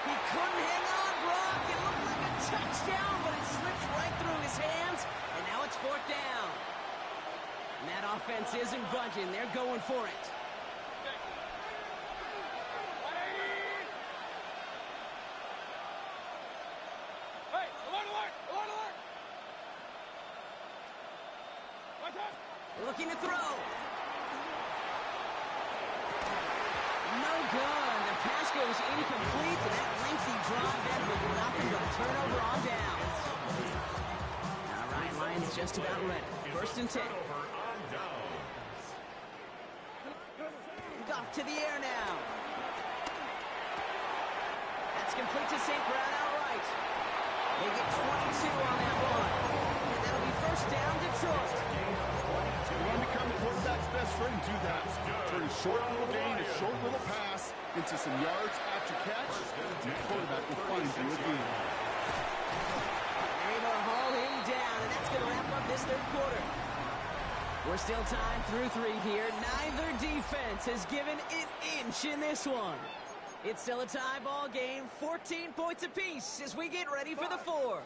He couldn't hang on, Brock. It looked like a touchdown, but it slips right through his hands, and now it's fourth down. And that offense isn't budging. They're going for it. Looking to throw. No good. The pass goes incomplete, and that lengthy drive ends with nothing but a turnover on downs. Now Ryan Lyons just about ready. 1st and 10. Goff to the air now. That's complete to St. Brown outright. They get 22 on that one. And that'll be first down, Detroit. You want to become the quarterback's best friend, do that. Turn a short little gain, a short little pass into some yards after catch, and the quarterback will find you again. They're able to haul him down, and that's going to wrap up this third quarter. We're still tied through 3 here. Neither defense has given an inch in this one. It's still a tie ball game, 14 points apiece as we get ready for the 4.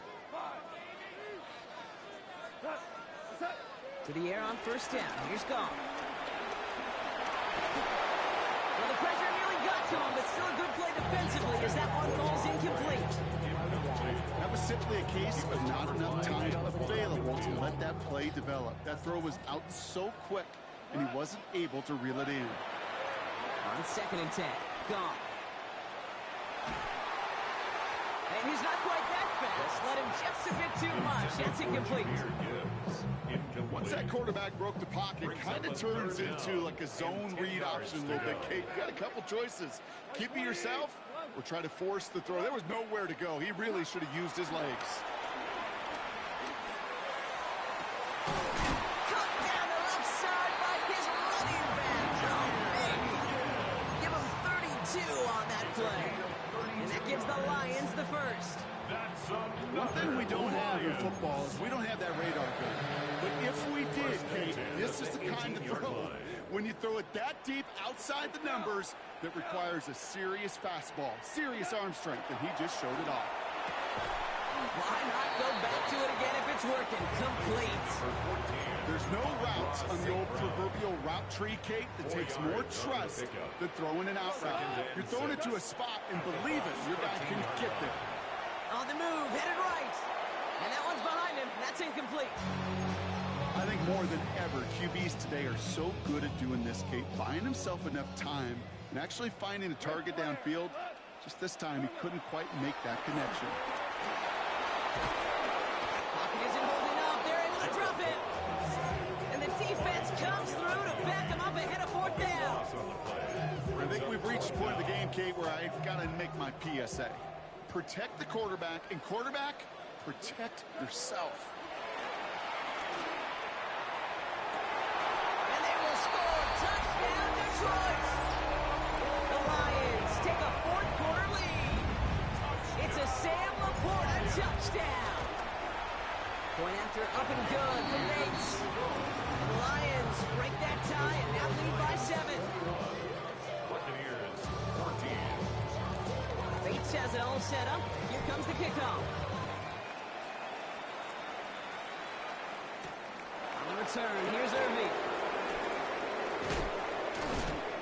To the air on first down. Here's Goff. Well, the pressure nearly got to him, but still a good play defensively as that one falls incomplete. That was simply a case of not enough time available to let that play develop. That throw was out so quick, and he wasn't able to reel it in. On 2nd and 10. Goff. And he's not quite that fast. Let him just a bit too much. That's incomplete. Once that quarterback broke the pocket, it kind of turns into like a zone read option a little bit, Kate. You got a couple choices. Keep it yourself or try to force the throw. There was nowhere to go. He really should have used his legs. Cut down the left side by his running back. Oh, baby. Give him 32 on that play. And that gives the Lions the first. One thing we don't have in football is we don't have that radar gun. But if we did, Kate, this is the kind of throw, when you throw it that deep outside the numbers, that requires a serious fastball, serious arm strength, and he just showed it off. Why not go back to it again if it's working? Complete. There's no routes on the old proverbial route tree, Kate, that takes more trust than throwing an out route. You're throwing it to a spot and believe it, your guy can get there. On the move, headed right. And that one's behind him. That's incomplete. I think more than ever, QBs today are so good at doing this, Kate, buying himself enough time and actually finding a target downfield. Just this time, he couldn't quite make that connection. Pocket isn't holding up. They're able to drop it. And the defense comes through to back him fourth down. I think we've reached the point of the game, Kate, where I've got to make my PSA. Protect the quarterback, and quarterback, protect yourself. And they will score. Touchdown, Detroit. The Lions take a fourth-quarter lead. It's a Sam Laporta touchdown. Point after up and good for Bates. And the Lions break that tie and now lead by 7. Buccaneers 14. Bates has it all set up. Here comes the kickoff. On the return, here's Irving.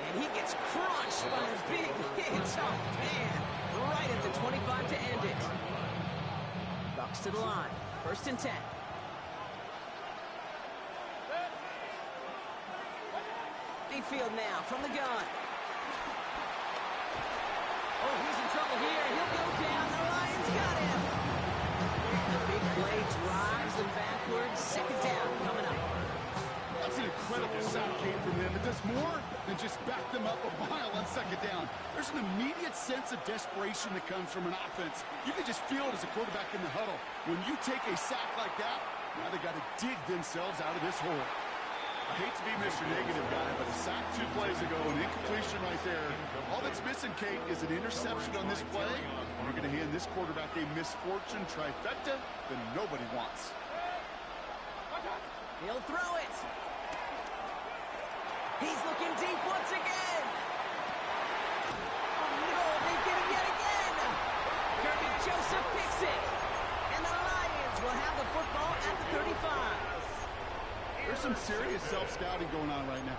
And he gets crushed by a big hit. Oh, man. Right at the 25 to end it. Bucks to the line. 1st and 10. Mayfield now from the gun. Oh, he's in trouble here. He'll go down. The Lions got him. The big play drives them backwards. 2nd down coming up. That's an incredible sack game from him. It does more than just back them up a mile on 2nd down. There's an immediate sense of desperation that comes from an offense. You can just feel it as a quarterback in the huddle. When you take a sack like that, now they got to dig themselves out of this hole. I hate to be Mr. Negative guy, but a sack 2 plays ago, an incompletion right there. All that's missing, Kate, is an interception on this play. You're going to hand this quarterback a misfortune trifecta that nobody wants. He'll throw it. He's looking deep once again. Oh, no, they get him yet again. Kirby Joseph picks it. And the Lions will have the football at the 35. There's some serious self-scouting going on right now.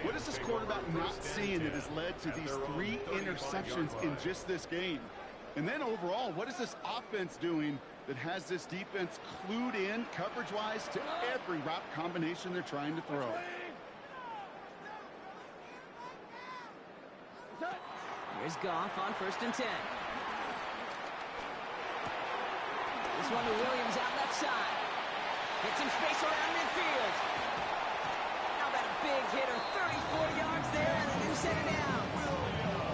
What is this quarterback not seeing that has led to these 3 interceptions in just this game? And then overall, what is this offense doing that has this defense clued in coverage-wise to every route combination they're trying to throw? Here's Goff on 1st and 10. This one to Williams out left side. Get some space around midfield. How about a big hitter? 34 yards there and a new set down.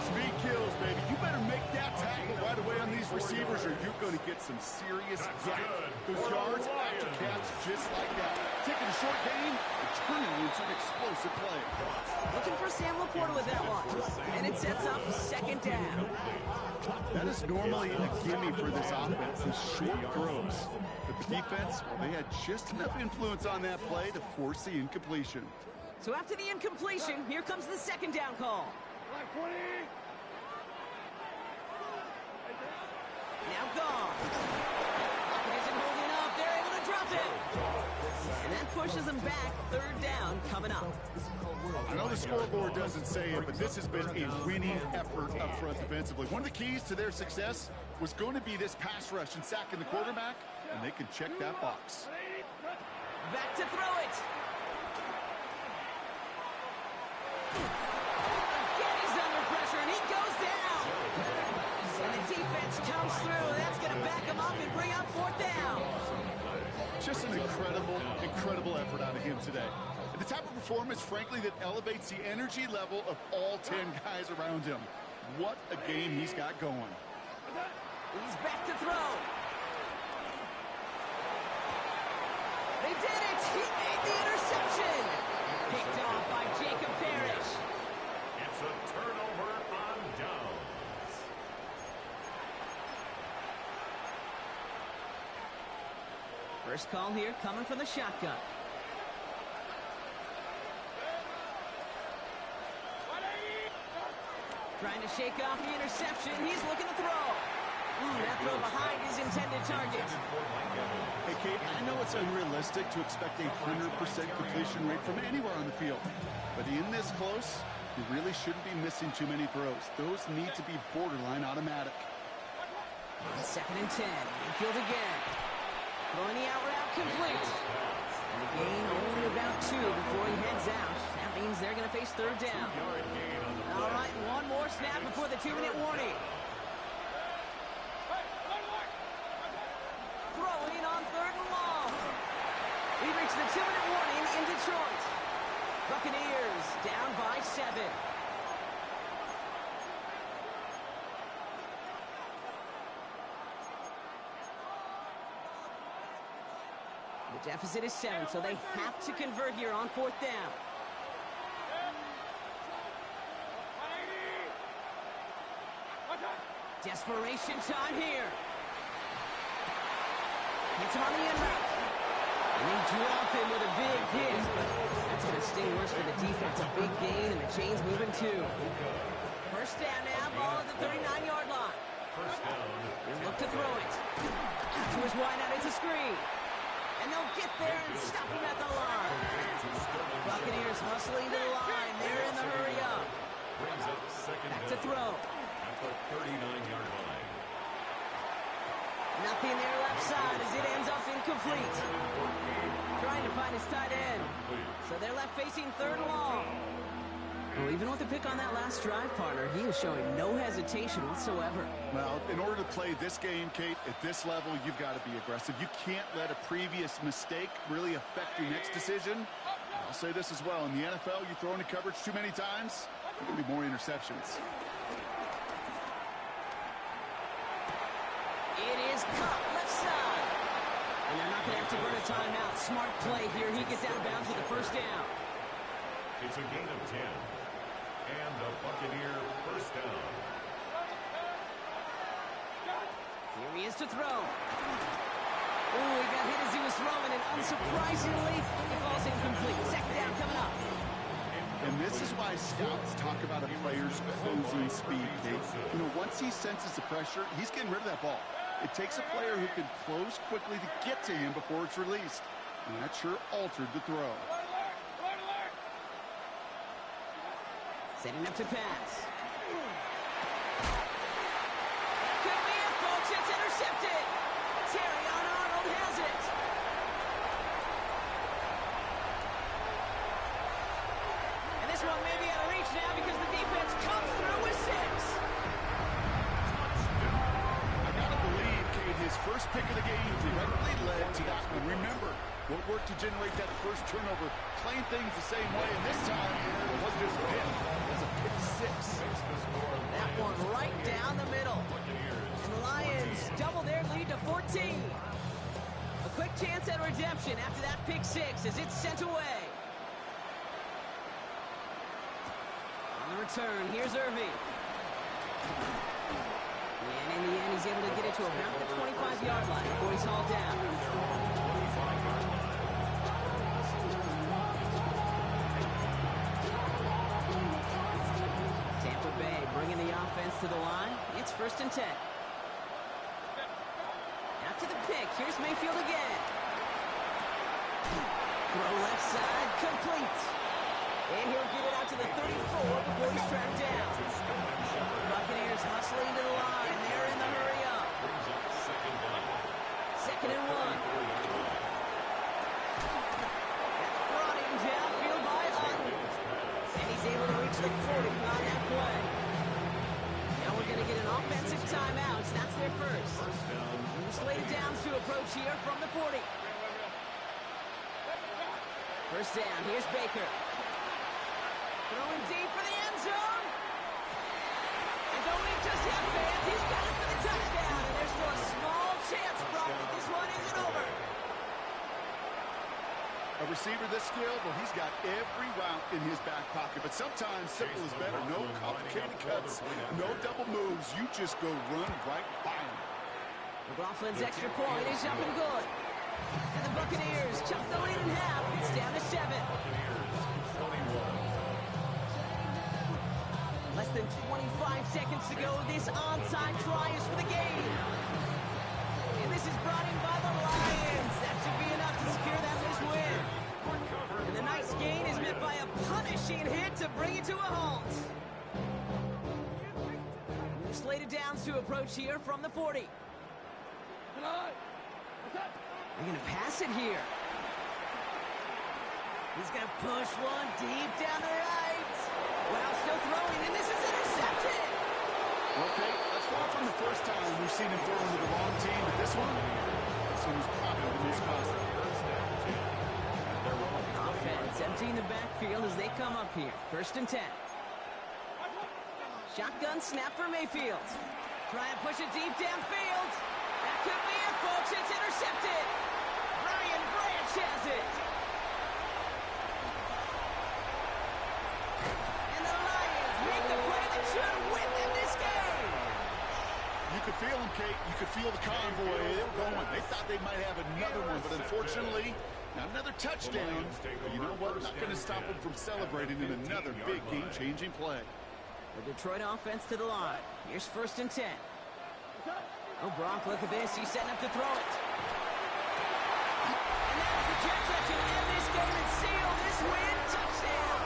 Speed kills, baby. You better make that tackle right away on these receivers or you're going to get some serious yak. Those yards after catch just like that. Taking a short gain and turning it into an explosive play. Looking for Sam Laporta with that one. And it sets up 2nd down. That is normally a gimme for this offense, these short throws. But the defense, well, they had just enough influence on that play to force the incompletion. So after the incompletion, here comes the 2nd down call. Now gone. Lockett isn't holding up. They're able to drop it. And that pushes them back. 3rd down coming up. I know the scoreboard doesn't say it, but this has been a winning effort up front defensively. One of the keys to their success was going to be this pass rush and sacking the quarterback, and they can check that box. Back to throw it. Again, he's under pressure, and he goes down. And the defense comes through. That's going to back him up and bring up 4th down. Just an incredible effort out of him today. And the type of performance, frankly, that elevates the energy level of all 10 guys around him. What a game he's got going. He's back to throw. They did it. He made the interception. Picked off by Jacob Parrish. It's a turnover on downs. First call here coming from the shotgun. Trying to shake off the interception. He's looking to throw. That throw behind his intended target. Hey, Kate, I know it's unrealistic to expect a 100% completion rate from anywhere on the field. But in this close, you really shouldn't be missing too many throws. Those need to be borderline automatic. 2nd and 10. Mayfield again. Throwing the out route complete. And the gain only about 2 before he heads out. That means they're going to face 3rd down. All right, one more snap before the 2-minute warning. Throwing on 3rd and long. We reach the 2-minute warning in Detroit. Buccaneers down by 7. The deficit is 7, so they have to convert here on 4th down. Desperation time here. Hits him on the end route. And they drop him with a big hit. That's going to sting worse for the defense. A big gain, and the chain's moving too. First down now, ball at the 39-yard line. They look to throw it. To his wideout, it's a screen. And they'll get there and stop him at the line. Buccaneers hustling to the line. They're in the hurry up. Back to throw. At the 39-yard line. Nothing there left side as it ends up incomplete. Trying to find his tight end. So they're left facing 3rd and long. Well, even with the pick on that last drive, partner, he was showing no hesitation whatsoever. Well, in order to play this game, Kate, at this level, you've got to be aggressive. You can't let a previous mistake really affect your next decision. I'll say this as well. In the NFL, you throw into coverage too many times, there can be more interceptions. It is cut left side. And they're not going to have to burn a timeout. Smart play here. He gets out of bounds with the first down. It's a gain of 10. And the Buccaneer first down. Here he is to throw. Ooh, he got hit as he was throwing, and unsurprisingly, it falls incomplete. Second down coming up. And this is why scouts talk about a player's closing speed, Kate. You know, once he senses the pressure, he's getting rid of that ball. It takes a player who can close quickly to get to him before it's released. And that sure altered the throw. Setting up to pass. Could be it, folks. It's intercepted. Terrion Arnold has it. And this one may be out of reach now because the defense comes through with 6. I gotta believe, Kate, his first pick of the game directly led to that one. Remember, what worked to generate that first turnover, playing things the same way, and this time it wasn't just a pick, it was a pick 6. That one right down the middle. And the Lions double their lead to 14. A quick chance at redemption after that pick 6 as it's sent away. On the return, here's Irving. And in the end, he's able to get it to about the 25-yard line before he's hauled down. Tampa Bay bringing the offense to the line. It's 1st and 10. After the pick, here's Mayfield again. Throw left side, complete. And he'll get it out to the 34 before he's tracked down. Buccaneers hustling to the line. They're in the hurry up. Second and 1. That's brought in downfield by Utton. And he's able to reach the 40 on that play. Now we're going to get an offensive timeout. That's their first. New slated downs to approach here from the 40. First down. Here's Baker. Throwing deep for the end zone. And don't leave just yet, fans. He's got it for the touchdown. And there's still a small chance, Brock, that this one isn't over. A receiver this skilled, well, he's got every route in his back pocket. But sometimes simple is better. No complicated cuts, no double moves. You just go run right by him. McLaughlin's extra point is up and good. And the Buccaneers chop the lead in half. It's down to 7. Less than 25 seconds to go. This onside try is for the game. And this is brought in by the Lions. That should be enough to secure that first win. And the nice gain is met by a punishing hit to bring it to a halt. New slated downs to approach here from the 40. They're going to pass it here. He's going to push one deep down the right. Well, still throwing, and this is intercepted. Okay, that's far from the first time we've seen him throw into the wrong team, but this one was probably the most costly. Offense at emptying the backfield as they come up here. 1st and 10. Shotgun snap for Mayfield. Try and push it deep downfield. That could be it, folks. It's intercepted. Brian Branch has it. And the Lions make the play that should win them this game. You could feel them, Kate. You could feel the convoy. They were going. They thought they might have another one, but unfortunately, not another touchdown. But you know what? Not going to stop them from celebrating in another big game-changing play. The Detroit offense to the line. Here's 1st and 10. Oh, Brock, look at this. He's setting up to throw it. And that is the catch that can end this game and seal this win. Touchdown!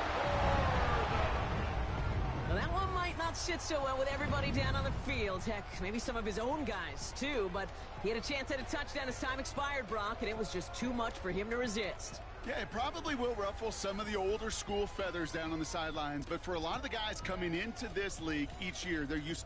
Well, that one might not sit so well with everybody down on the field. Heck, maybe some of his own guys, too. But he had a chance at a touchdown as time expired, Brock, and it was just too much for him to resist. Yeah, it probably will ruffle some of the older school feathers down on the sidelines, but for a lot of the guys coming into this league each year, they're used to